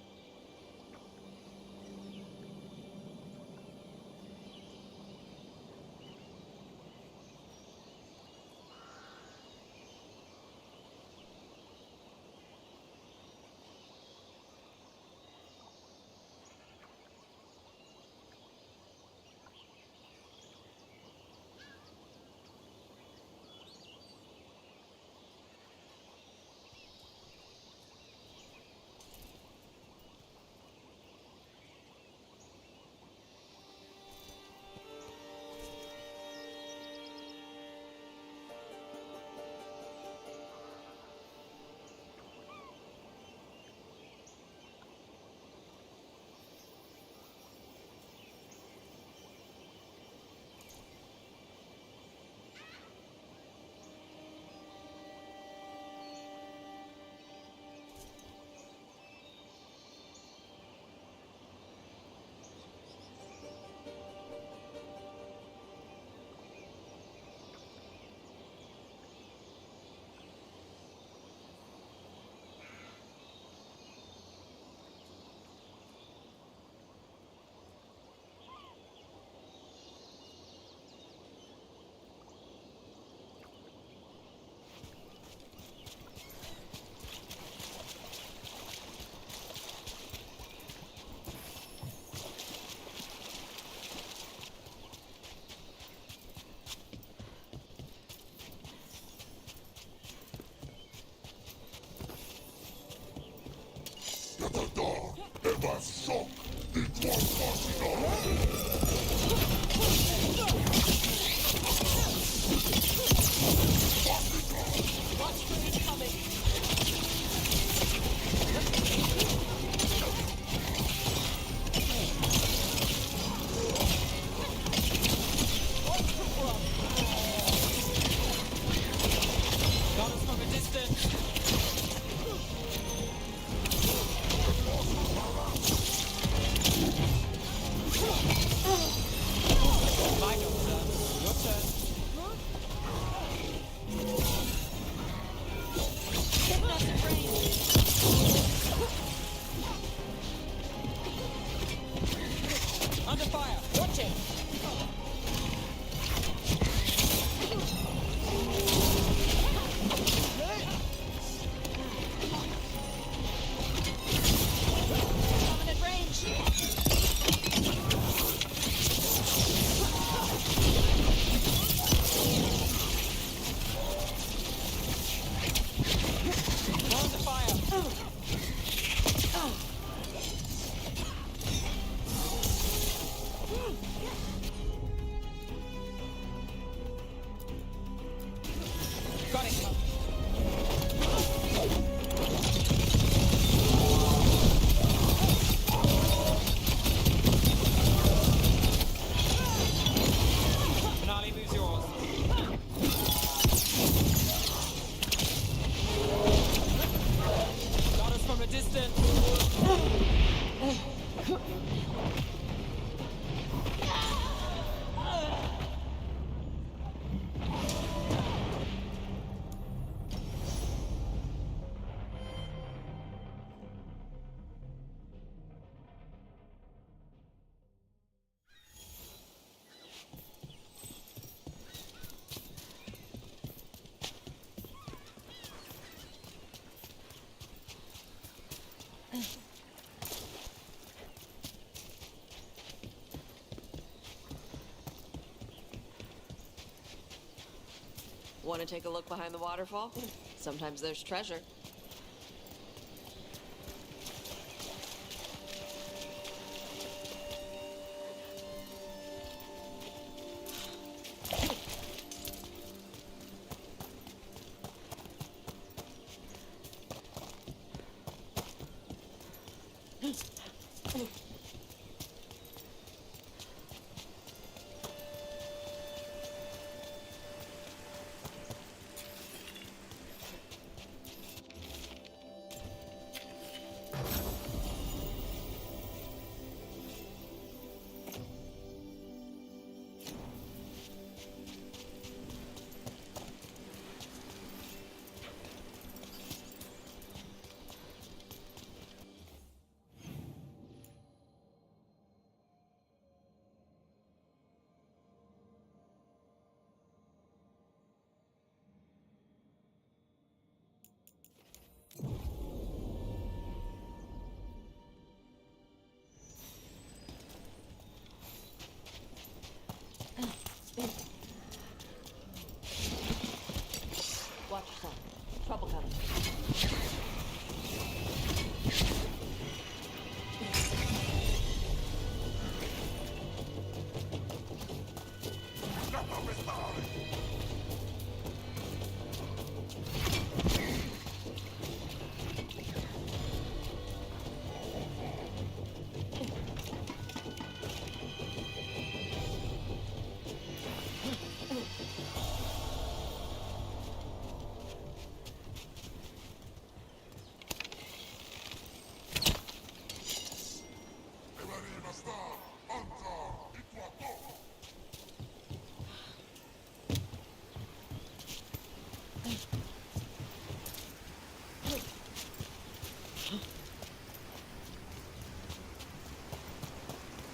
Want to take a look behind the waterfall? Sometimes there's treasure.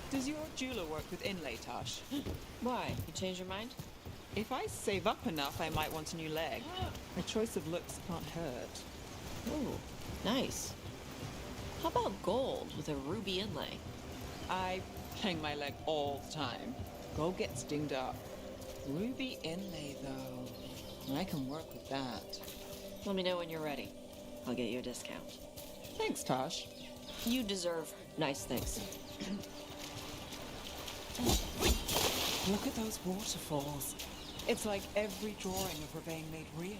Does your jeweler work with inlay, Tosh? Why? You change your mind? If I save up enough, I might want a new leg. A choice of looks can't hurt. Ooh, nice. How about gold with a ruby inlay? I hang my leg all the time. Gold gets dinged up. Ruby inlay, though. I can work with that. Let me know when you're ready. I'll get you a discount. Thanks, Tosh. You deserve nice things. Look at those waterfalls. It's like every drawing of Ravane made real.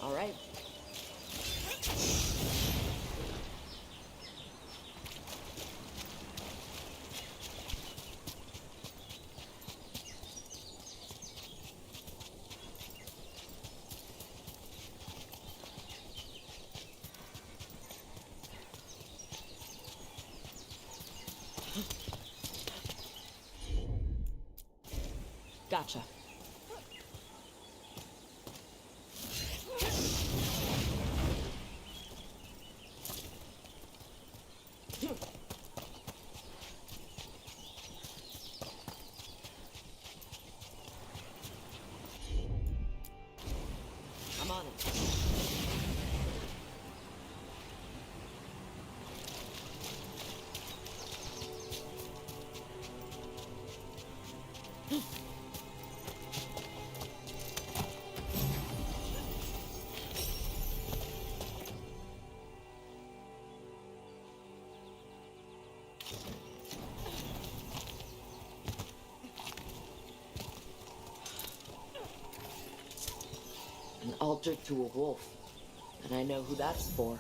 All right. Gotcha. I'm on it. An altar to a wolf. And I know who that's for.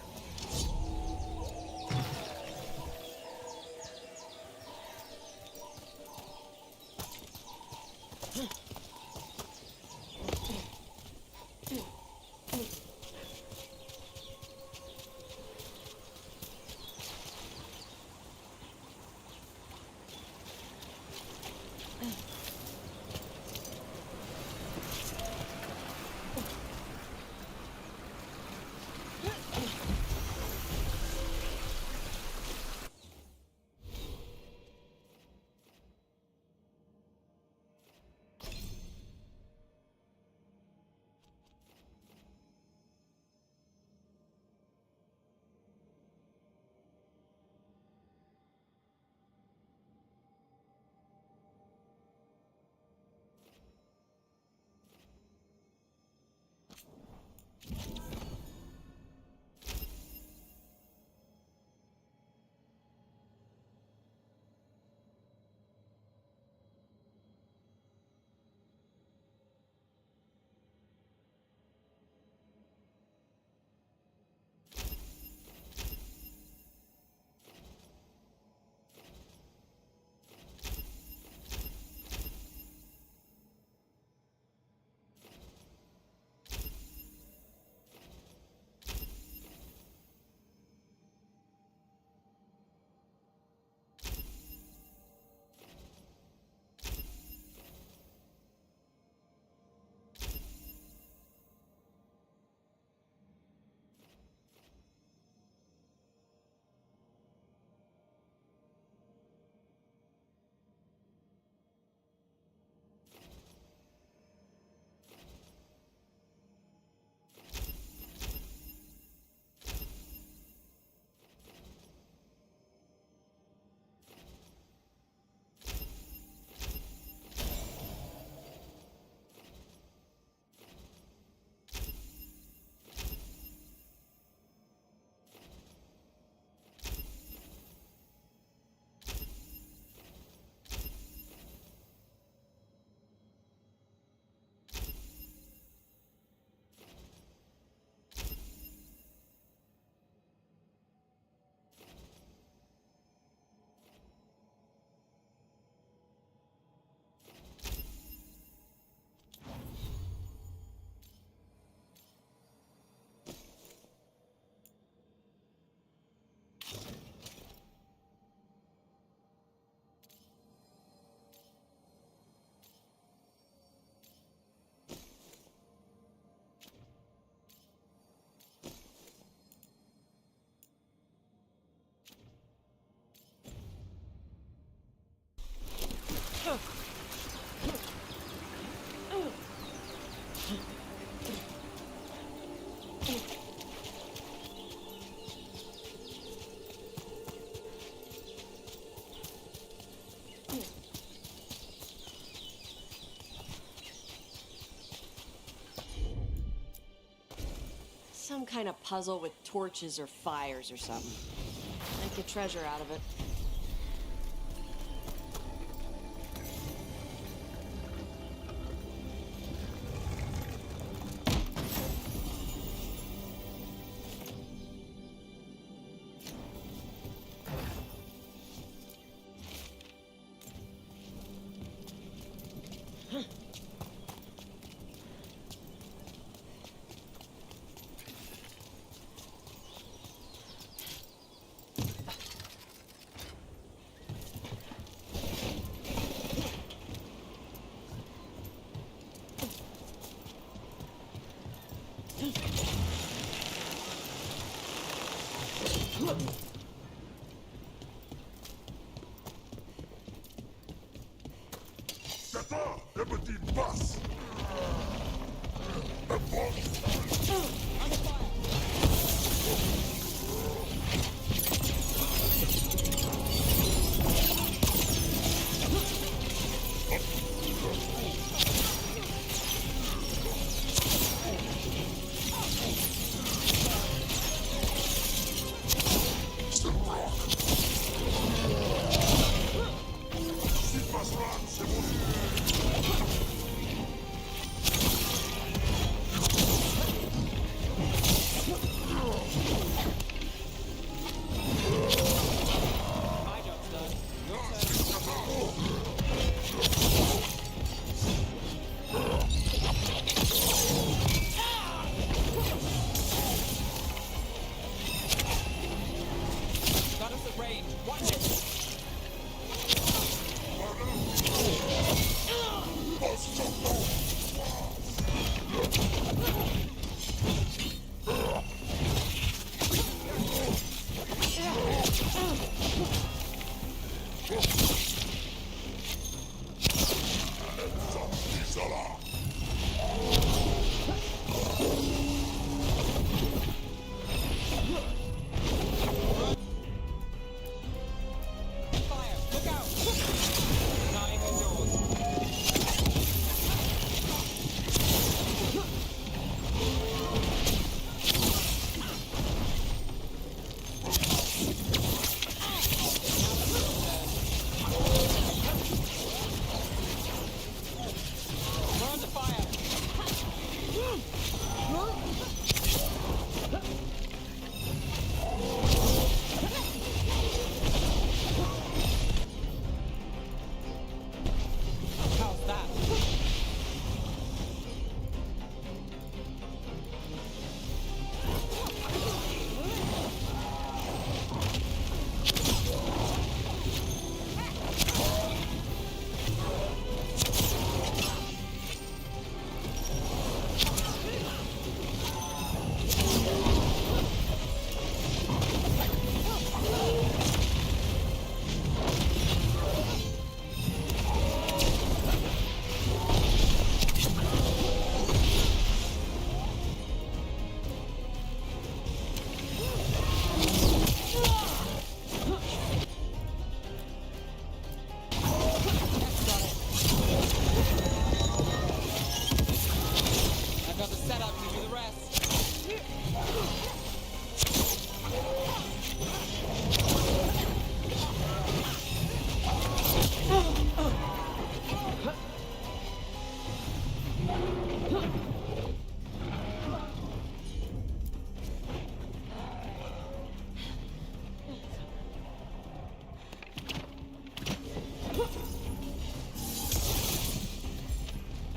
kind of puzzle with torches or fires or something. Make a treasure out of it.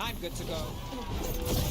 I'm good to go.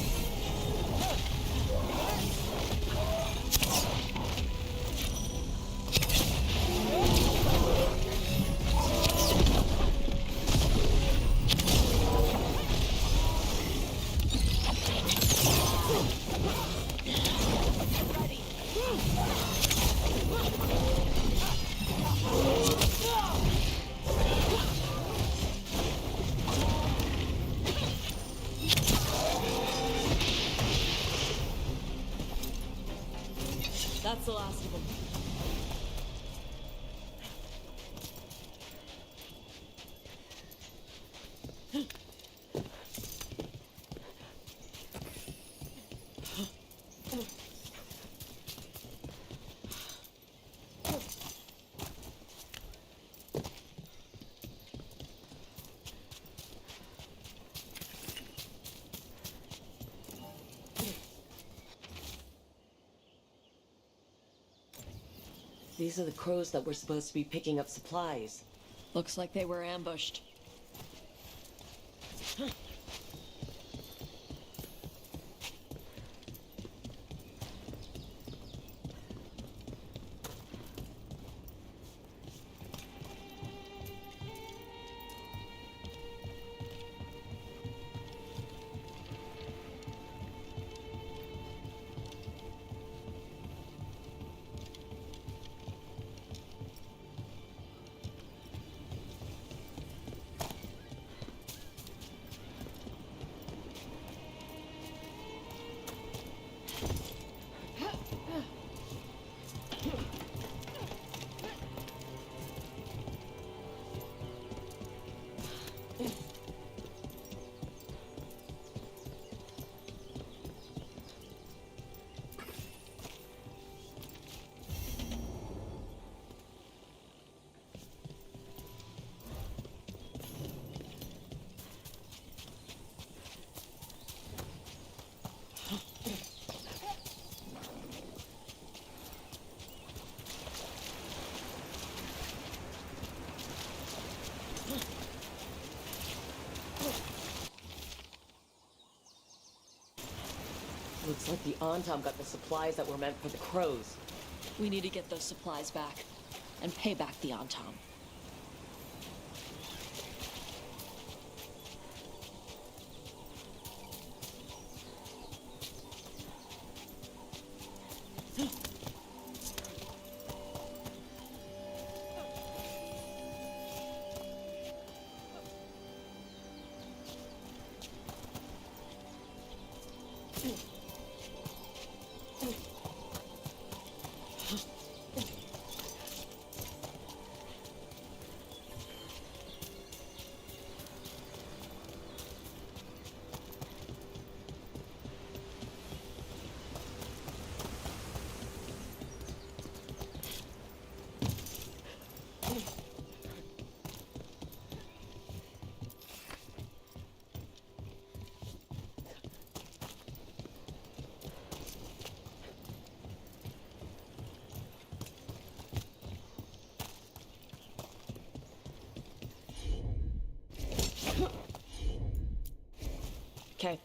These are the crows that were supposed to be picking up supplies. Looks like they were ambushed. Looks like the Antam got the supplies that were meant for the crows. We need to get those supplies back and pay back the Antam. Okay.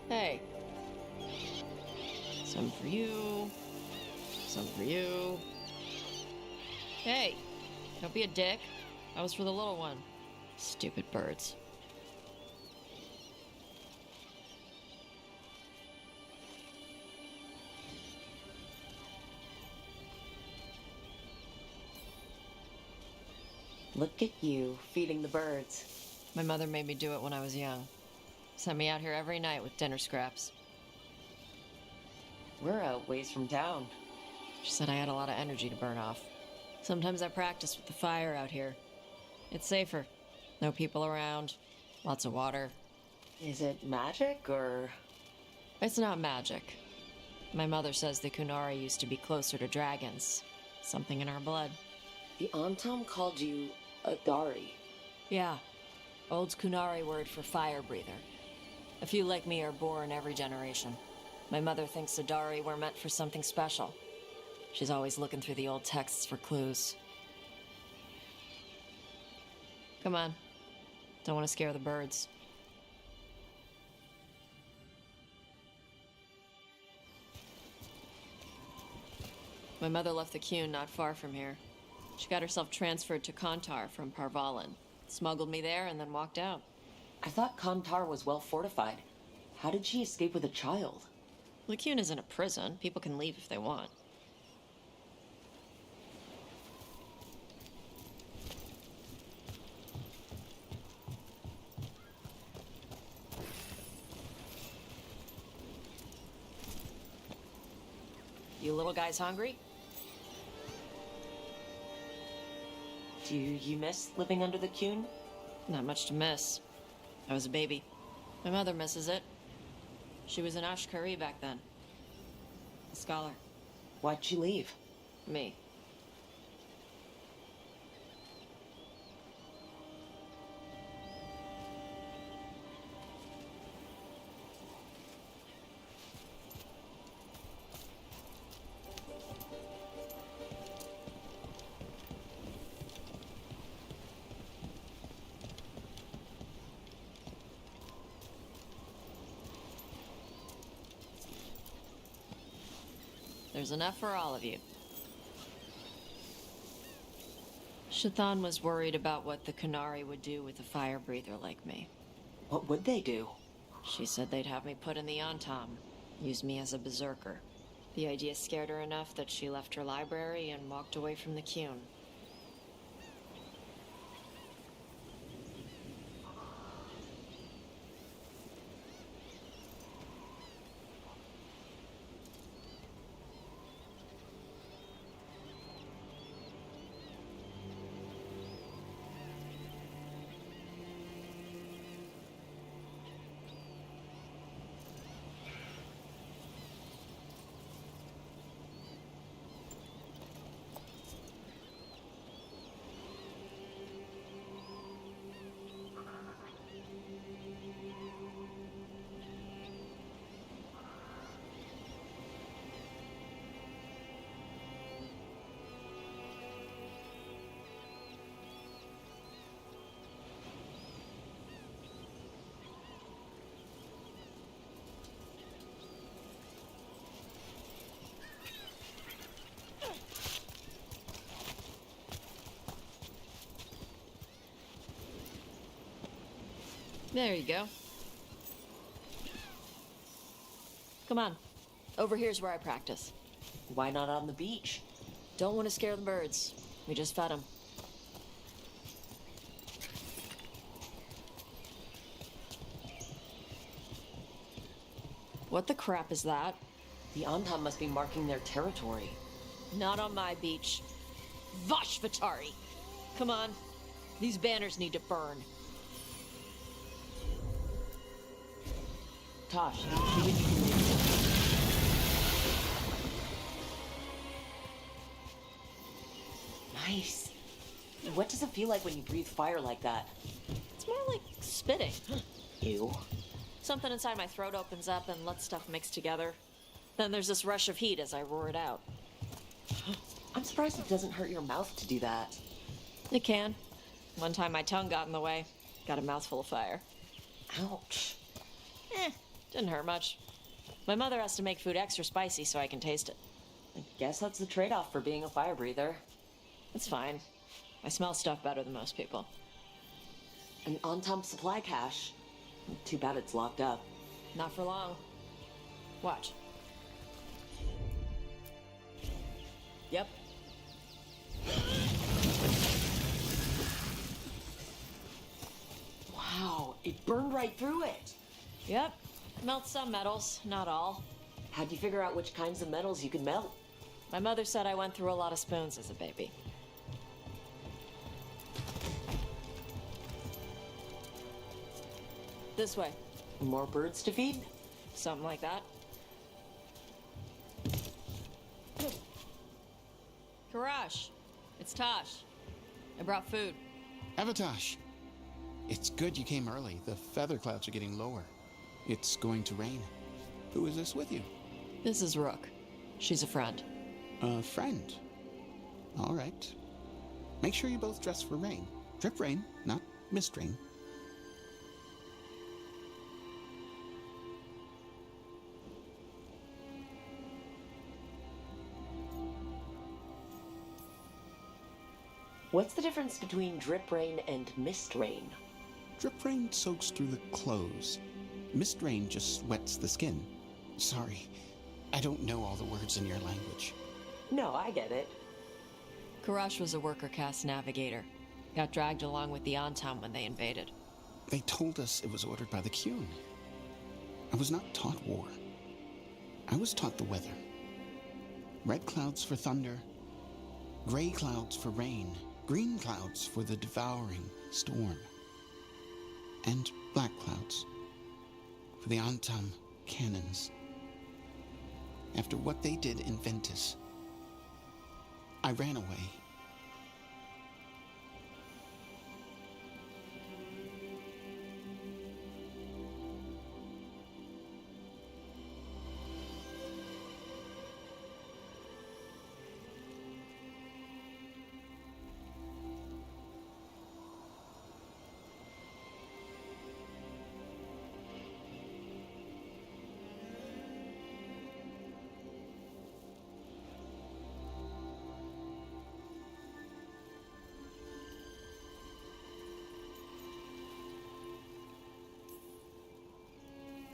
Hey. Some for you. Some for you. Hey, don't be a dick. That was for the little one. Stupid birds. Look at you, feeding the birds. My mother made me do it when I was young. Sent me out here every night with dinner scraps. We're a ways from town. She said I had a lot of energy to burn off. Sometimes I practice with the fire out here. It's safer. No people around. Lots of water. Is it magic, or...? It's not magic. My mother says the Kunari used to be closer to dragons. Something in our blood. The Antam called you a Dari. Yeah. Old Kunari word for fire breather. A few like me are born every generation. My mother thinks the Dari were meant for something special. She's always looking through the old texts for clues. Come on. Don't want to scare the birds. My mother left the Kuhn not far from here. She got herself transferred to Kontar from Parvalan. Smuggled me there and then walked out. I thought Kontar was well fortified. How did she escape with a child? Lycune isn't a prison. People can leave if they want. You little guys hungry? Do you miss living under the Cune? Not much to miss. I was a baby. My mother misses it. She was an Ashkari back then. A scholar. Why'd she leave? Me. There's enough for all of you. Shathan was worried about what the Qunari would do with a fire breather like me. What would they do? She said they'd have me put in the Antam, use me as a berserker. The idea scared her enough that she left her library and walked away from the Qune. There you go. Come on. Over here's where I practice. Why not on the beach? Don't want to scare the birds. We just fed them. What the crap is that? The Antam must be marking their territory. Not on my beach. Vashvatari! Come on. These banners need to burn. Tosh, see what you can do. Nice. What does it feel like when you breathe fire like that? It's more like spitting. Ew. Something inside my throat opens up and lets stuff mix together. Then there's this rush of heat as I roar it out. I'm surprised it doesn't hurt your mouth to do that. It can. One time my tongue got in the way. Got a mouthful of fire. Ouch. Didn't hurt much. My mother has to make food extra spicy so I can taste it. I guess that's the trade-off for being a fire breather. It's fine. I smell stuff better than most people. An Antam supply cache. Too bad it's locked up. Not for long. Watch. Yep. Wow, it burned right through it. Yep. Melt some metals, not all. How'd you figure out which kinds of metals you could melt? My mother said I went through a lot of spoons as a baby. This way. More birds to feed? Something like that. Karash, it's Tosh. I brought food. Avatosh, it's good you came early. The feather clouds are getting lower. It's going to rain. Who is this with you? This is Rook. She's a friend. A friend? All right. Make sure you both dress for rain. Drip rain, not mist rain. What's the difference between drip rain and mist rain? Drip rain soaks through the clothes. Mist rain just wets the skin. Sorry, I don't know all the words in your language. No, I get it. Karash was a worker caste navigator. Got dragged along with the Antam when they invaded. They told us it was ordered by the Qun. I was not taught war. I was taught the weather. Red clouds for thunder, gray clouds for rain, green clouds for the devouring storm, and black clouds for the Antam cannons. After what they did in Ventus, I ran away.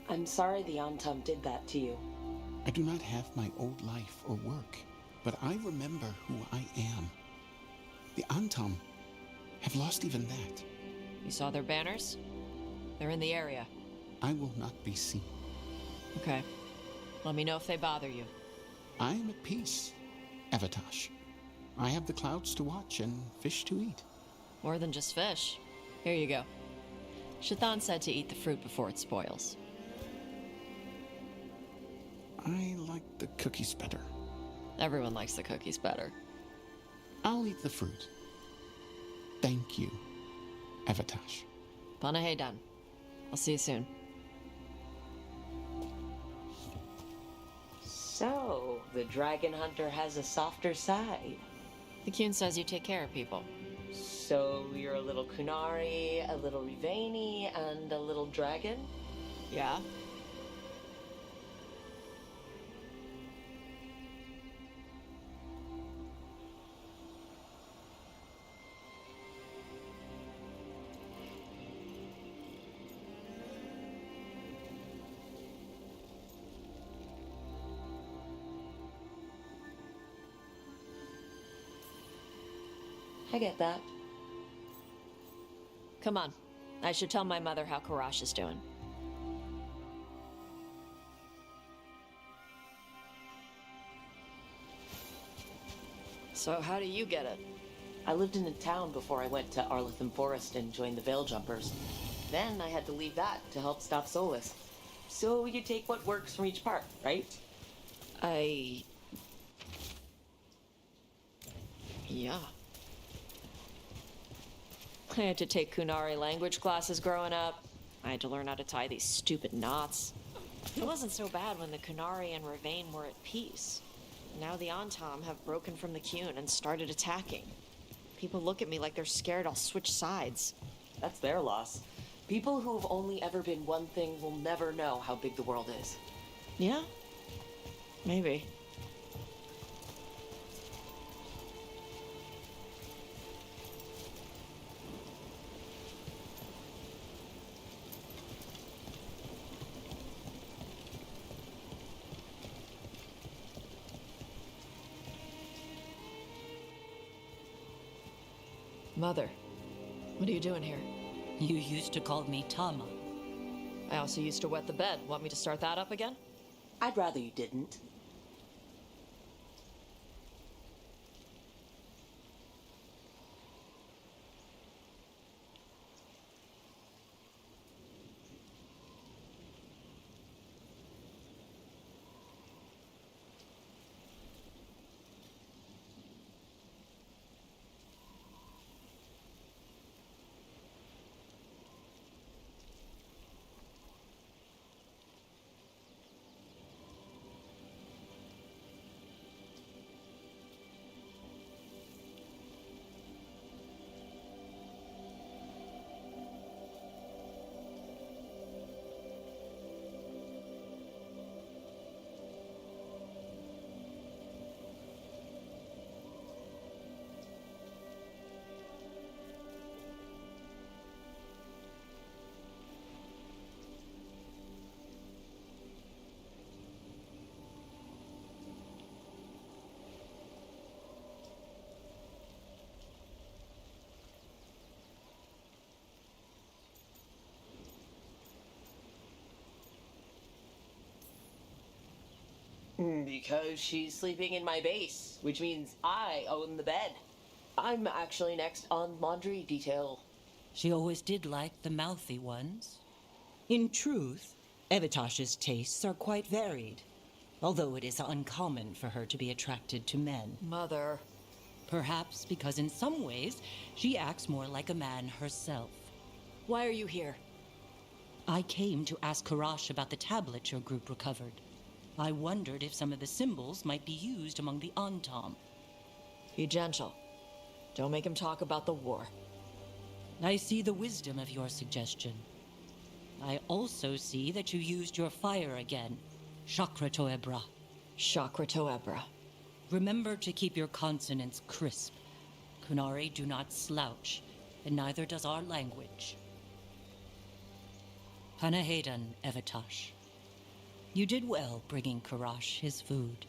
I'm sorry the Antam did that to you. I do not have my old life or work, but I remember who I am. The Antam have lost even that. You saw their banners? They're in the area. I will not be seen. Okay. Let me know if they bother you. I am at peace, Avatash. I have the clouds to watch and fish to eat. More than just fish. Here you go. Shathan said to eat the fruit before it spoils. I like the cookies better. Everyone likes the cookies better. I'll eat the fruit. Thank you, Avatash. Panahedan. I'll see you soon. So, the dragon hunter has a softer side. The Qun says you take care of people. So, you're a little Kunari, a little Rivani, and a little dragon? Yeah. I get that. Come on. I should tell my mother how Karash is doing. So how do you get it? I lived in a town before I went to Arlitham Forest and joined the Veil Jumpers. Then I had to leave that to help stop Solus. So you take what works from each part, right? Yeah. I had to take Kunari language classes growing up. I had to learn how to tie these stupid knots. It wasn't so bad when the Kunari and Ravain were at peace. Now the Antam have broken from the Qun and started attacking. People look at me like they're scared I'll switch sides. That's their loss. People who have only ever been one thing will never know how big the world is. Yeah? Maybe. Mother, what are you doing here? You used to call me Tama. I also used to wet the bed. Want me to start that up again? I'd rather you didn't. Because she's sleeping in my base, which means I own the bed. I'm actually next on laundry detail. She always did like the mouthy ones. In truth, Evitash's tastes are quite varied, although it is uncommon for her to be attracted to men. Mother. Perhaps because in some ways, she acts more like a man herself. Why are you here? I came to ask Karash about the tablet your group recovered. I wondered if some of the symbols might be used among the Antam. Be gentle. Don't make him talk about the war. I see the wisdom of your suggestion. I also see that you used your fire again. Chakra Toebra. Chakra Toebra. Remember to keep your consonants crisp. Kunari do not slouch, and neither does our language. Panahedan, Evitash. You did well bringing Karash his food.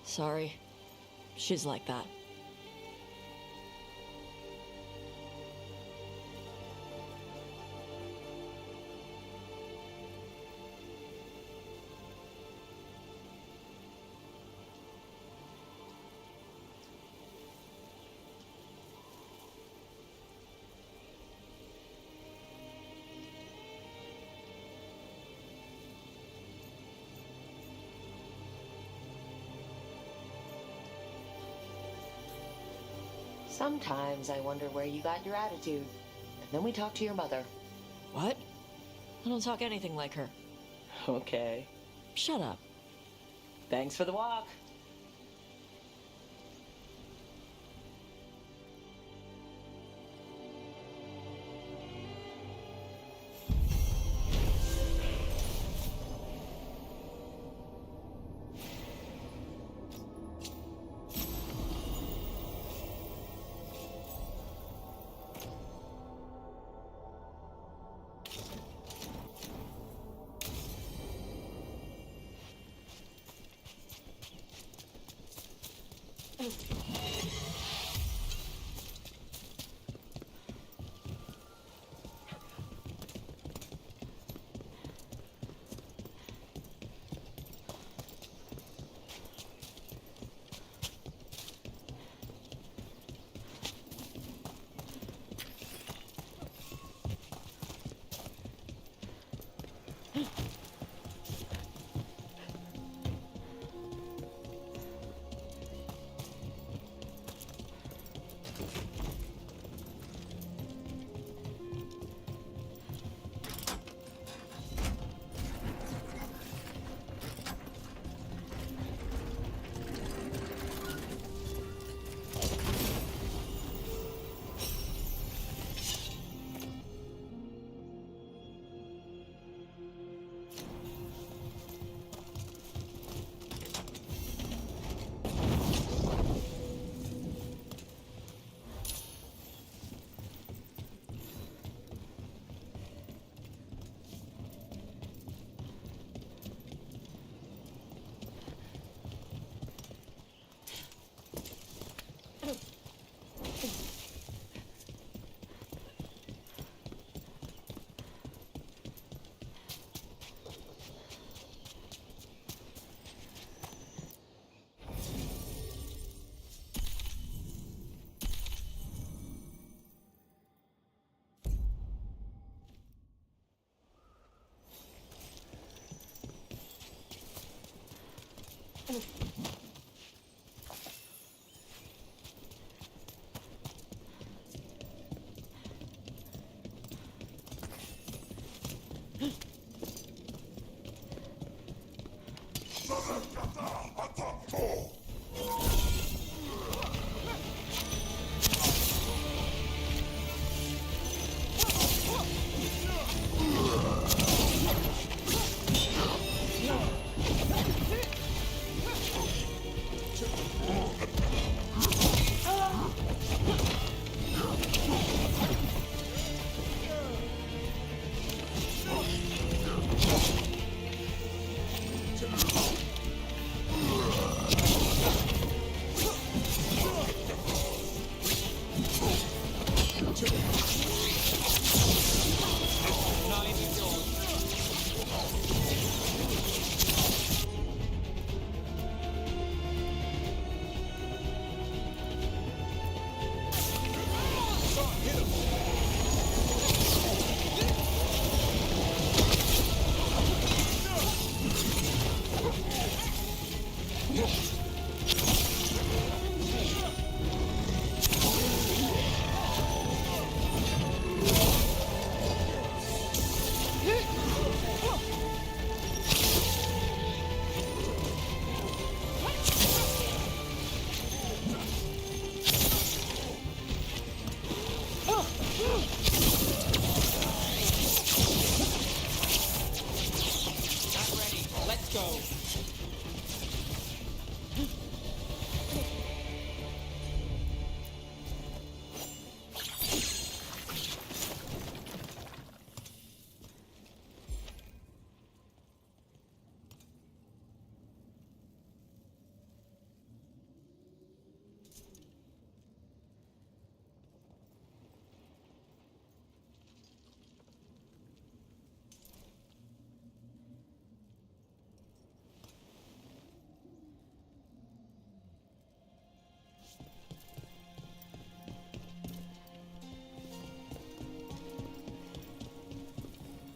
Sorry. She's like that. Sometimes I wonder where you got your attitude. And then we talk to your mother. What? I don't talk anything like her. Okay. Shut up. Thanks for the walk.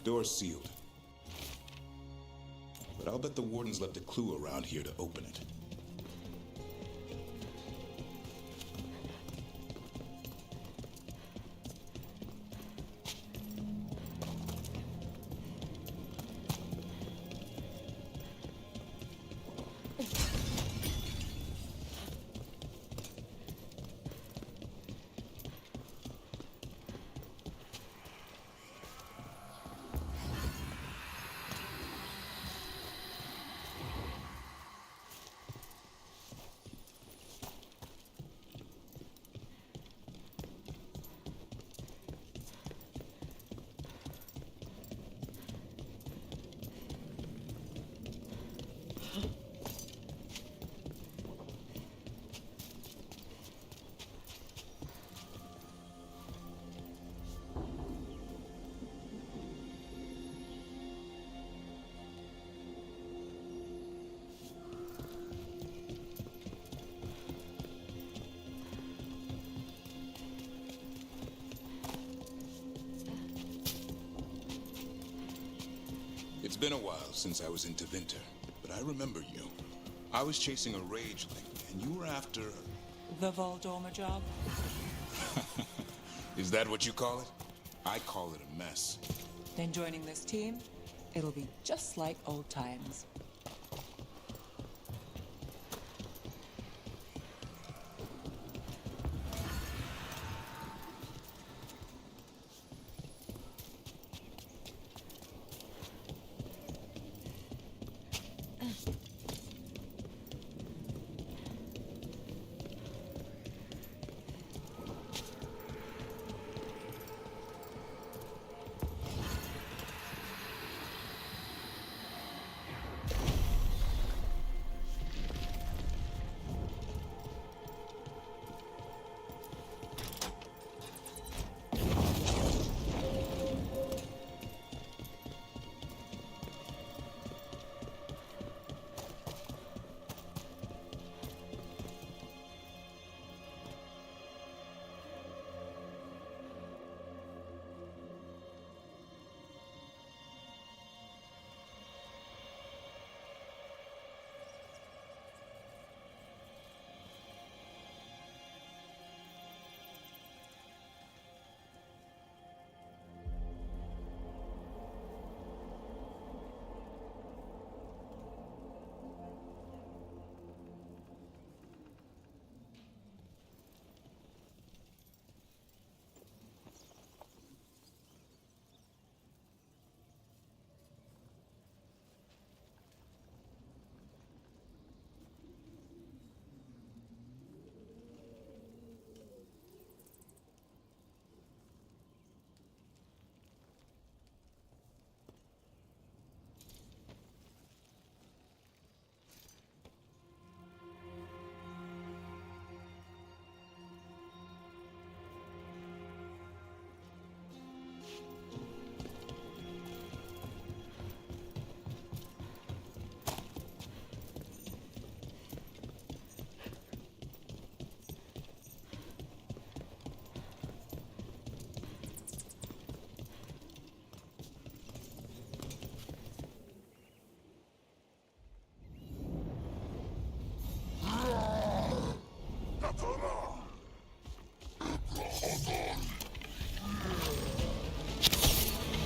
Door's sealed. But I'll bet the Warden's left a clue around here to open it. It's been a while since I was in Tevinter, but I remember you. I was chasing a rageling, and you were after... The Voldorma job? Is that what you call it? I call it a mess. Then joining this team, it'll be just like old times.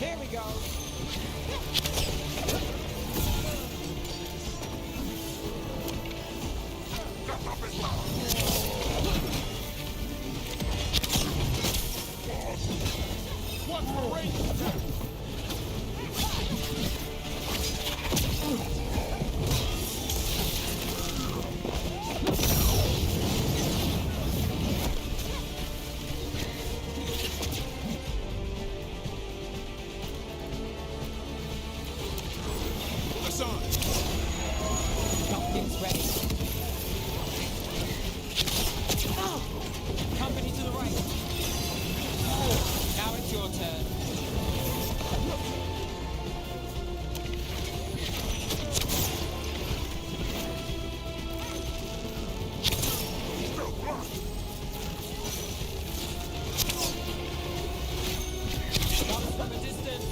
Here we go. What for range attack? Pumpkin's ready. Company to the right. Now it's your turn. Comes from a distance.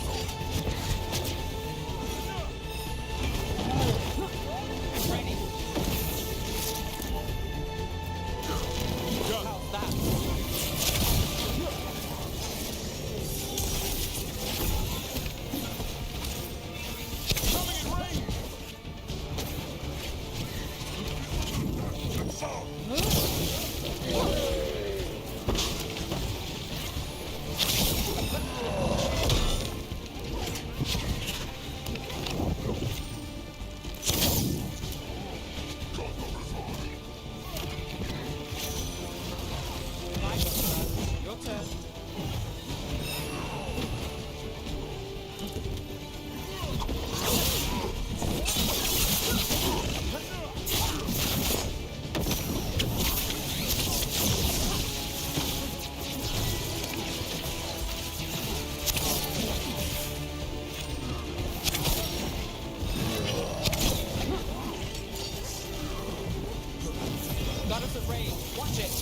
Watch it.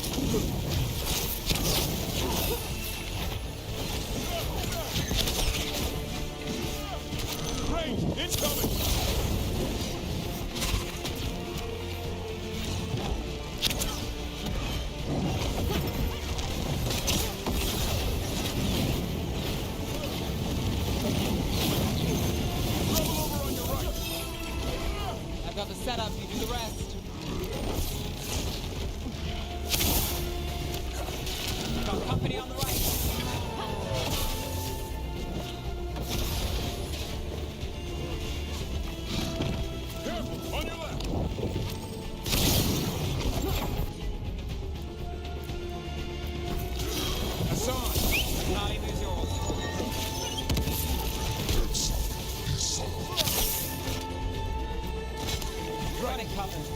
Range incoming! I've got the setup, you do the rest. Got company on the right. Careful, on your left! Hassan, Neve is yours. Got it covered.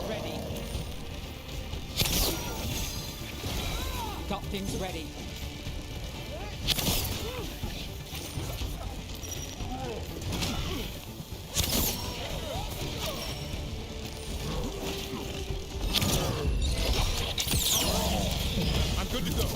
Ready. Got things ready. I'm good to go.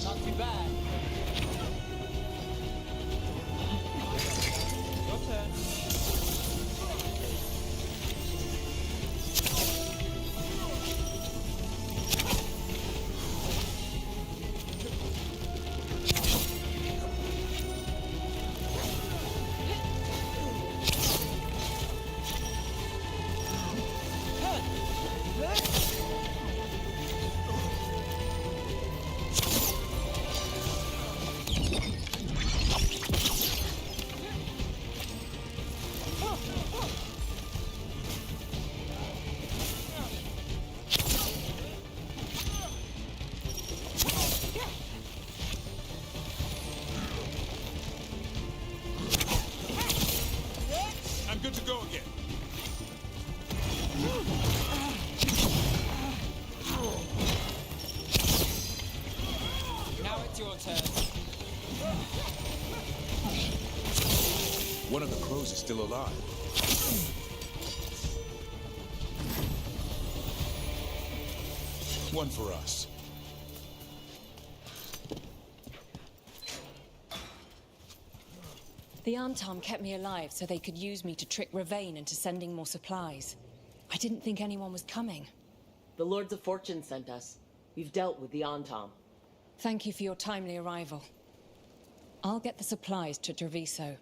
Not too bad. Your turn. I'm good to go again. Now it's your turn. One of the crows is still alive. One for us. The Antom kept me alive so they could use me to trick Ravane into sending more supplies. I didn't think anyone was coming. The Lords of Fortune sent us. We've dealt with the Antom. Thank you for your timely arrival. I'll get the supplies to Treviso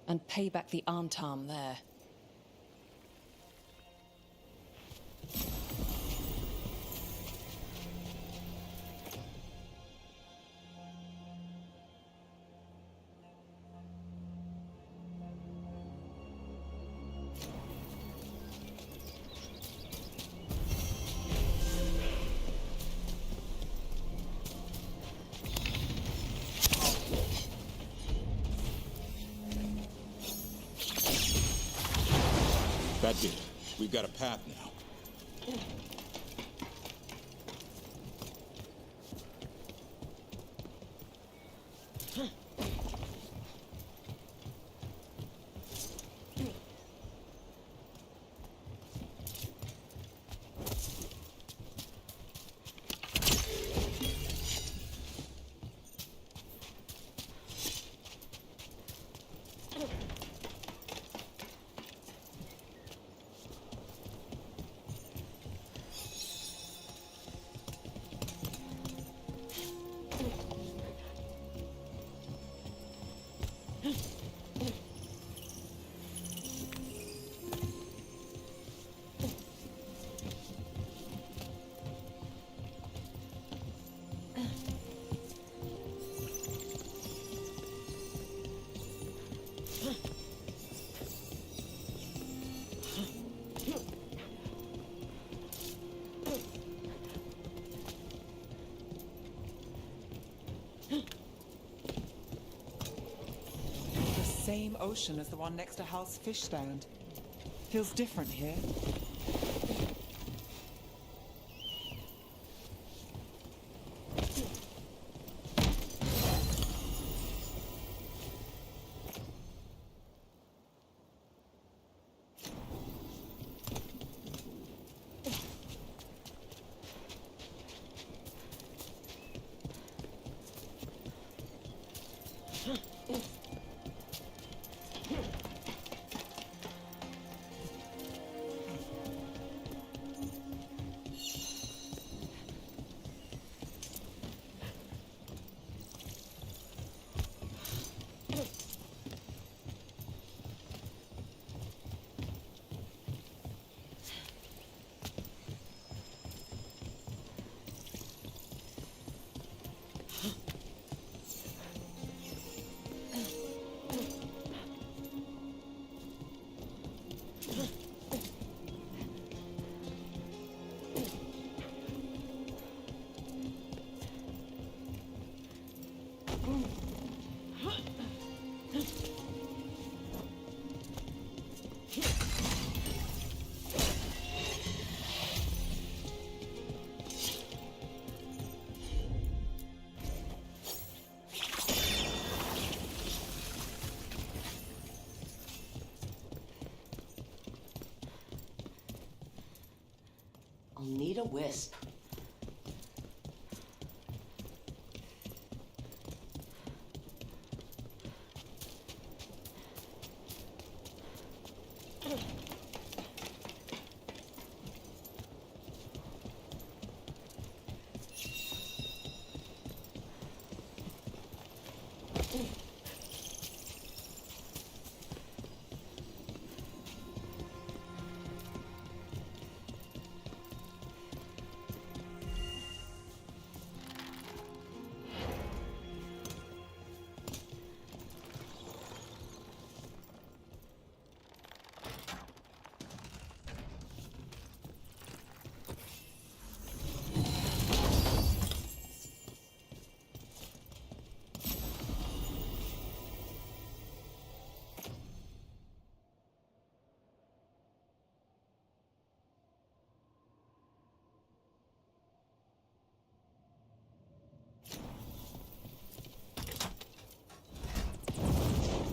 and pay back the Antom there. That did it. We've got a path now. same ocean as the one next to Hal's fish stand. Feels different here. I'll need a wisp.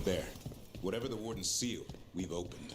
There. Whatever the warden sealed, we've opened.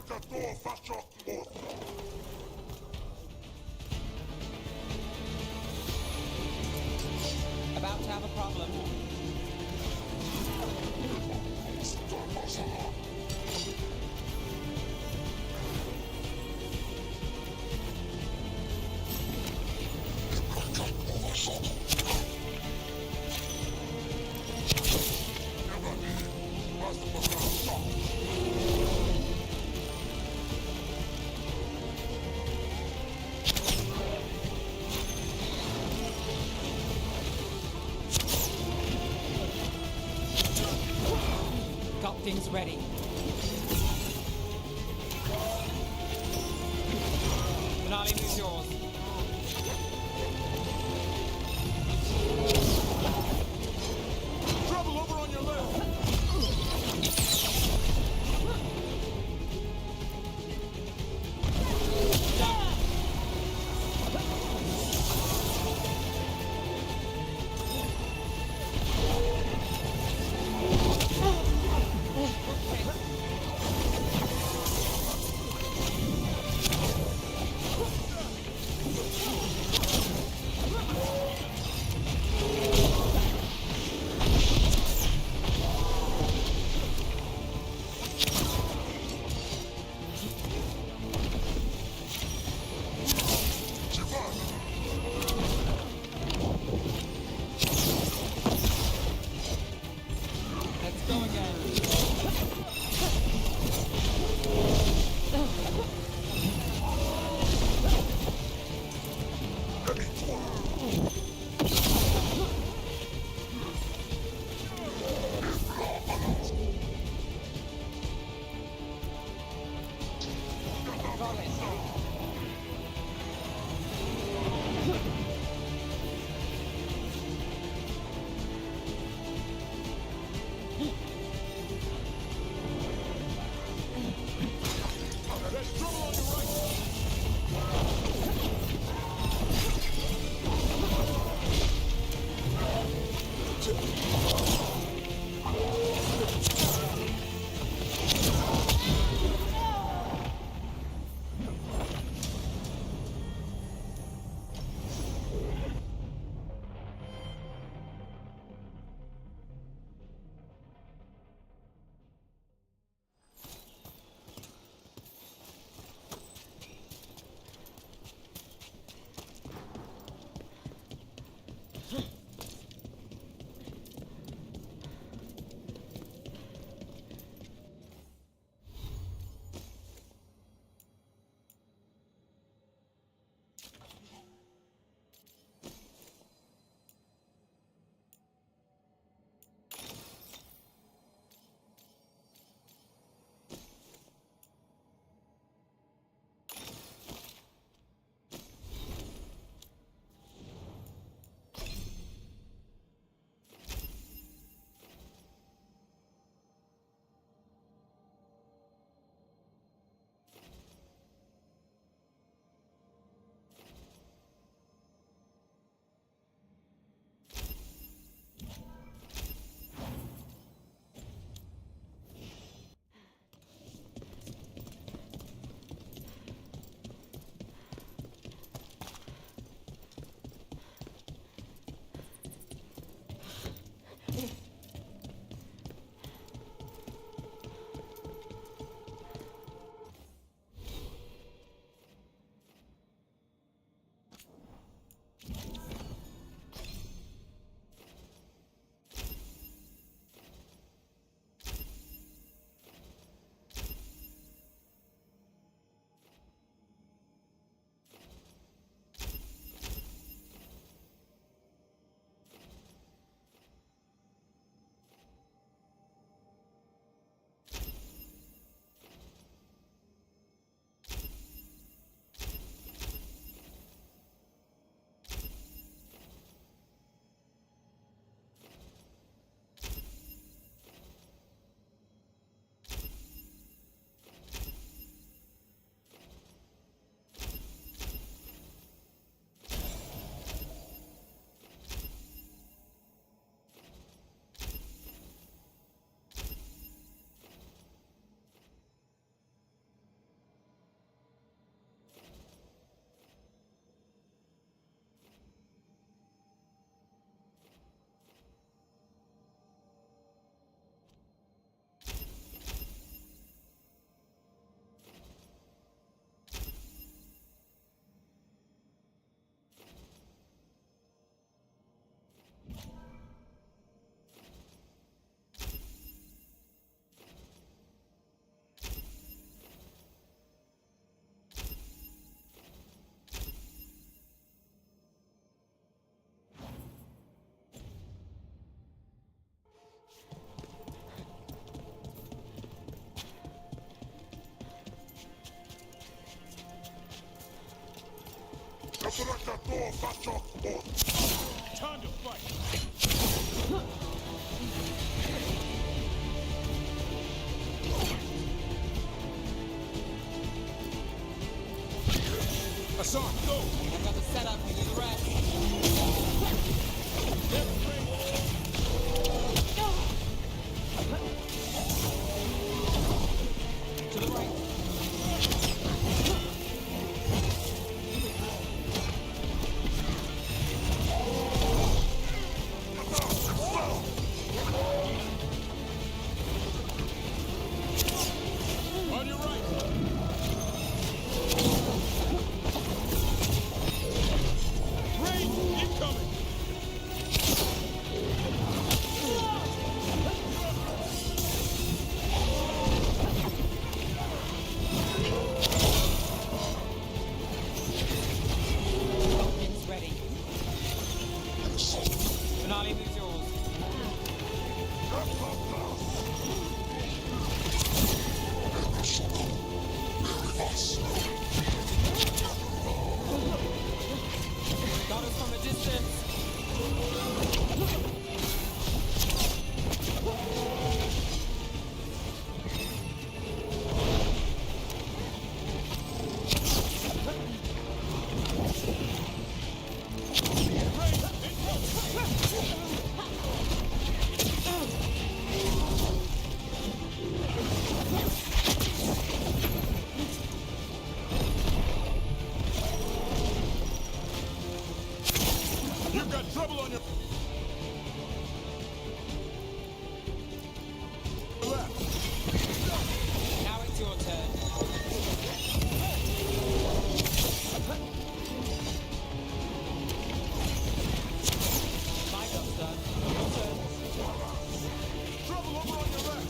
About to have a problem. Got things ready. Finale is yours. Trouble over on your left! Time to fight. Hassan, go! I've got the setup, you do the rest. To the right. On your right. Rain incoming. It's ready. Finale moves yours. Got us from a distance. You've got trouble on your left. Now it's your turn. My job's done. Your turn. Trouble over on your left.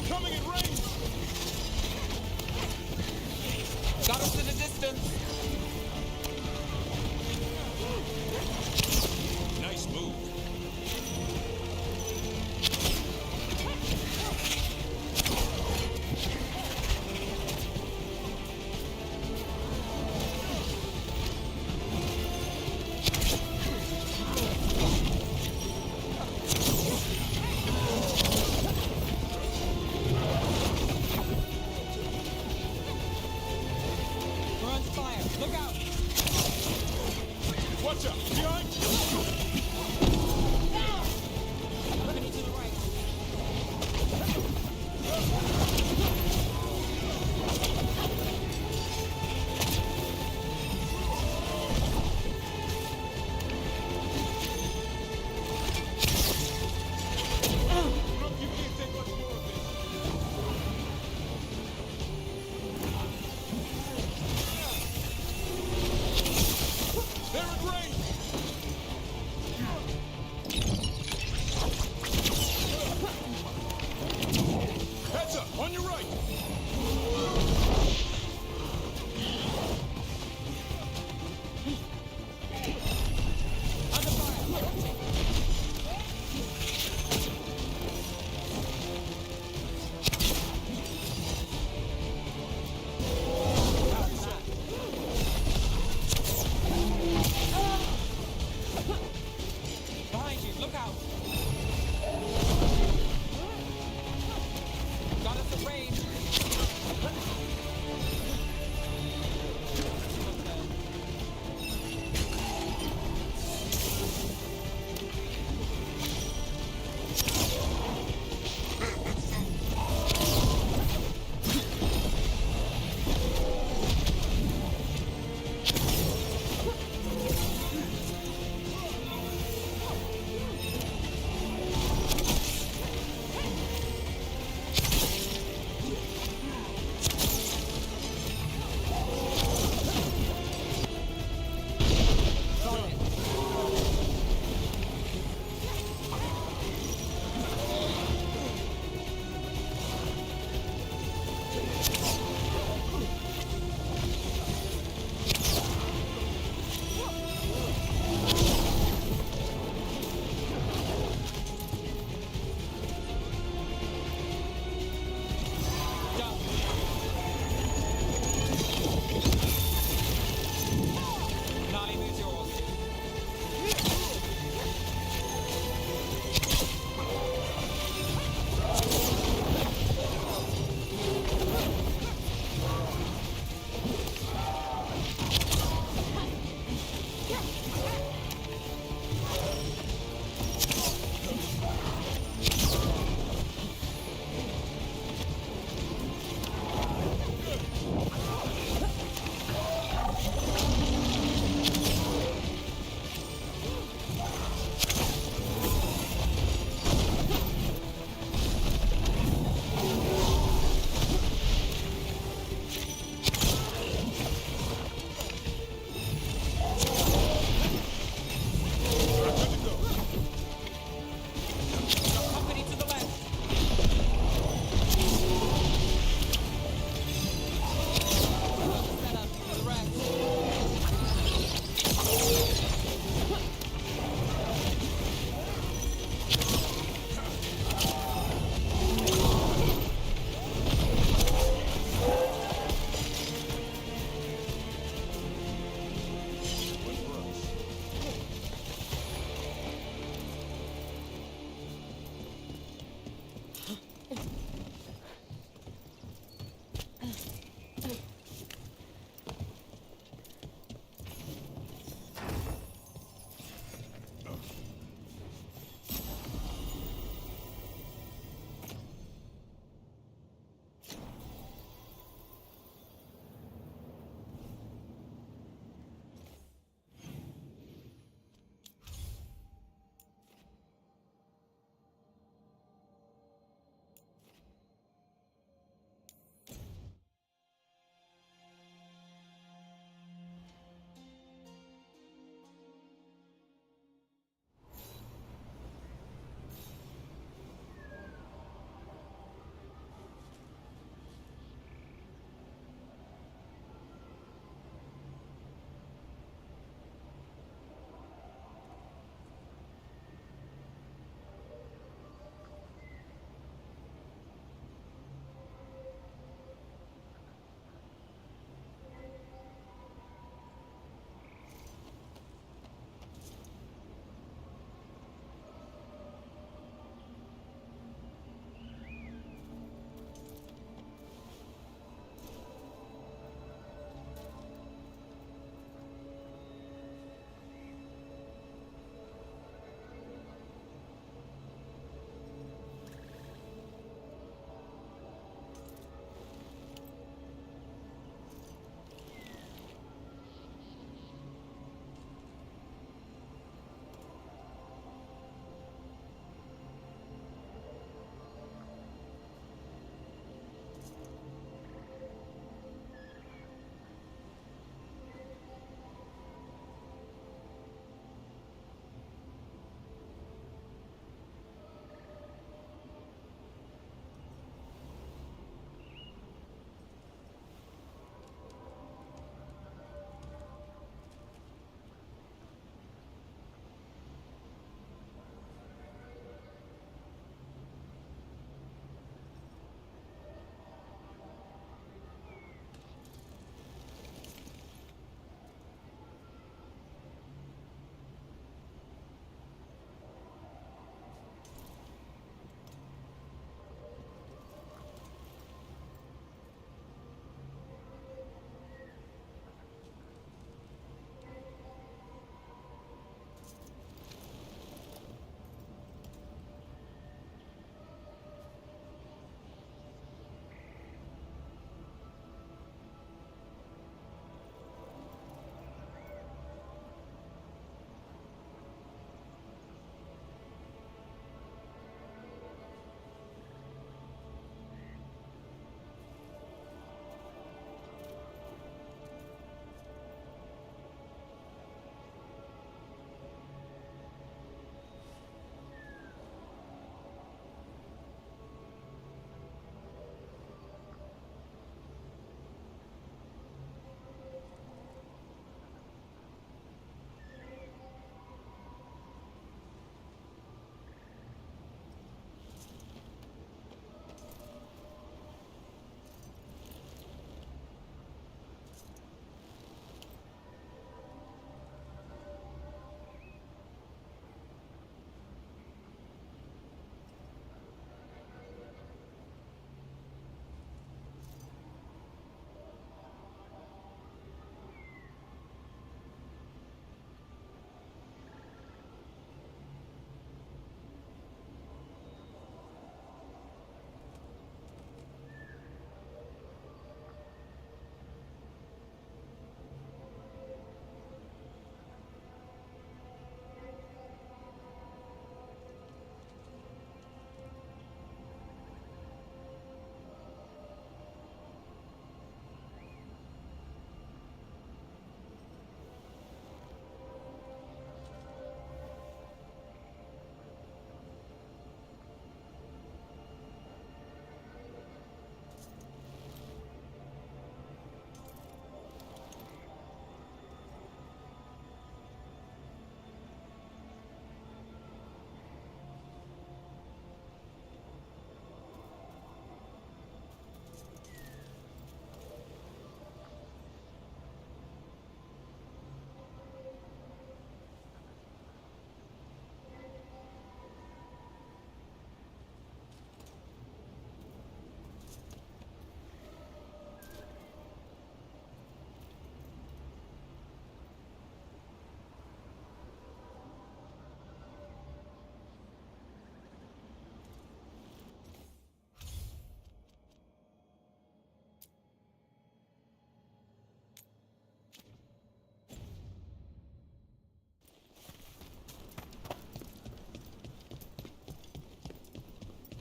Coming in range. Got us in the distance. Nice move. We're under fire. Look out. Watch out. Behind. Enemy to the right. Look, you can't take much more of this. They're in range.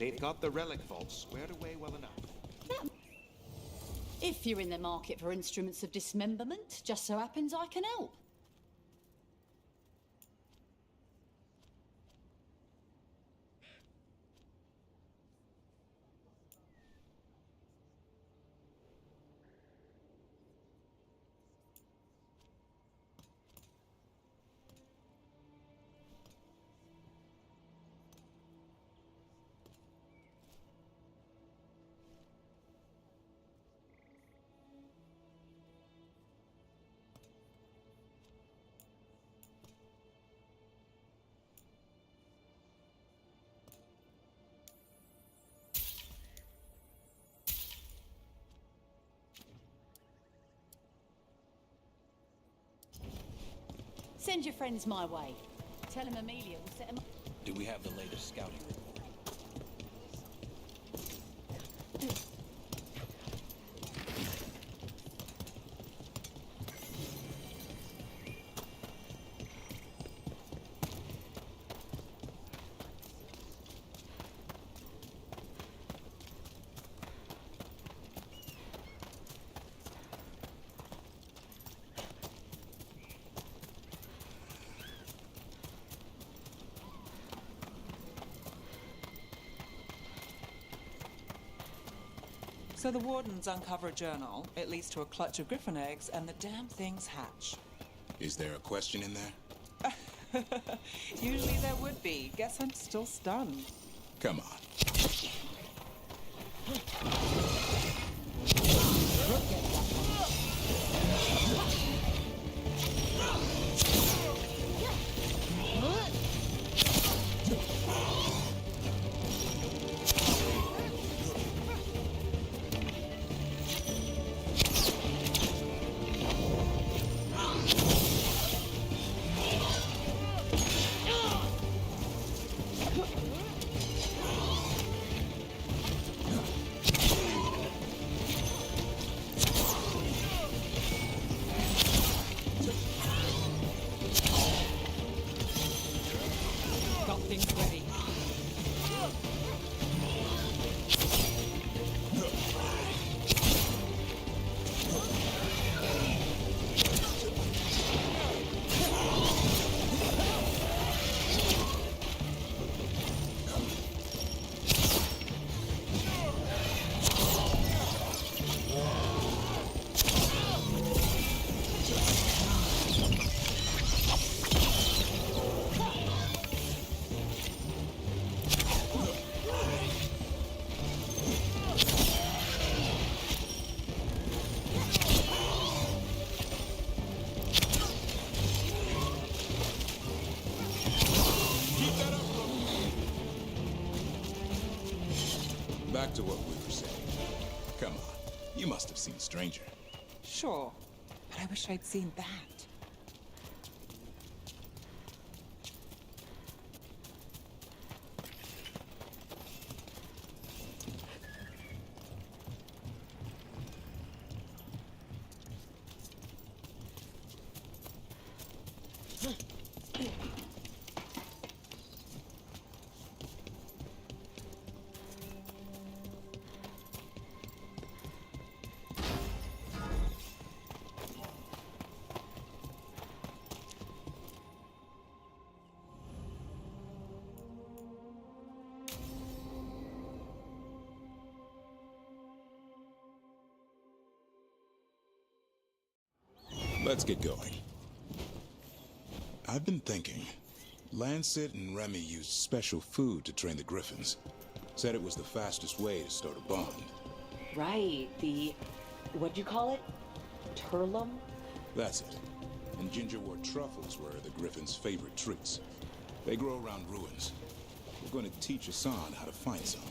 They've got the relic vault squared away well enough. If you're in the market for instruments of dismemberment, just so happens I can help. Send your friends my way. Tell them Amelia will set them up. Do we have the latest scouting report? So the wardens uncover a journal. It leads to a clutch of griffin eggs, and the damn things hatch. Is there a question in there? Usually there would be. Guess I'm still stunned. Come on. Got things ready. Back to what we were saying. Come on. You must have seen Stranger. Sure, but I wish I'd seen that. Let's get going. I've been thinking. Lancet and Remy used special food to train the griffins. Said it was the fastest way to start a bond. Right, what'd you call it? Turlum? That's it. And gingerwort truffles were the griffins' favorite treats. They grow around ruins. We're going to teach Hassan how to find some.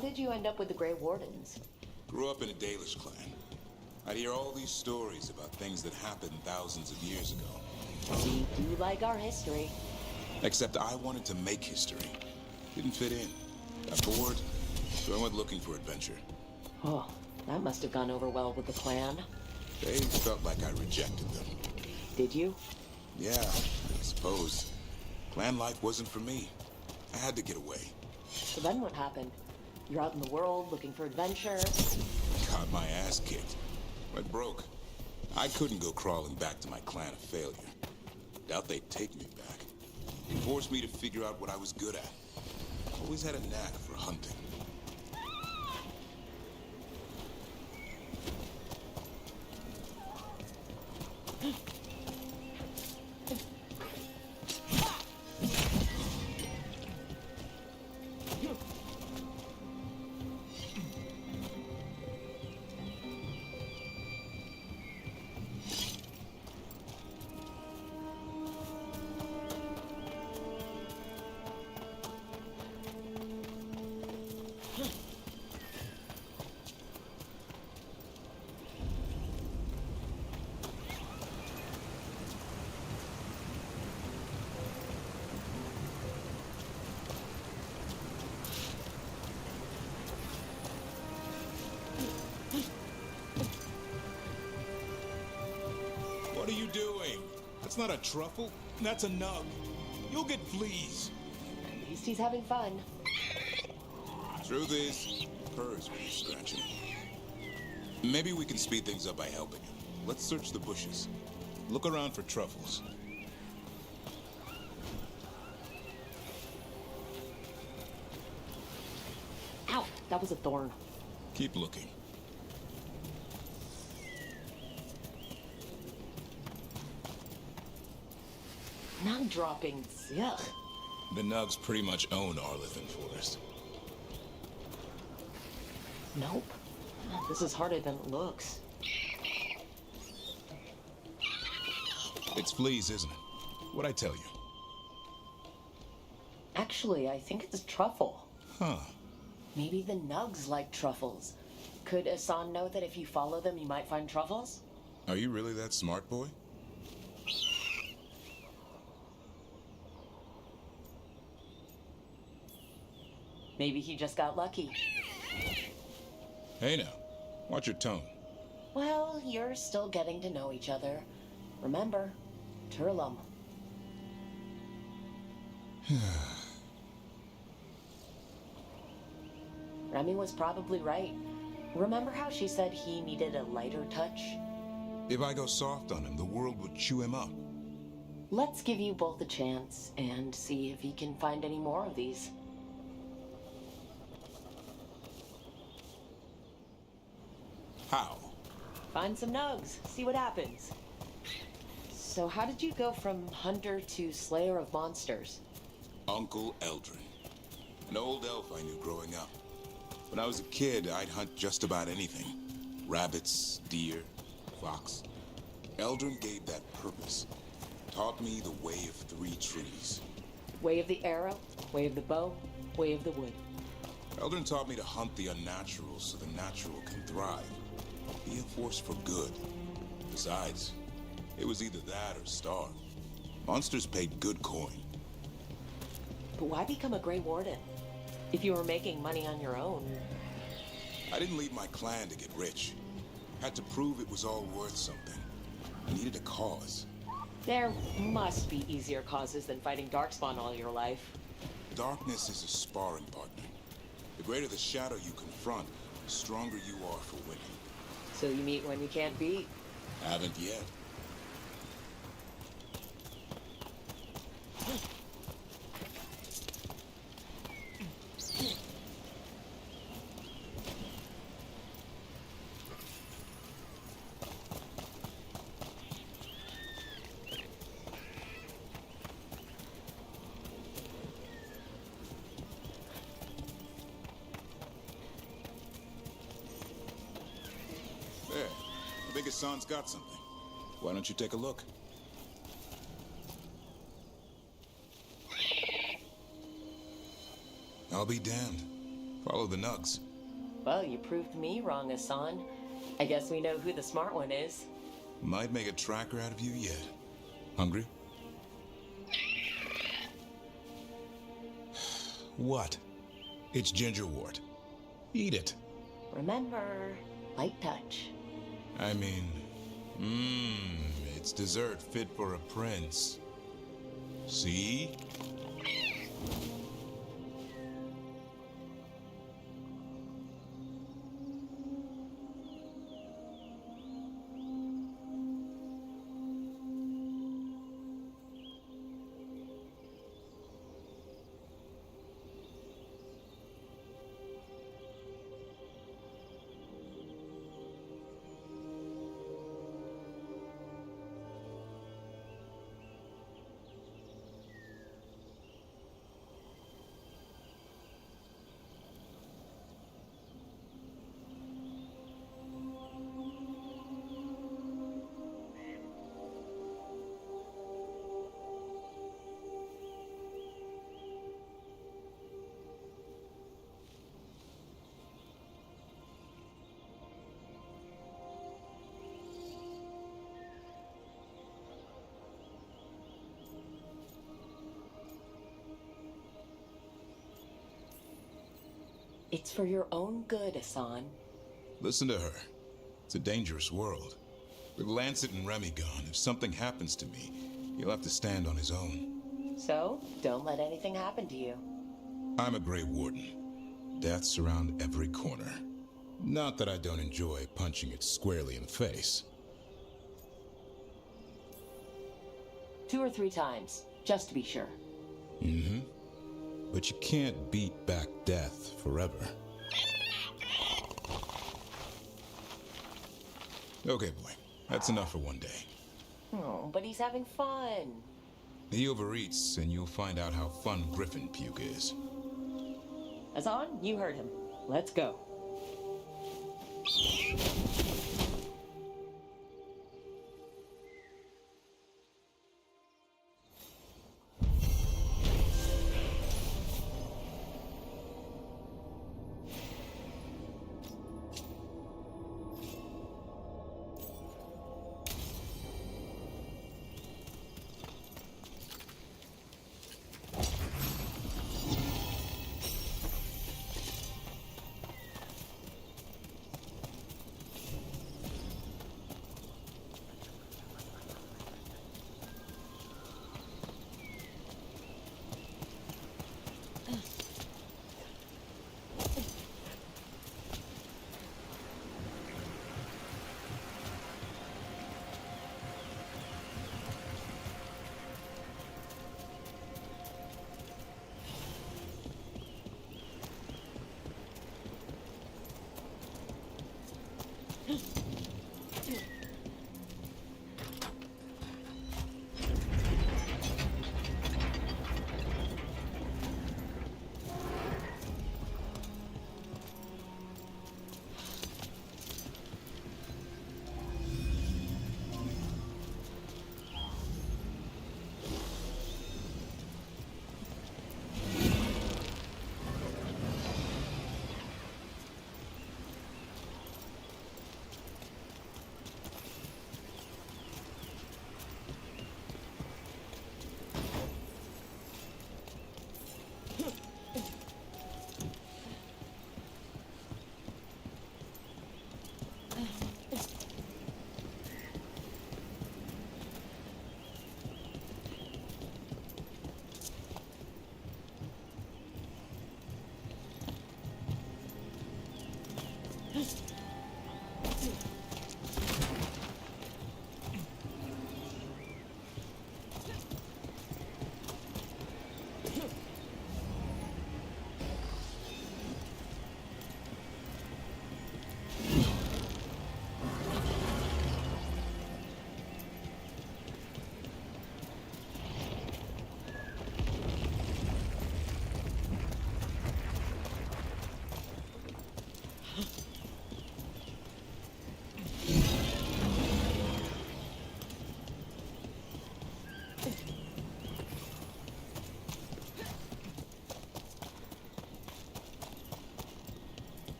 How did you end up with the Grey Wardens? Grew up in a Dalish clan. I'd hear all these stories about things that happened thousands of years ago. We do like our history. Except I wanted to make history. Didn't fit in. Got bored, so I went looking for adventure. Oh, that must have gone over well with the clan. They felt like I rejected them. Did you? Yeah, I suppose. Clan life wasn't for me. I had to get away. So then what happened? You're out in the world looking for adventure. Got my ass kicked. Went broke. I couldn't go crawling back to my clan of failure. Doubt they'd take me back. It forced me to figure out what I was good at. Always had a knack for hunting. What are you doing? That's not a truffle. That's a nug. You'll get fleas. At least he's having fun. Truth is, purrs when you scratch him. Maybe we can speed things up by helping him. Let's search the bushes. Look around for truffles. Ow, that was a thorn. Keep looking. Nug droppings, yuck. The Nugs pretty much own Arlithan Forest. Nope. This is harder than it looks. It's fleas, isn't it? What'd I tell you? Actually, I think it's a truffle. Huh. Maybe the Nugs like truffles. Could Asan know that if you follow them, you might find truffles? Are you really that smart, boy? Maybe he just got lucky. Hey now, watch your tone. Well, you're still getting to know each other. Remember, Turlum. Remy was probably right. Remember how she said he needed a lighter touch? If I go soft on him, the world would chew him up. Let's give you both a chance and see if he can find any more of these. How? Find some nugs, see what happens. So how did you go from hunter to slayer of monsters? Uncle Eldrin. An old elf I knew growing up. When I was a kid, I'd hunt just about anything. Rabbits, deer, fox. Eldrin gave that purpose. Taught me the way of three trees. Way of the arrow, way of the bow, way of the wood. Eldrin taught me to hunt the unnatural so the natural can thrive. Be a force for good. Besides, it was either that or starve. Monsters paid good coin. But why become a Grey Warden? If you were making money on your own. I didn't leave my clan to get rich. Had to prove it was all worth something. I needed a cause. There must be easier causes than fighting Darkspawn all your life. Darkness is a sparring partner. The greater the shadow you confront, the stronger you are for winning. So you meet when you can't beat? Haven't yet. There. I think Hassan's got something. Why don't you take a look? I'll be damned. Follow the nugs. Well, you proved me wrong, Hassan. I guess we know who the smart one is. Might make a tracker out of you yet. Hungry? What? It's gingerwort. Eat it. Remember, light touch. I mean, it's dessert fit for a prince. See? It's for your own good, Hassan. Listen to her. It's a dangerous world. With Lancet and Remy gone, if something happens to me, he'll have to stand on his own. So, don't let anything happen to you. I'm a Grey Warden. Death's around every corner. Not that I don't enjoy punching it squarely in the face. 2 or 3 times, just to be sure. Mm-hmm. But you can't beat back death forever. Okay, boy. That's enough for one day. Oh, but he's having fun. He overeats, and you'll find out how fun Griffin puke is. Hassan, you heard him. Let's go.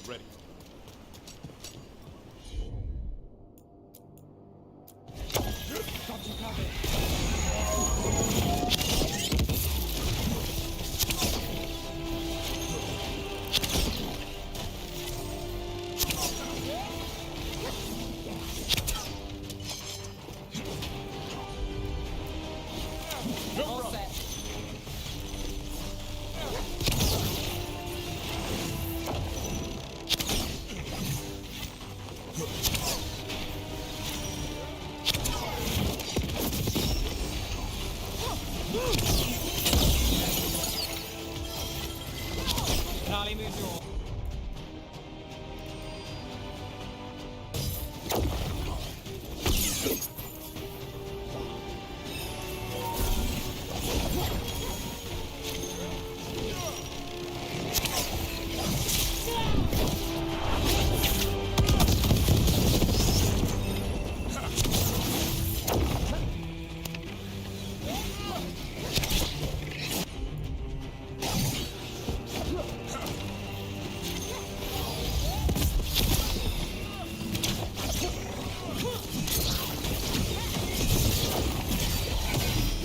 Get ready. Got you covered. All set. Nali moves you all.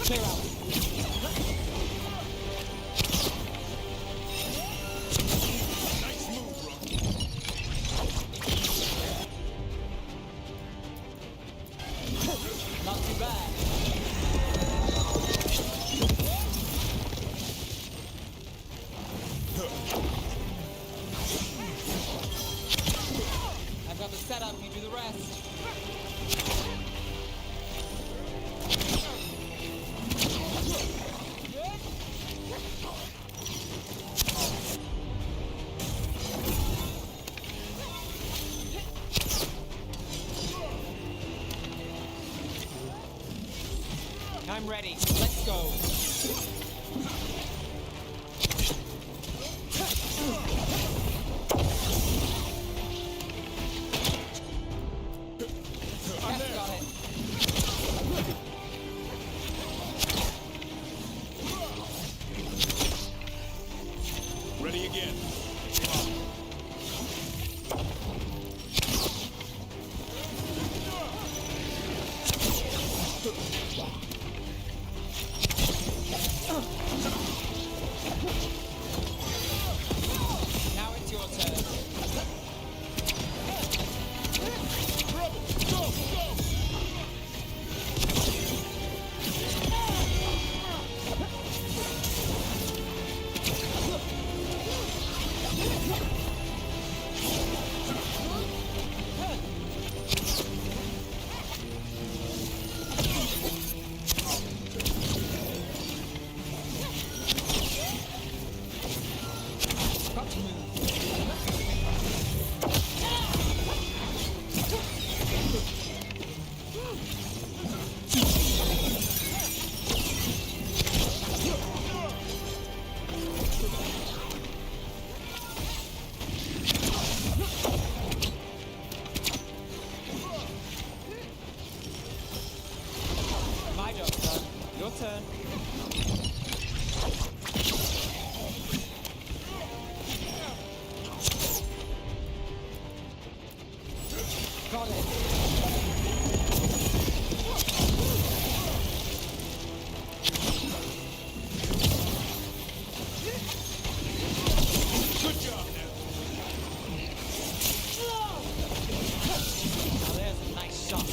Clear out. Nice move, bro. Not too bad. I've got the setup, you do the rest. I'm ready. Let's go. I'm there. Got it. Ready again. Now it's your turn. Rebel, go, go! Got to move. My job, son. Your turn. Got it. Good job, Neve. Now there's a nice shot.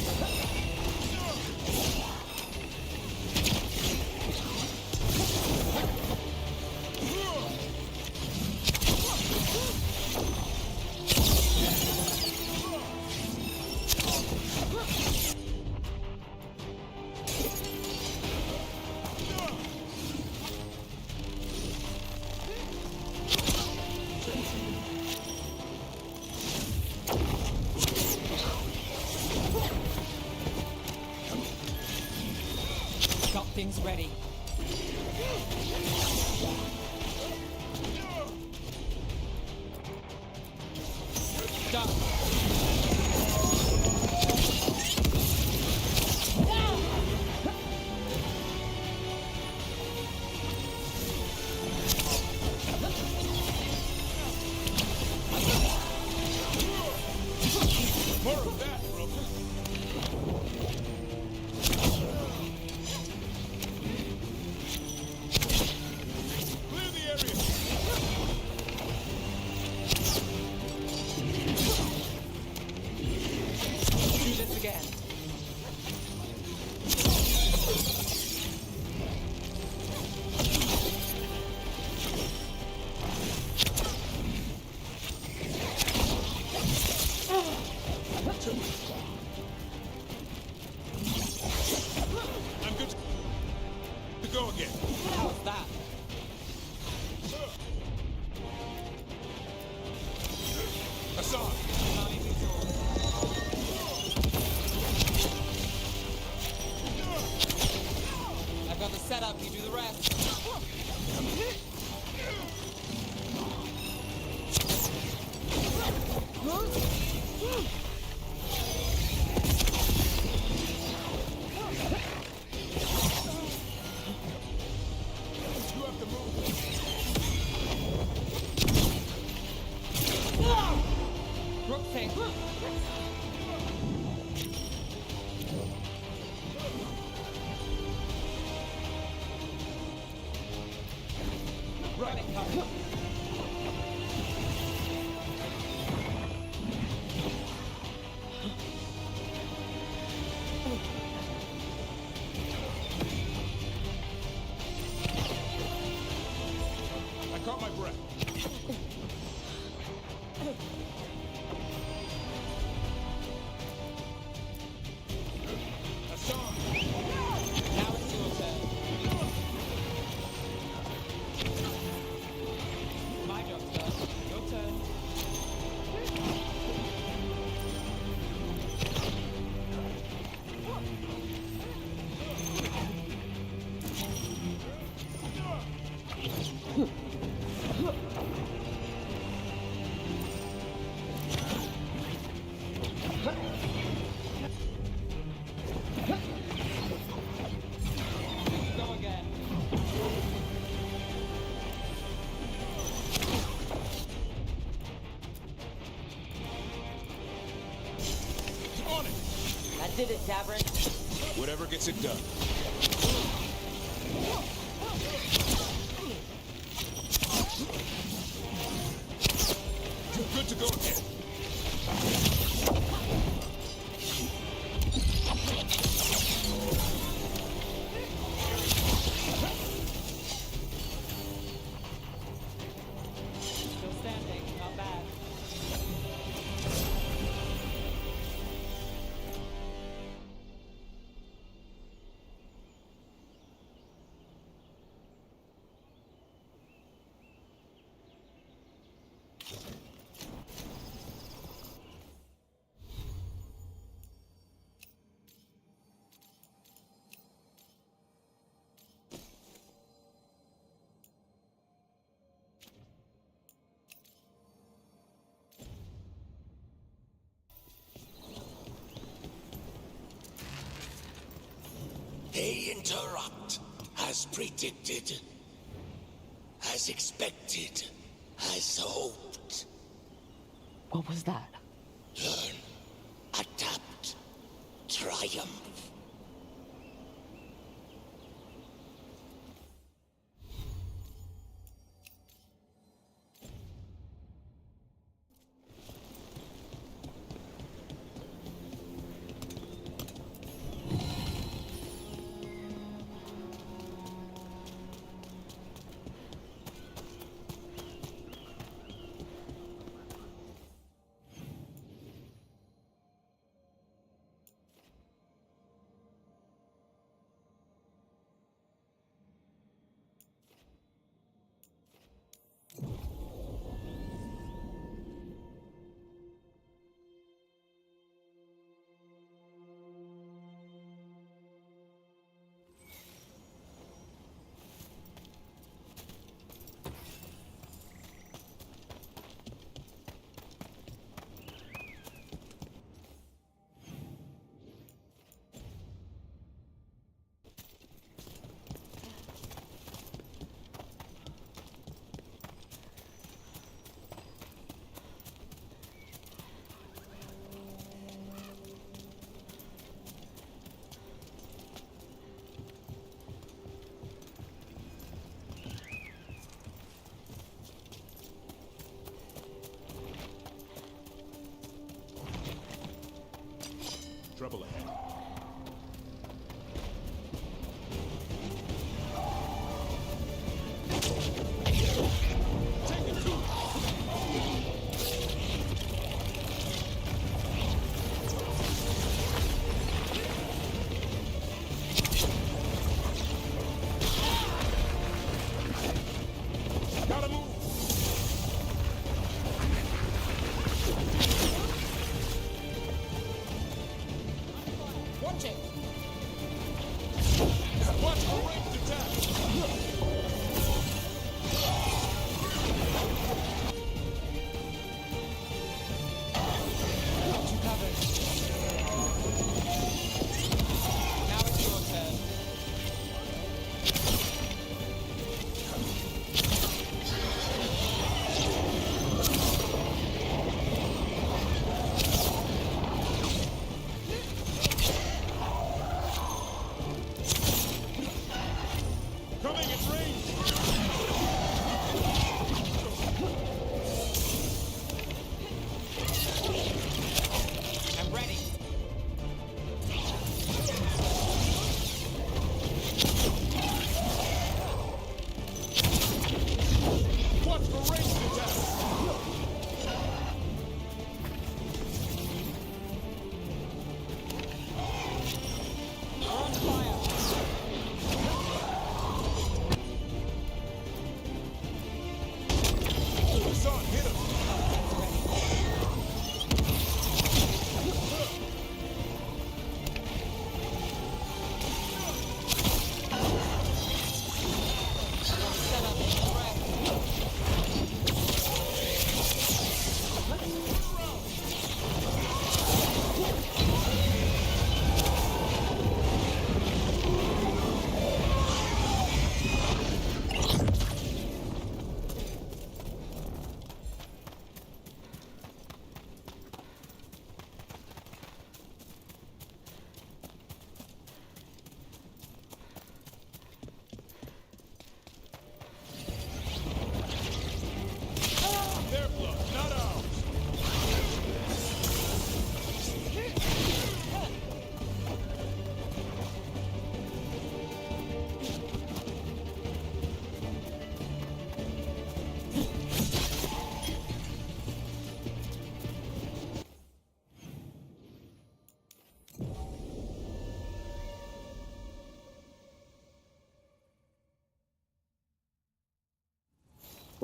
Got things ready. Done. I've got the setup, you do the rest. I caught my breath. Now it's your turn. My job's done. Your turn. Go again. On it! That did it, Tavern. Whatever gets it done. You're good to go again. Still standing. Not bad. They interrupt, as predicted, as expected, as hoped. What was that? Learn, adapt, triumph. Trouble ahead. Take it to it. Gotta move.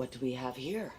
What do we have here?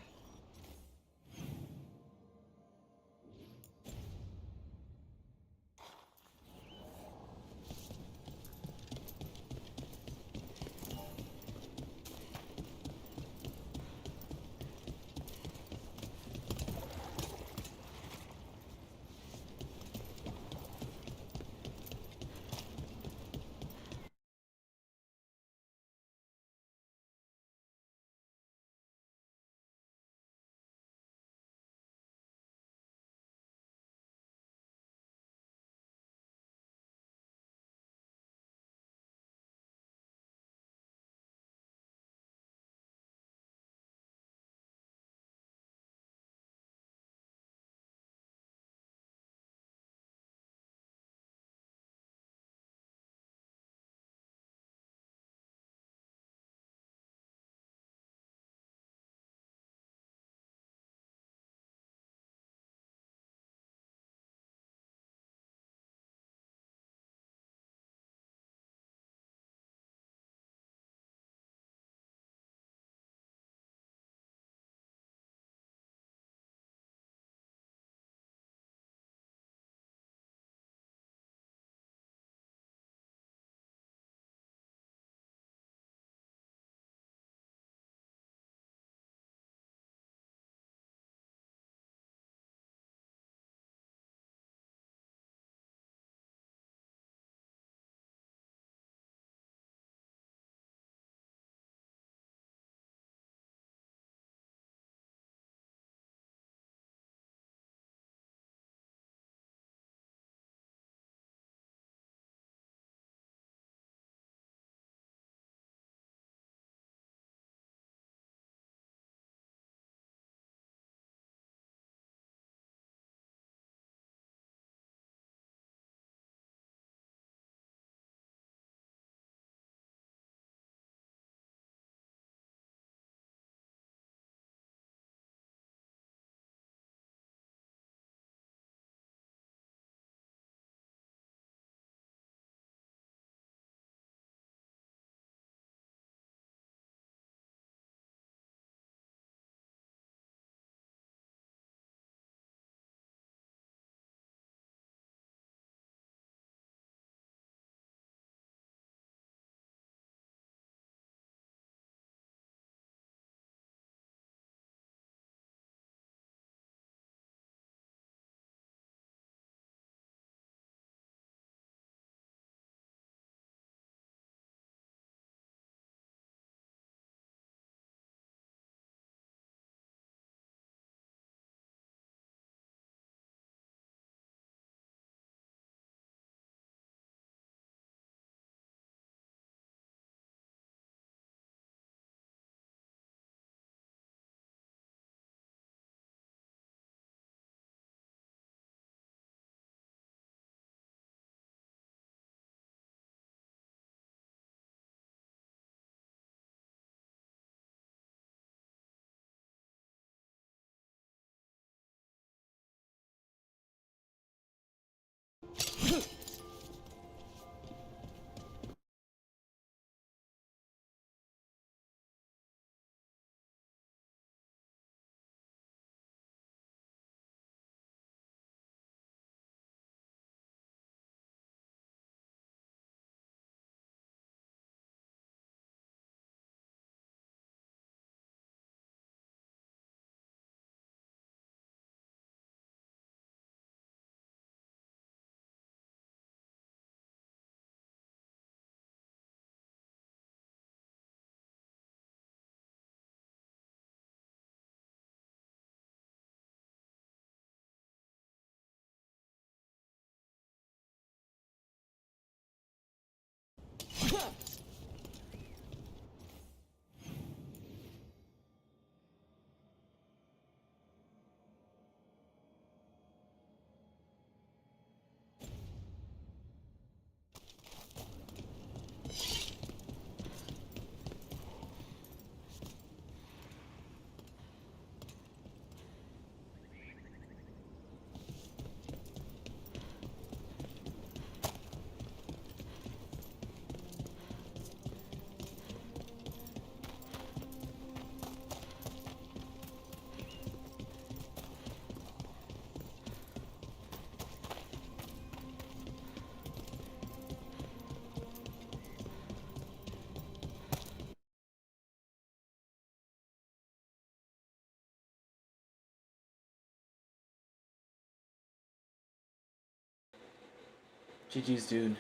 GG's, dude.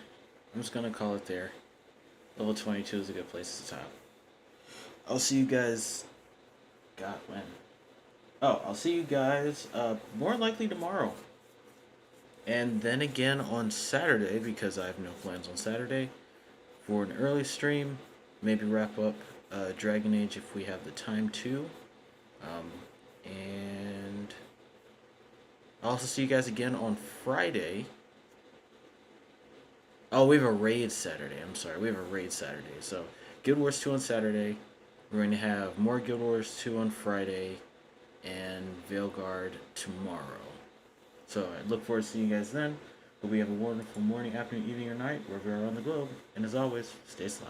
I'm just gonna call it there. Level 22 is a good place to stop. I'll see you guys. God, when? Oh, I'll see you guys more likely tomorrow. And then again on Saturday, because I have no plans on Saturday, for an early stream. Maybe wrap up Dragon Age if we have the time to. And I'll also see you guys again on Friday. Oh, we have a raid Saturday. I'm sorry, we have a raid Saturday. So, Guild Wars 2 on Saturday. We're going to have more Guild Wars 2 on Friday. And Veilguard tomorrow. So, I look forward to seeing you guys then. Hope you have a wonderful morning, afternoon, evening, or night, wherever you are on the globe. And as always, stay sly.